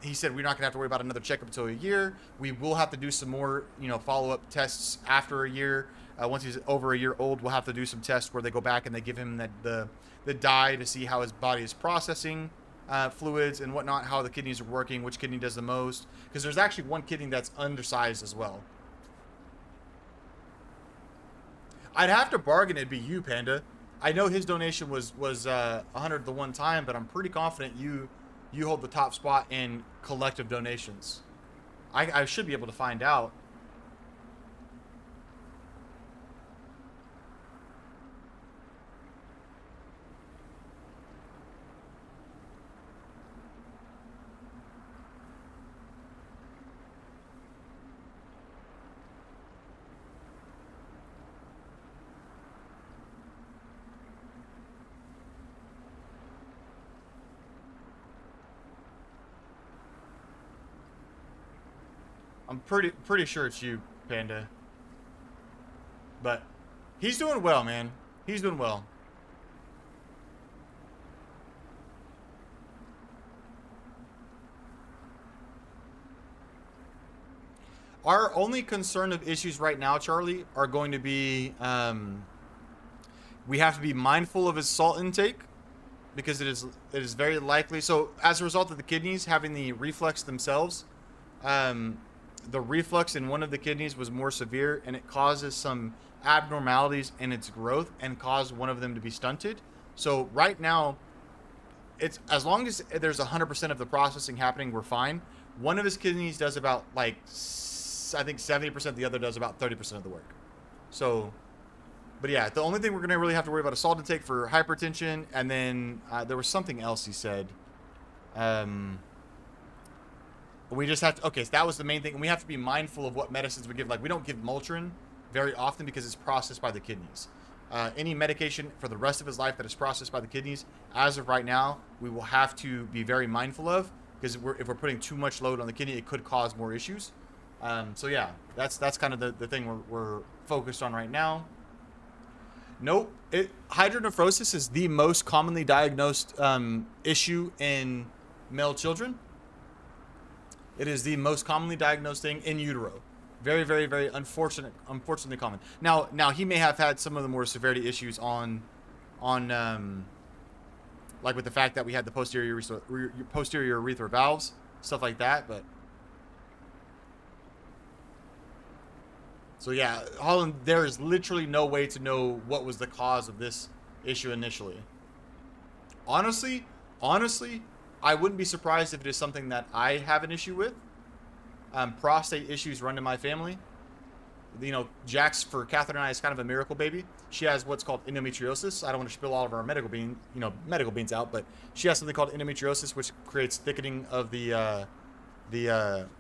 He said we're not gonna have to worry about another checkup until a year. We will have to do some more, follow-up tests after a year. Once he's over a year old, we'll have to do some tests where they go back and they give him the dye to see how his body is processing fluids and whatnot, how the kidneys are working, which kidney does the most. Because there's actually one kidney that's undersized as well. I'd have to bargain it'd be you, Panda. I know his donation was 100 the one time, but I'm pretty confident you hold the top spot in collective donations. I should be able to find out. I'm pretty sure it's you, Panda. But he's doing well, man. He's doing well. Our only concern of issues right now, Charlie, are going to be we have to be mindful of his salt intake because it is very likely. So as a result of the kidneys having the reflux themselves, the reflux in one of the kidneys was more severe, and it causes some abnormalities in its growth and caused one of them to be stunted. So right now, it's as long as there's 100% of the processing happening, we're fine. One of his kidneys does about like I think 70%. The other does about 30% of the work. So, but yeah, the only thing we're gonna really have to worry about is salt intake for hypertension, and then there was something else he said. We just have to, okay, so that was the main thing. And we have to be mindful of what medicines we give. Like, we don't give Motrin very often because it's processed by the kidneys. Any medication for the rest of his life that is processed by the kidneys, as of right now, we will have to be very mindful of, because if we're putting too much load on the kidney, it could cause more issues. So yeah, that's kind of the thing we're focused on right now. Nope. Hydronephrosis is the most commonly diagnosed issue in male children. It is the most commonly diagnosed thing in utero. Very, very, very unfortunately common. Now he may have had some of the more severity issues on like with the fact that we had the posterior urethral valves, stuff like that. But so yeah, Holland, there is literally no way to know what was the cause of this issue initially. Honestly, I wouldn't be surprised if it is something that I have an issue with. Prostate issues run in my family. You know, Jax, for Catherine and I, is kind of a miracle baby. She has what's called endometriosis. I don't want to spill all of our medical beans out, but she has something called endometriosis, which creates thickening of the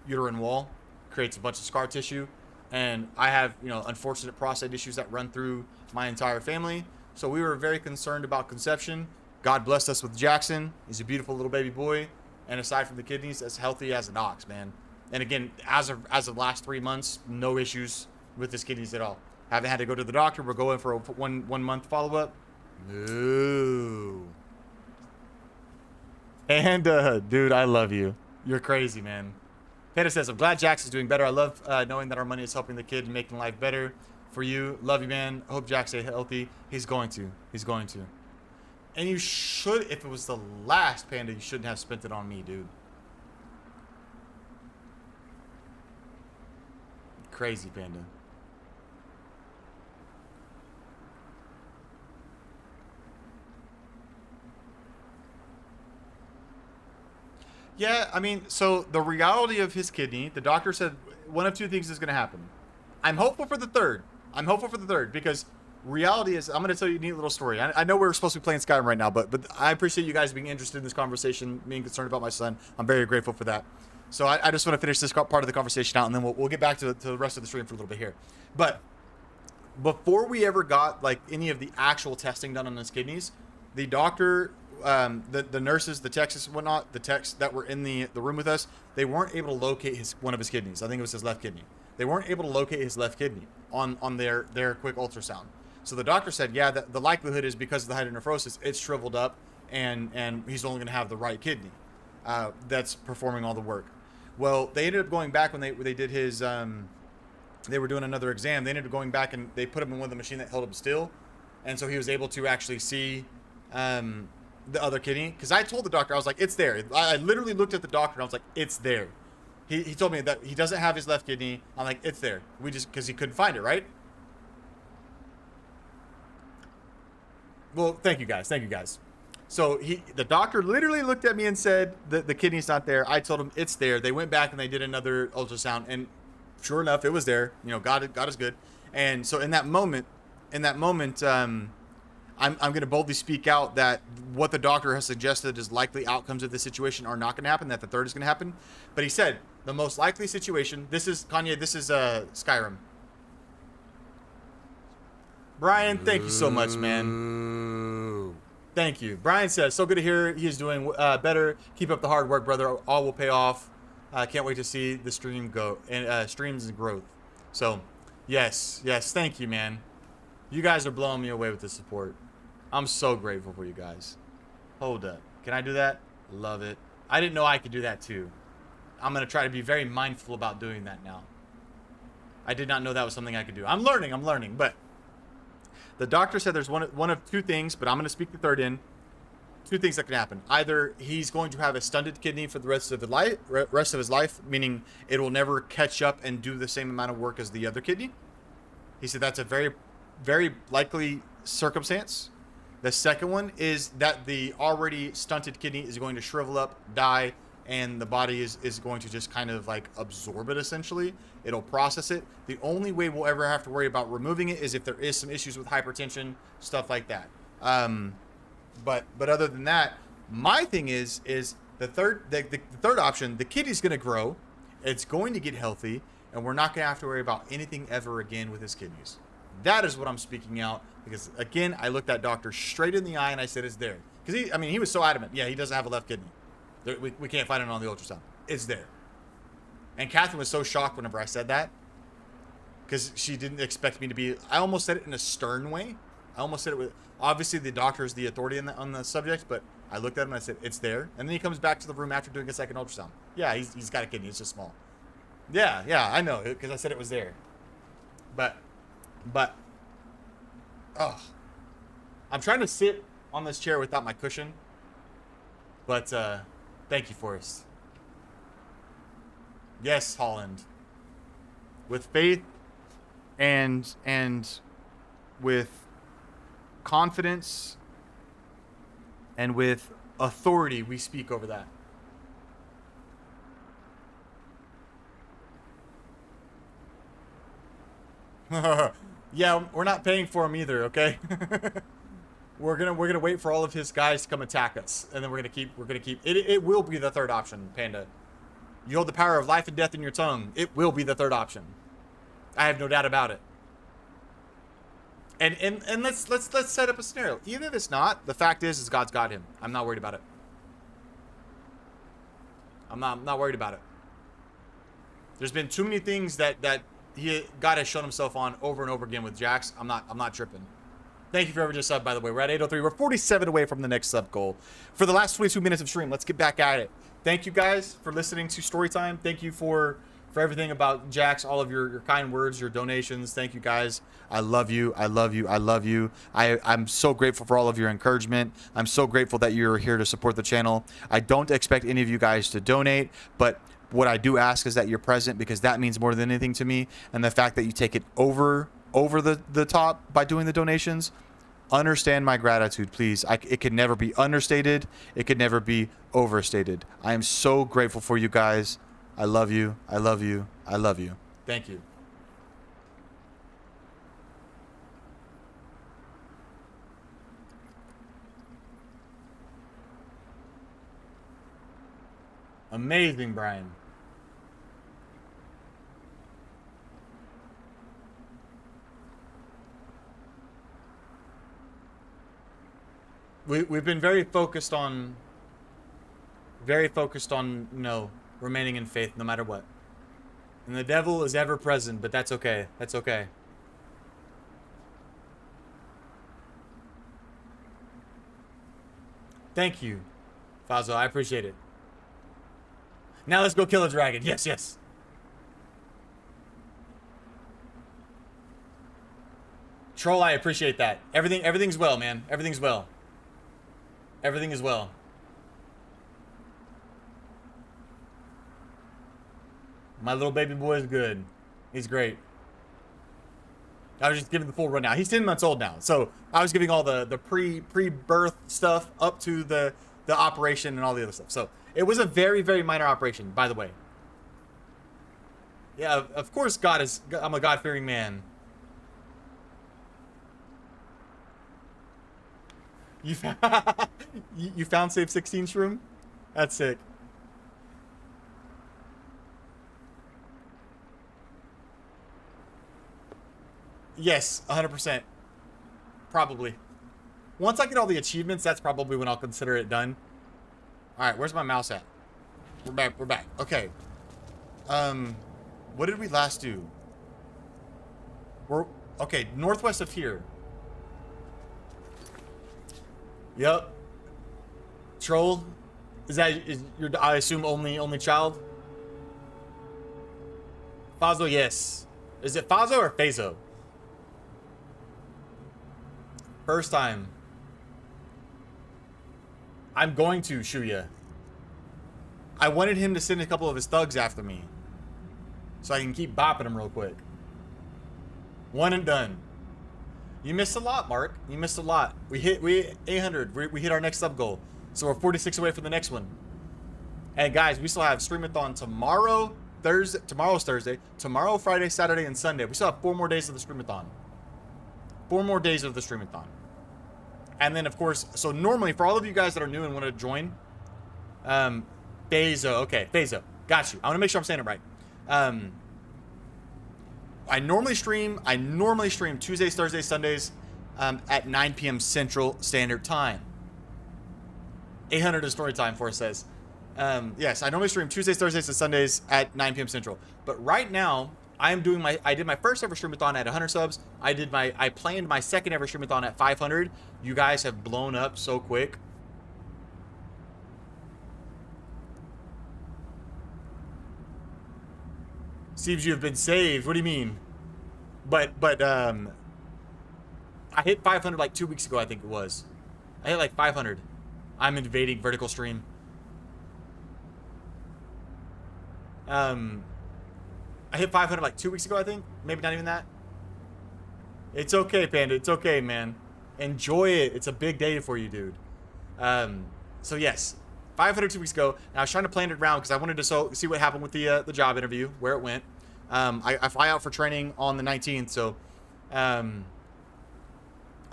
uterine wall, creates a bunch of scar tissue. And I have, unfortunate prostate issues that run through my entire family. So we were very concerned about conception. God blessed us with Jackson. He's a beautiful little baby boy. And aside from the kidneys, as healthy as an ox, man. And again, as of the last 3 months, no issues with his kidneys at all. Haven't had to go to the doctor. We're going for a one month follow-up. No. And, dude, I love you. You're crazy, man. Panda says, I'm glad Jax is doing better. I love knowing that our money is helping the kid and making life better for you. Love you, man. I hope Jax stay healthy. He's going to. And you should, if it was the last, Panda, you shouldn't have spent it on me, dude. Crazy, Panda. Yeah, I mean, so the reality of his kidney, the doctor said one of two things is going to happen. I'm hopeful for the third. Because reality is, I'm going to tell you a neat little story. I know we're supposed to be playing Skyrim right now, but I appreciate you guys being interested in this conversation, being concerned about my son. I'm very grateful for that. So I just want to finish this part of the conversation out, and then we'll get back to the rest of the stream for a little bit here. But before we ever got like any of the actual testing done on his kidneys, the doctor, the nurses, the techs and whatnot, the techs that were in the room with us, they weren't able to locate one of his kidneys. I think it was his left kidney. They weren't able to locate his left kidney on their quick ultrasound. So the doctor said, yeah, the likelihood is because of the hydronephrosis, it's shriveled up, and he's only going to have the right kidney that's performing all the work. Well, they ended up going back when they did his, they were doing another exam. They ended up going back and they put him in one of the machine that held him still. And so he was able to actually see the other kidney. Because I told the doctor, I was like, it's there. I literally looked at the doctor and I was like, it's there. He told me that he doesn't have his left kidney. I'm like, it's there. Because he couldn't find it, right? Well, thank you guys. So the doctor literally looked at me and said the kidney's not there. I told him it's there. They went back and they did another ultrasound, and sure enough, it was there. You know, God is good. And so in that moment, I'm going to boldly speak out that what the doctor has suggested as likely outcomes of this situation are not going to happen, that the third is going to happen. But he said the most likely situation, this is Skyrim. Brian, thank you so much, man. Thank you. Brian says, so good to hear he is doing better. Keep up the hard work, brother. All will pay off. Can't wait to see the stream go and streams and growth. So, yes, thank you, man. You guys are blowing me away with the support. I'm so grateful for you guys. Hold up. Can I do that? Love it. I didn't know I could do that too. I'm going to try to be very mindful about doing that now. I did not know that was something I could do. I'm learning, but the doctor said there's one of two things, but I'm going to speak the third in. Two things that can happen. Either he's going to have a stunted kidney for the rest of his life, meaning it will never catch up and do the same amount of work as the other kidney. He said that's a very, very likely circumstance. The second one is that the already stunted kidney is going to shrivel up, die, and the body is going to just kind of like absorb it essentially. It'll process it. The only way we'll ever have to worry about removing it is if there is some issues with hypertension, stuff like that. But other than that, my thing is the third option, the kidney's going to grow, it's going to get healthy, and we're not going to have to worry about anything ever again with his kidneys. That is what I'm speaking out, because again, I looked that doctor straight in the eye and I said, it's there. Because he was so adamant. Yeah, he doesn't have a left kidney. We can't find it on the ultrasound. It's there. And Catherine was so shocked whenever I said that, because she didn't expect me to be, I almost said it in a stern way. I almost said it with, obviously the doctor is the authority on the subject, but I looked at him and I said, it's there. And then he comes back to the room after doing a second ultrasound. Yeah, he's got a kidney. It's just small. Yeah, I know, because I said it was there. But, oh, I'm trying to sit on this chair without my cushion. But, thank you, Forrest. Yes, Holland. With faith and with confidence and with authority, we speak over that. Yeah, we're not paying for him either, okay? We're gonna wait for all of his guys to come attack us, and then we're gonna keep it will be the third option, Panda. You hold the power of life and death in your tongue. It will be the third option. I have no doubt about it. And let's set up a scenario. Even if it's not, the fact is God's got him. I'm not worried about it. I'm not worried about it. There's been too many things that God has shown himself on over and over again with Jax. I'm not tripping. Thank you for every just sub, by the way. We're at 803. We're 47 away from the next sub goal. For the last 22 minutes of stream, let's get back at it. Thank you guys for listening to Storytime. Thank you for everything about Jax, all of your kind words, your donations. Thank you guys. I love you. I love you. I love you. I'm so grateful for all of your encouragement. I'm so grateful that you're here to support the channel. I don't expect any of you guys to donate, but what I do ask is that you're present, because that means more than anything to me. And the fact that you take it over the top by doing the donations, understand my gratitude, please. It could never be understated. It could never be overstated. I am so grateful for you guys. I love you. I love you. I love you. Thank you. Amazing, Brian. We've been very focused on, remaining in faith no matter what. And the devil is ever present, but that's okay. That's okay. Thank you, Fazo. I appreciate it. Now let's go kill a dragon. Yes, yes. Troll, I appreciate that. Everything's well, man. Everything's well. Everything is well. My little baby boy is good. He's great. I was just giving the full rundown. He's 10 months old now, so I was giving all the pre-birth stuff up to the operation and all the other stuff. So it was a very, very minor operation, by the way. Yeah, of course I'm a God-fearing man. You found, you found Save 16 shroom? That's sick. Yes, 100%. Probably. Once I get all the achievements, that's probably when I'll consider it done. Alright, where's my mouse at? We're back. Okay. What did we last do? Okay, northwest of here. Yep. Troll? Is your, I assume, only child? Fazo, yes. Is it Fazo or Fazo? First time. I'm going to Shuya. I wanted him to send a couple of his thugs after me, so I can keep bopping him real quick. One and done. You missed a lot, Mark. You missed a lot. We hit 800. We hit our next sub goal, so we're 46 away from the next one. And guys, we still have Streamathon tomorrow, Thursday. Tomorrow's Thursday. Tomorrow, Friday, Saturday, and Sunday. We still have 4 more days of the Streamathon. 4 more days of the Streamathon. And then, of course, so normally, for all of you guys that are new and want to join, Fazo. Okay, Fazo. Got you. I want to make sure I'm saying it right. I normally stream Tuesdays, Thursdays, Sundays at 9 p.m. Central Standard Time. 800 is story time, Forrest says. Yes, I normally stream Tuesdays, Thursdays, and Sundays at 9 p.m. Central. But right now, I did my first ever streamathon at 100 subs. I planned my second ever streamathon at 500. You guys have blown up so quick. Seems you have been saved. What do you mean? But I hit 500 like 2 weeks ago, I think it was. I hit like 500. I'm invading vertical stream. I hit 500 like 2 weeks ago, I think. Maybe not even that. It's okay, Panda. It's okay, man. Enjoy it. It's a big day for you, dude. So yes, 500 2 weeks ago. And I was trying to plan it around because I wanted to see what happened with the job interview, where it went. I fly out for training on the 19th, so I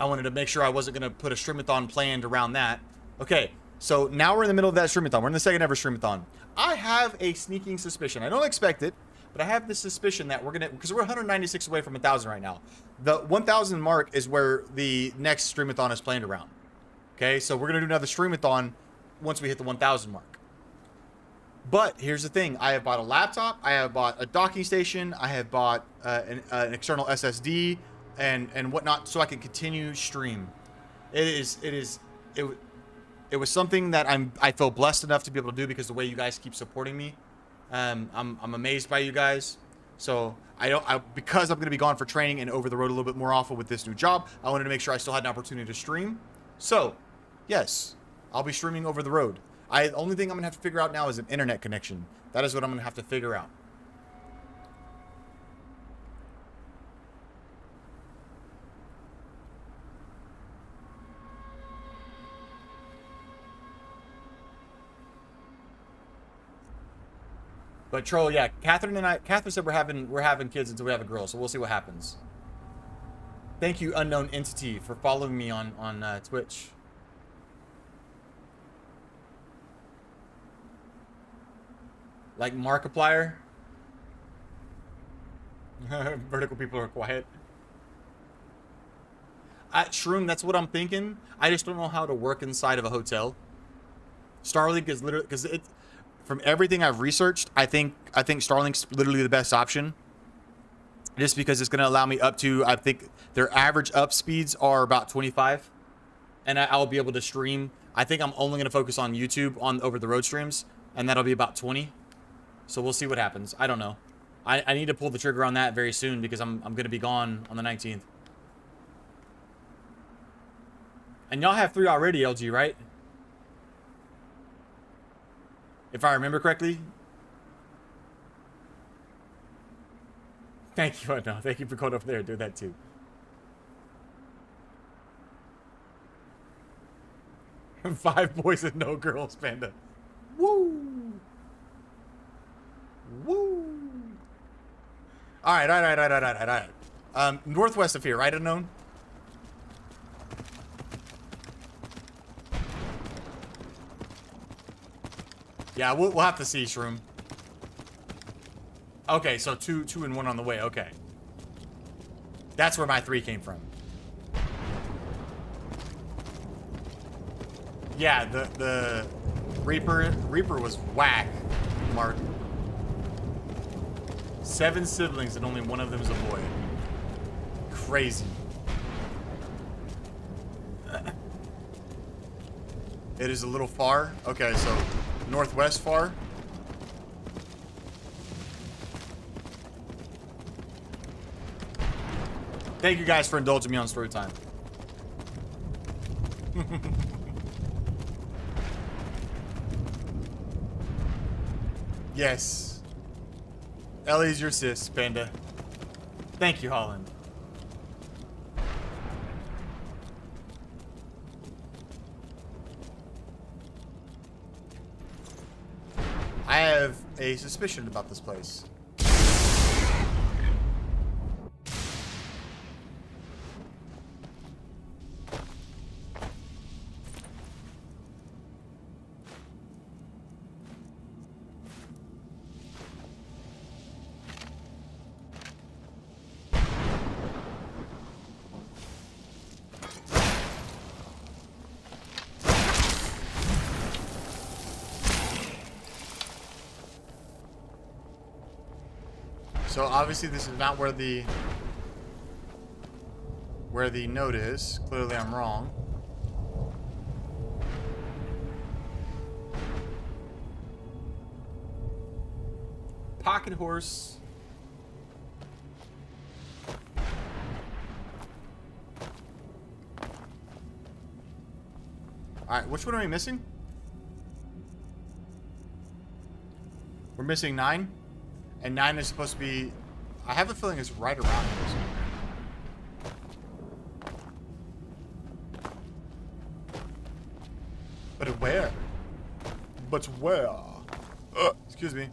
wanted to make sure I wasn't going to put a streamathon planned around that. Okay, so now we're in the middle of that streamathon. We're in the second ever streamathon. I have a sneaking suspicion. I don't expect it, but I have this suspicion that we're going to, because we're 196 away from 1,000 right now. The 1,000 mark is where the next streamathon is planned around. Okay, so we're going to do another streamathon once we hit the 1,000 mark. But here's the thing. I have bought a laptop. I have bought a docking station. I have bought an external SSD and whatnot so I can continue stream. It was something that I feel blessed enough to be able to do because the way you guys keep supporting me. I'm amazed by you guys. So because I'm going to be gone for training and over the road a little bit more often with this new job, I wanted to make sure I still had an opportunity to stream. So yes, I'll be streaming over the road. The only thing I'm going to have to figure out now is an internet connection. That is what I'm going to have to figure out. But Troll, yeah, Catherine said we're having kids until we have a girl, so we'll see what happens. Thank you, unknown entity, for following me on Twitch. Like Markiplier. Vertical people are quiet. At Shroom, that's what I'm thinking. I just don't know how to work inside of a hotel. Starlink is literally, because it, from everything I've researched, I think Starlink's literally the best option. Just because it's going to allow me up to, I think their average up speeds are about 25, and I'll be able to stream. I think I'm only going to focus on YouTube on over the road streams, and that'll be about 20. So we'll see what happens. I don't know. I need to pull the trigger on that very soon because I'm going to be gone on the 19th. And y'all have 3 already, LG, right? If I remember correctly. Thank you, no, thank you for going over there and doing that too. 5 boys and no girls, Panda. Woo! Woo! Alright. Northwest of here, right, Unknown? Yeah, we'll have to see, Shroom. Okay, so two and one on the way. Okay. That's where my 3 came from. Yeah, the Reaper was whack, Mark. 7 siblings and only one of them is a boy. Crazy. It is a little far. Okay, so northwest far. Thank you guys for indulging me on story time. Yes. Ellie's your sis, Panda. Thank you, Holland. I have a suspicion about this place. So obviously this is not where the note is. Clearly I'm wrong. Pocket horse. Alright, which one are we missing? We're missing 9. And 9 is supposed to be... I have a feeling it's right around here somewhere. But where? But where? Excuse me.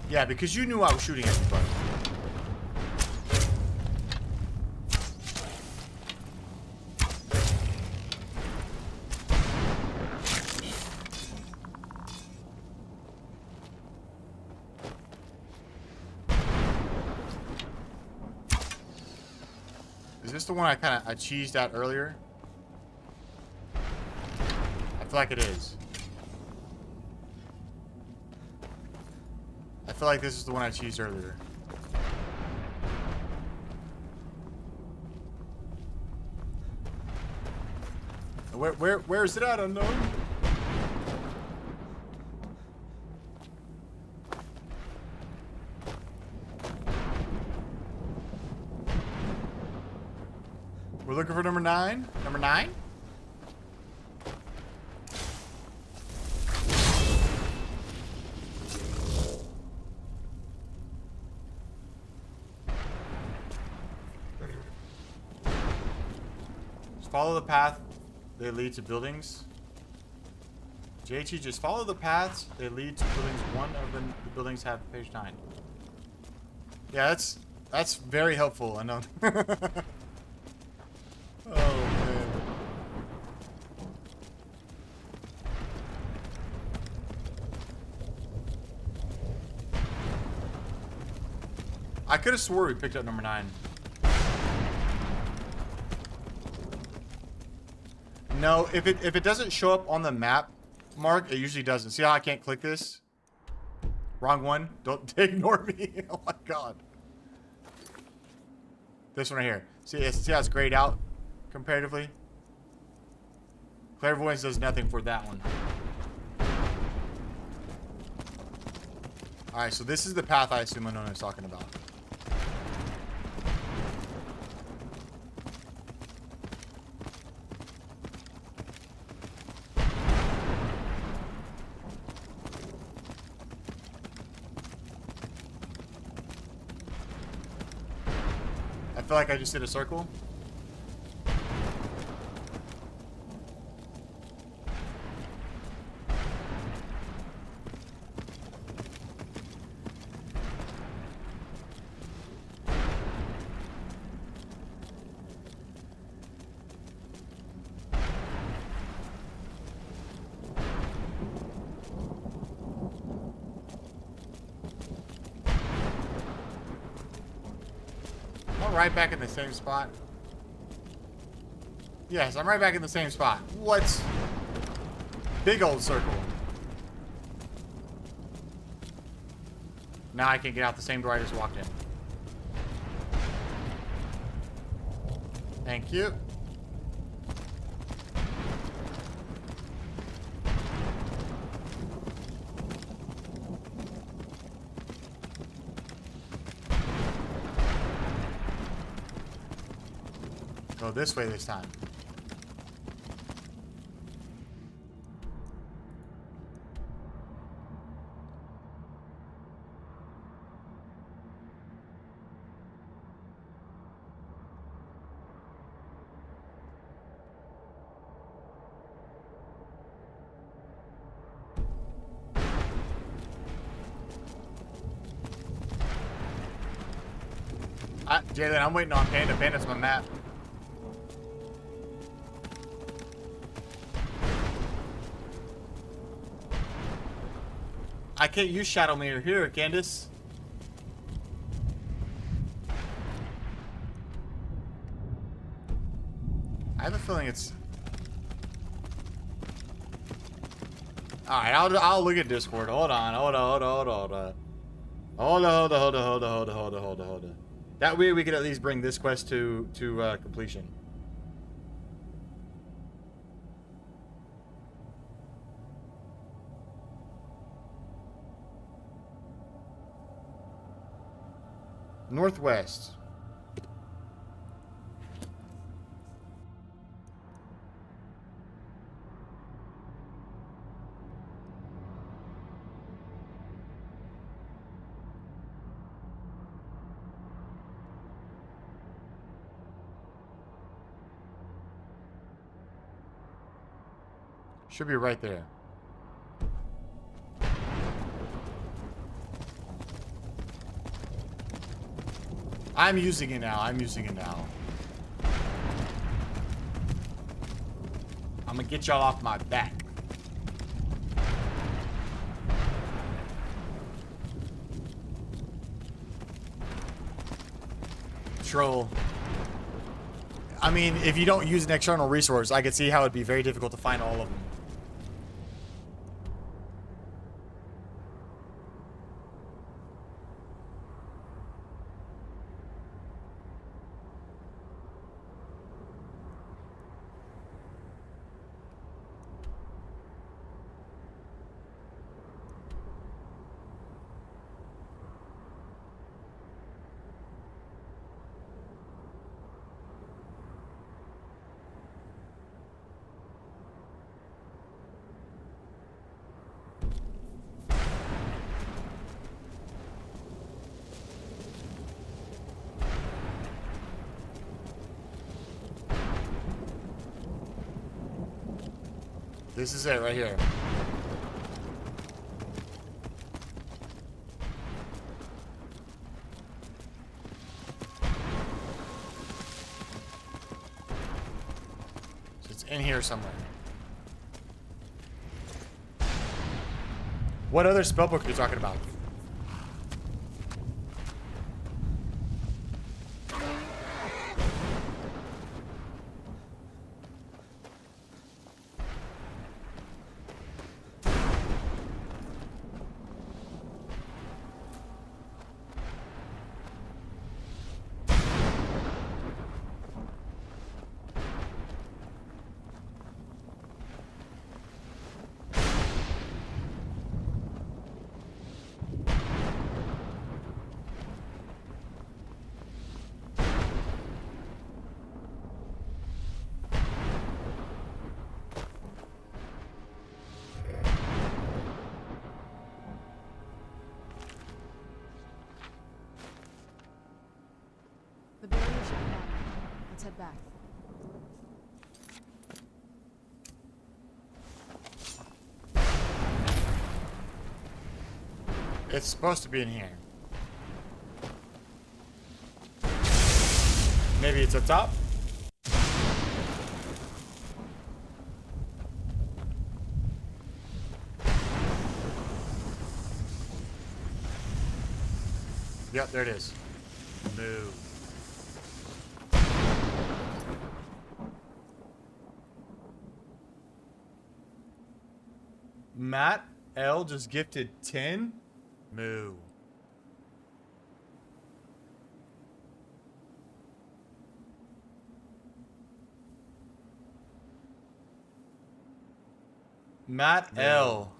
Yeah, because you knew I was shooting at you, bud. Is this the one I cheesed out earlier? I feel like it is. I feel like this is the one I cheesed earlier. Where is it at, Unknown? We're looking for number 9. Number 9? Just follow the path. They lead to buildings. JT, just follow the paths. They lead to buildings. One of the buildings have page 9. Yeah, that's very helpful. I know. Oh, man. I could have swore we picked up number 9. No, if it doesn't show up on the map, Mark, it usually doesn't. See how I can't click this? Wrong one. Don't ignore me. Oh my god. This one right here. See how it's grayed out? Comparatively, clairvoyance does nothing for that one. All right, so this is the path I assume Unknown is talking about. feel like I just did a circle. Right back in the same spot. Yes, I'm right back in the same spot. What? Big old circle. Now I can get out the same door I just walked in. Thank you. Go this way this time. Jalen, I'm waiting on Panda. Panda's my map. I can't use Shadow Mirror here, Candace. I have a feeling it's... Alright, I'll look at Discord. Hold on. Hold on. That way we could at least bring this quest to completion. Northwest. Should be right there. I'm using it now. I'm gonna get y'all off my back. Troll. I mean, if you don't use an external resource, I could see how it'd be very difficult to find all of them. This is it right here. So it's in here somewhere. What other spellbook are you talking about? back. It's supposed to be in here. Maybe it's up top? Yep, there it is. Move. Matt L just gifted 10. Moo. Matt L.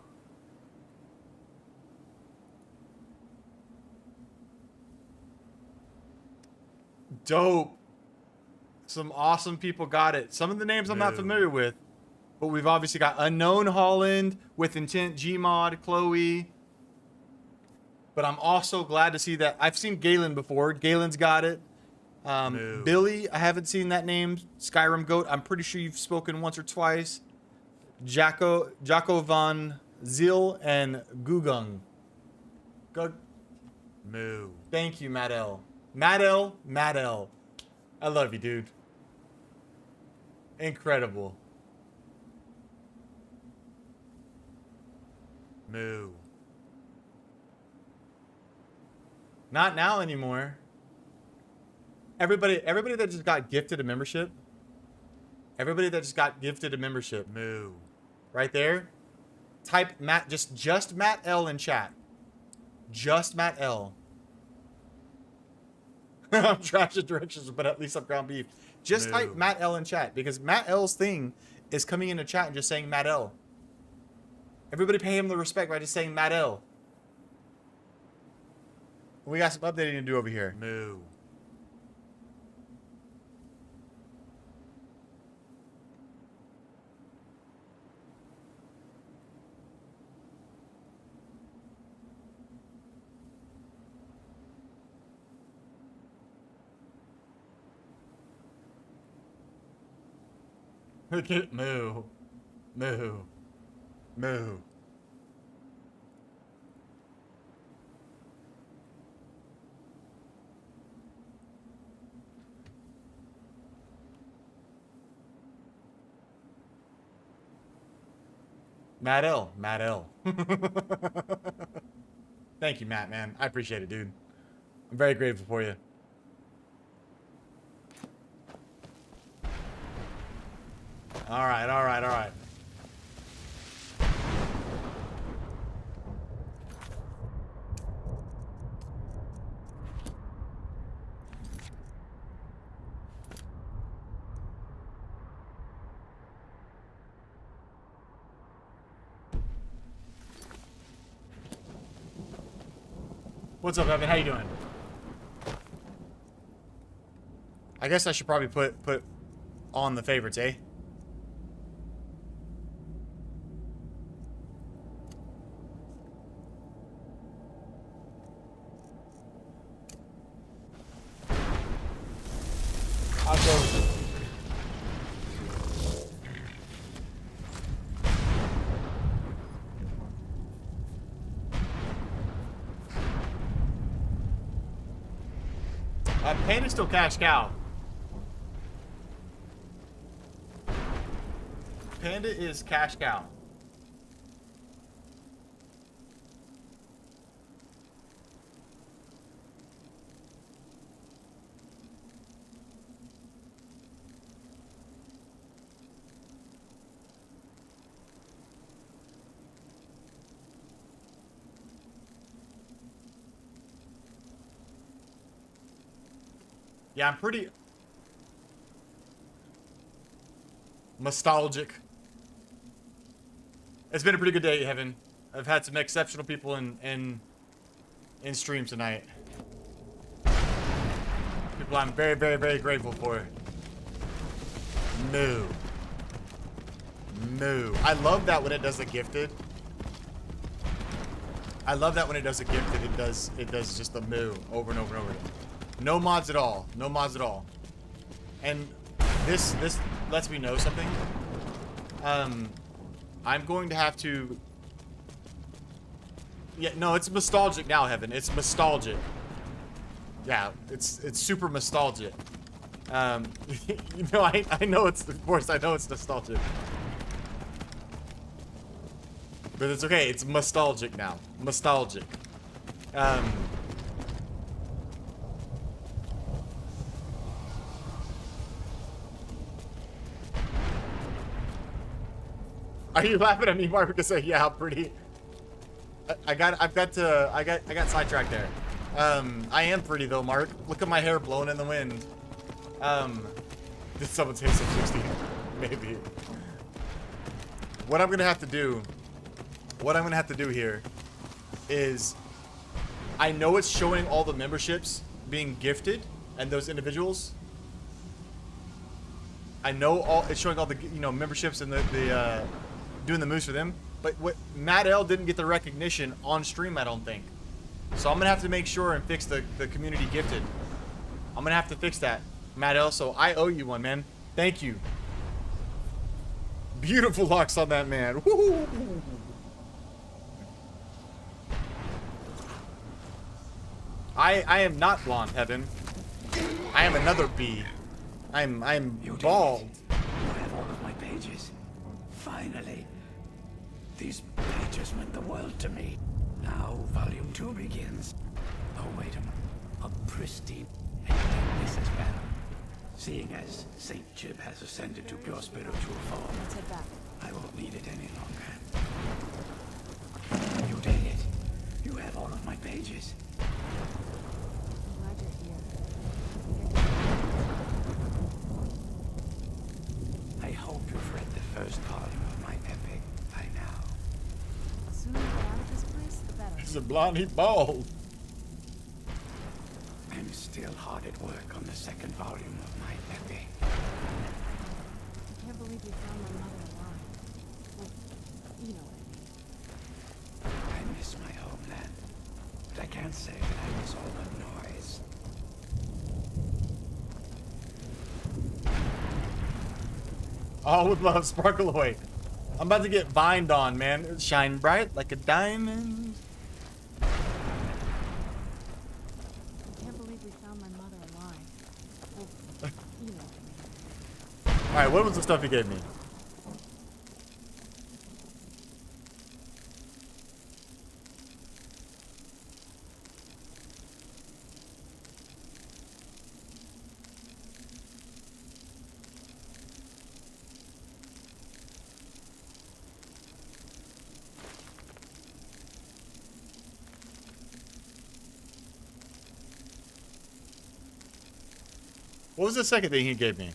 Dope. Some awesome people got it. Some of the names I'm not familiar with, but we've obviously got Unknown Holland, With Intent, Gmod, Chloe. But I'm also glad to see that I've seen Galen before. Galen's got it. Billy, I haven't seen that name. Skyrim Goat, I'm pretty sure you've spoken once or twice. Jacko von Zil and Gugung. Moo. Thank you, Matt L. Matt L. I love you, dude. Incredible. Moo. Not now anymore. Everybody that just got gifted a membership. Everybody that just got gifted a membership. Moo. Right there. Type Matt, just Matt L in chat. Just Matt L. I'm trash at directions, but at least I'm ground beef. Just type Matt L in chat, because Matt L's thing is coming into chat and just saying Matt L. Everybody pay him the respect by just saying Matt L. We got some updating to do over here. Moo. Moo. Moo. Moo. Matt L. Matt L. Thank you, Matt, man. I appreciate it, dude. I'm very grateful for you. All right, all right, all right. What's up, Evan? How you doing? I guess I should probably put on the favorites, eh? I'll go. Panda's still cash cow. Panda is cash cow. Yeah, I'm pretty nostalgic. It's been a pretty good day, Heaven. I've had some exceptional people in stream tonight. People I'm very, very, very grateful for. Moo. Moo. I love that when it does a gifted. I love that when it does a gifted, it does just a moo over and over and over again. No mods at all. No mods at all. And this lets me know something. I'm going to have to. Yeah, no, it's nostalgic now, Heaven. It's nostalgic. Yeah, it's super nostalgic. You know, I know it's, of course, I know it's nostalgic. But it's okay, it's nostalgic now. Nostalgic. Are you laughing at me, Mark? Because yeah, how pretty. I got sidetracked there. I am pretty though, Mark. Look at my hair blowing in the wind. Did someone say some 60? Maybe. What I'm gonna have to do here is, I know it's showing all the memberships being gifted and those individuals. I know it's showing all the, you know, memberships and the doing the moves for them. But what Matt L didn't get the recognition on stream, I don't think. So I'm gonna have to make sure and fix the community gifted. I'm gonna have to fix that, Matt L. So I owe you one, man. Thank you. Beautiful locks on that man. Woo! I am not blonde, Heaven. I am another bee. I'm bald. You have all of my pages. Finally. These pages meant the world to me. Now, volume 2 begins. Oh, wait a minute. A pristine. This is better. Seeing as Saint Jib has ascended to pure spiritual form, Let's head back. I won't need it any longer. You did it. You have all of my pages. I'm glad you're here. I hope you've read the first volume of my epic by now. The sooner we get out of this place, the better. He's a blonde, he's bald. I'm still hard at work on the second volume of my epic. I can't believe we found my mother alive. Well, you know what I mean. I miss my homeland, but I can't say that I miss all the noise. All with love, sparkle away. I'm about to get vined on, man. Shine bright like a diamond. I can't believe we found my mother alive. Well, you know what I mean. Alright, what was the stuff he gave me? What was the second thing he gave me?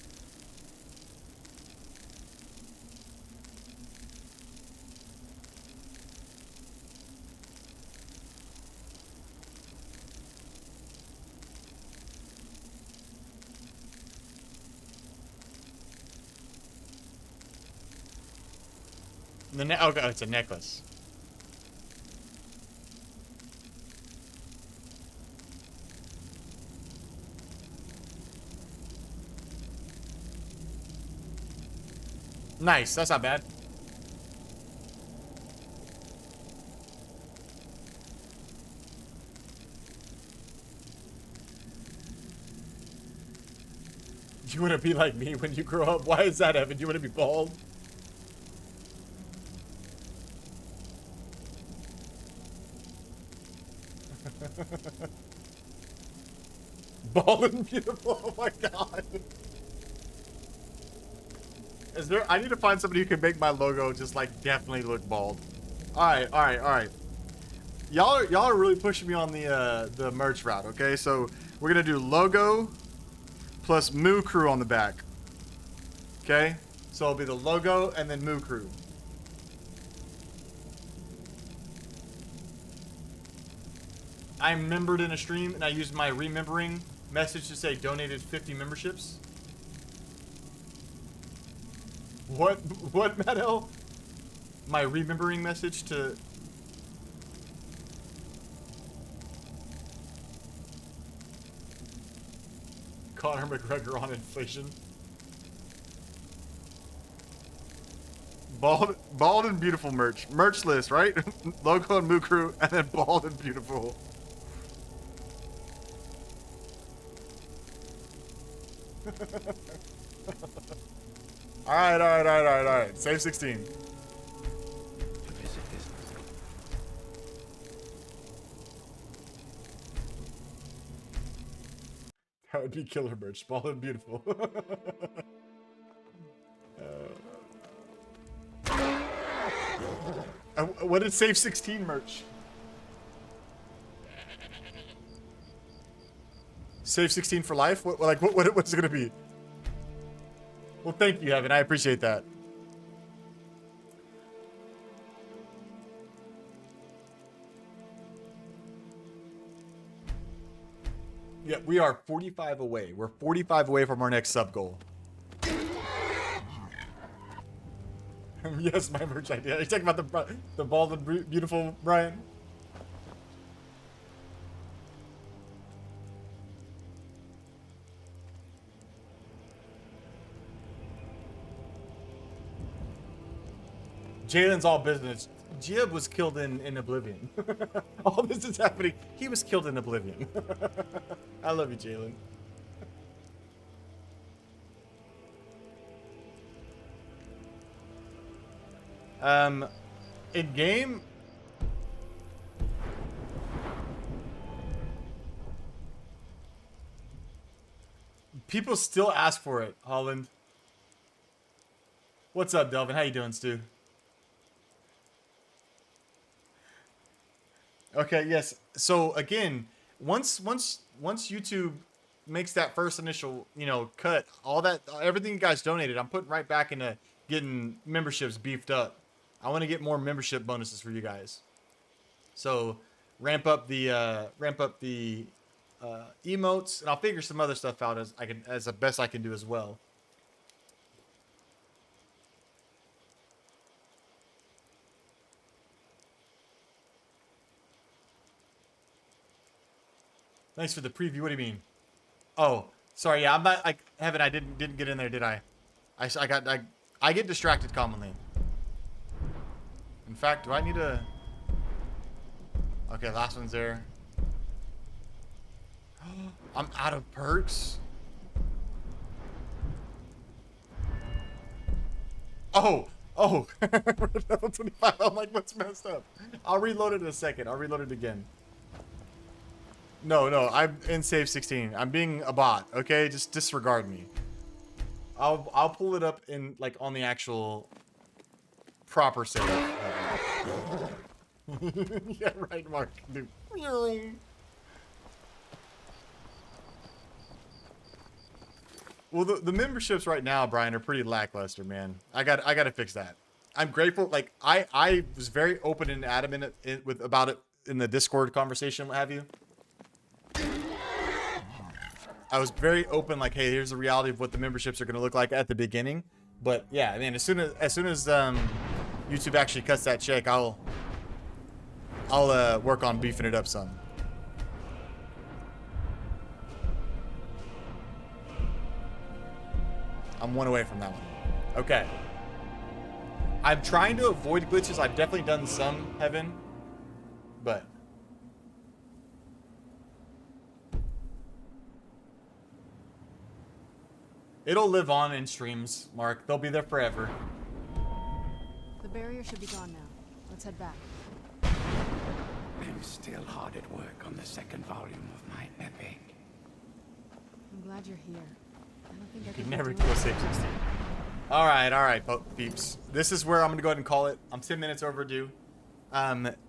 Okay, oh, it's a necklace. Nice, that's not bad. You want to be like me when you grow up? Why is that, Evan? You want to be bald? Bald and beautiful. Oh my god. Is there? I need to find somebody who can make my logo just like definitely look bald. All right, all right, all right. Y'all are really pushing me on the merch route. Okay, so we're gonna do logo plus Moo Crew on the back. Okay, so it'll be the logo and then Moo Crew. I membered in a stream and I used my remembering message to say donated 50 memberships. What, Matt L? My remembering message to... Conor McGregor on inflation. Bald and beautiful merch. Merch list, right? Logo and Mukru, and then bald and beautiful. All right. Save 16. That would be killer merch. Bald and beautiful. What did Save 16 merch? Save 16 for life? What's it gonna be? Well, thank you, Evan. I appreciate that. Yeah, we are 45 away. We're 45 away from our next sub goal. Yes, my merch idea. Are you talking about the bald and beautiful, Brian? Jalen's all business. Jib was killed in Oblivion. All this is happening. He was killed in Oblivion. I love you, Jalen. In game, people still ask for it. Holland, what's up, Delvin? How you doing, Stu? Okay, yes. So again, once YouTube makes that first initial, cut, all that, everything you guys donated, I'm putting right back into getting memberships beefed up. I want to get more membership bonuses for you guys. So ramp up the emotes, and I'll figure some other stuff out as the best I can do as well. Thanks for the preview. What do you mean? Oh, sorry. Yeah, I'm not like Heaven. I didn't get in there, did I? I get distracted commonly. In fact, do I need to? Okay, last one's there. I'm out of perks. Oh, level 25. I'm like, what's messed up? I'll reload it in a second. I'll reload it again. No, I'm in save 16. I'm being a bot, okay? Just disregard me. I'll pull it up in on the actual proper save. Yeah, right, Mark. Dude. Well, the memberships right now, Brian, are pretty lackluster, man. I got to fix that. I'm grateful. I was very open and adamant about it in the Discord conversation, what have you. I was very open, hey, here's the reality of what the memberships are going to look like at the beginning. But yeah, I mean, as soon as YouTube actually cuts that check, I'll work on beefing it up some. I'm one away from that one. Okay. I'm trying to avoid glitches. I've definitely done some, Heaven, but it'll live on in streams, Mark. They'll be there forever. The barrier should be gone now. Let's head back. I'm still hard at work on the second volume of my epic. I'm glad you're here. I don't think I Could can never do kill it. Save 16. All right, peeps. This is where I'm gonna go ahead and call it. I'm 10 minutes overdue.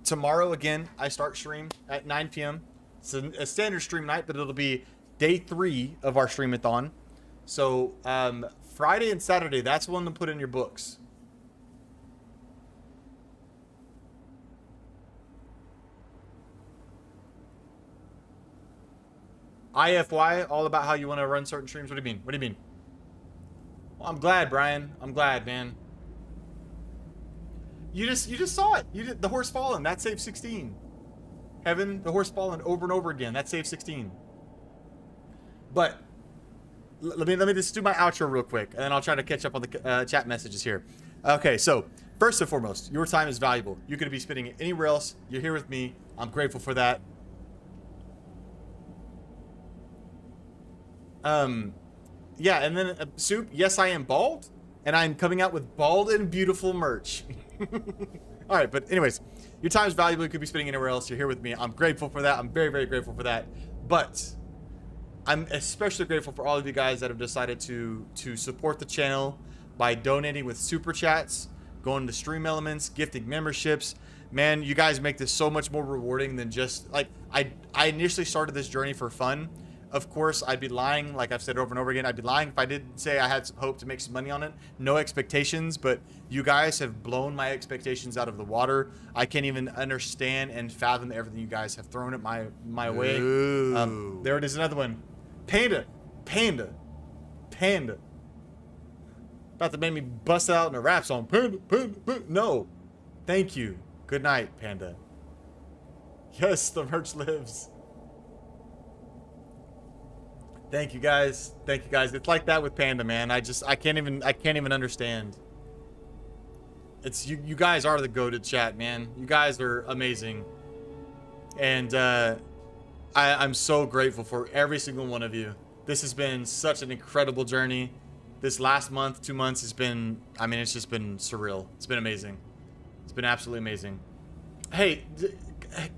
Tomorrow again, I start stream at 9 p.m. It's a standard stream night, but it'll be day 3 of our streamathon. So Friday and Saturday, that's one to put in your books. IFY, all about how you want to run certain streams. What do you mean? What do you mean? Well, I'm glad, Brian. I'm glad, man. You just saw it. You did the horse fallen. That saved 16. Heaven, the horse fallen over and over again. That saved 16. But let me just do my outro real quick, and then I'll try to catch up on the chat messages here. Okay, so first and foremost, your time is valuable. You could be spending it anywhere else. You're here with me. I'm grateful for that. Yeah, and then Soup, yes, I am bald, and I'm coming out with bald and beautiful merch. All right, but anyways, your time is valuable. You could be spending anywhere else. You're here with me. I'm grateful for that. I'm very, very grateful for that. But I'm especially grateful for all of you guys that have decided to support the channel by donating with super chats, going to stream elements, gifting memberships. Man, you guys make this so much more rewarding than just like I initially started this journey for fun. Of course, I'd be lying, like I've said over and over again. I'd be lying if I didn't say I had some hope to make some money on it. No expectations, but you guys have blown my expectations out of the water. I can't even understand and fathom everything you guys have thrown at my way. There it is, another one. Panda. About to make me bust out in a rap song. Panda. No. Thank you. Good night, Panda. Yes, the merch lives. Thank you guys. It's like that with Panda, man. I can't even understand. It's you guys are the goated chat, man. You guys are amazing. And I'm so grateful for every single one of you. This has been such an incredible journey. This last month, 2 months has been, I mean, it's just been surreal. It's been amazing. It's been absolutely amazing. Hey,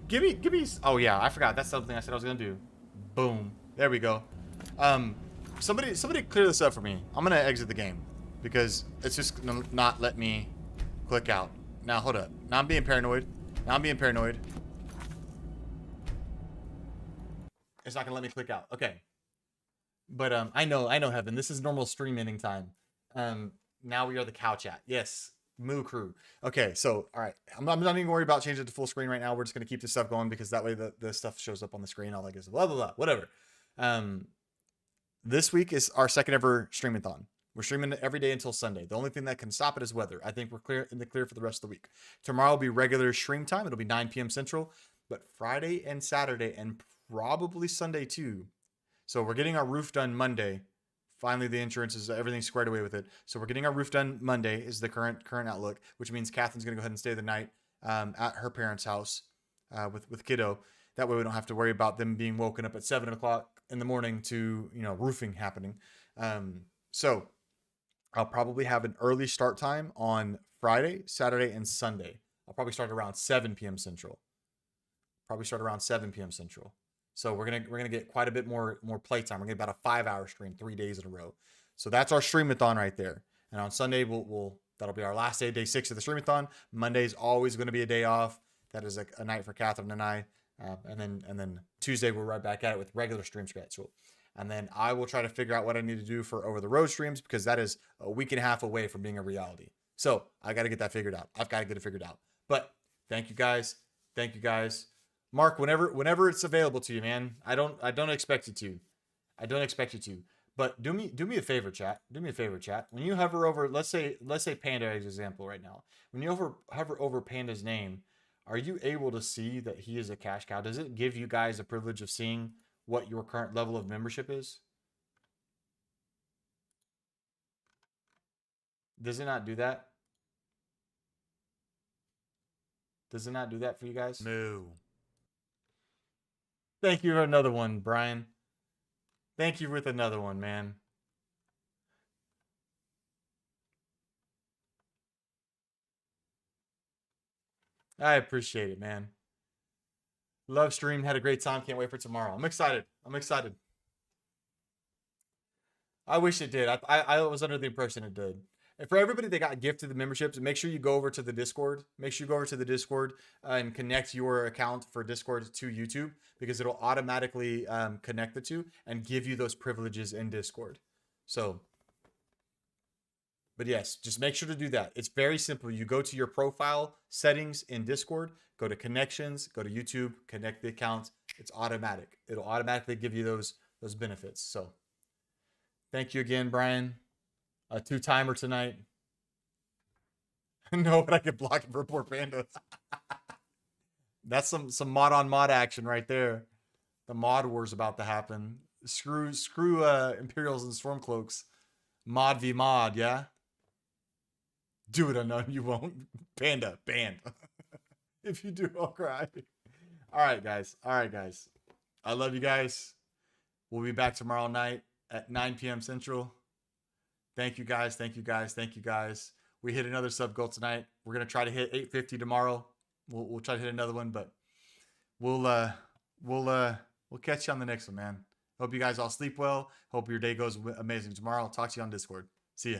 give me, oh yeah, I forgot. That's something I said I was gonna do. Boom. There we go. Somebody clear this up for me. I'm gonna exit the game because it's just gonna not let me click out. Now, hold up. Now I'm being paranoid. It's not gonna let me click out. Okay. But I know, Heaven. This is normal stream ending time. Now we are the cow chat. Yes, Moo Crew. Okay, so all right, I'm not even worried about changing it to full screen right now. We're just gonna keep this stuff going because that way the stuff shows up on the screen. All that good stuff. Blah blah blah. Whatever. This week is our second ever streamathon. We're streaming every day until Sunday. The only thing that can stop it is weather. I think we're in the clear for the rest of the week. Tomorrow will be regular stream time. It'll be 9 p.m. Central. But Friday and Saturday and probably Sunday too. So we're getting our roof done Monday. Finally, the insurance is everything's squared away with it. So we're getting our roof done Monday is the current outlook, which means Catherine's gonna go ahead and stay the night at her parents' house with kiddo. That way we don't have to worry about them being woken up at 7 o'clock in the morning to, you know, roofing happening. So I'll probably have an early start time on Friday, Saturday, and Sunday. I'll probably start around 7 p.m. Central. So we're gonna get quite a bit more playtime. We're gonna get about a 5-hour stream, 3 days in a row. So that's our streamathon right there. And on Sunday that'll be our last day 6 of the streamathon. Monday is always going to be a day off. That is a night for Catherine and I. And then Tuesday we're right back at it with regular stream schedule. And then I will try to figure out what I need to do for over the road streams because that is a week and a half away from being a reality. So I got to get that figured out. I've got to get it figured out. But thank you guys. Mark, whenever it's available to you, man. I don't expect you to. But do me a favor, chat. When you hover over, let's say Panda as example right now. When you hover over Panda's name, are you able to see that he is a cash cow? Does it give you guys the privilege of seeing what your current level of membership is? Does it not do that? Does it not do that for you guys? No. Thank you for another one, Brian. Thank you with another one, man. I appreciate it, man. Love stream. Had a great time. Can't wait for tomorrow. I'm excited. I wish it did. I was under the impression it did. And for everybody that got gifted the memberships, make sure you go over to the Discord. And connect your account for Discord to YouTube because it'll automatically connect the two and give you those privileges in Discord. So, but yes, just make sure to do that. It's very simple. You go to your profile settings in Discord, go to connections, go to YouTube, connect the accounts. It's automatic. It'll automatically give you those benefits. So thank you again, Brian. A 2-timer tonight. No, but I could block it for poor Panda. That's some mod on mod action right there. The mod war's about to happen. Screw Imperials and Stormcloaks. Mod v mod, yeah? Do it, unknown. You won't. Panda, banned. If you do, I'll cry. All right, guys. All right, guys. I love you guys. We'll be back tomorrow night at 9 p.m. Central. Thank you, guys. Thank you, guys. Thank you, guys. We hit another sub goal tonight. We're gonna try to hit 850 tomorrow. We'll try to hit another one, but we'll catch you on the next one, man. Hope you guys all sleep well. Hope your day goes amazing tomorrow. I'll talk to you on Discord. See ya.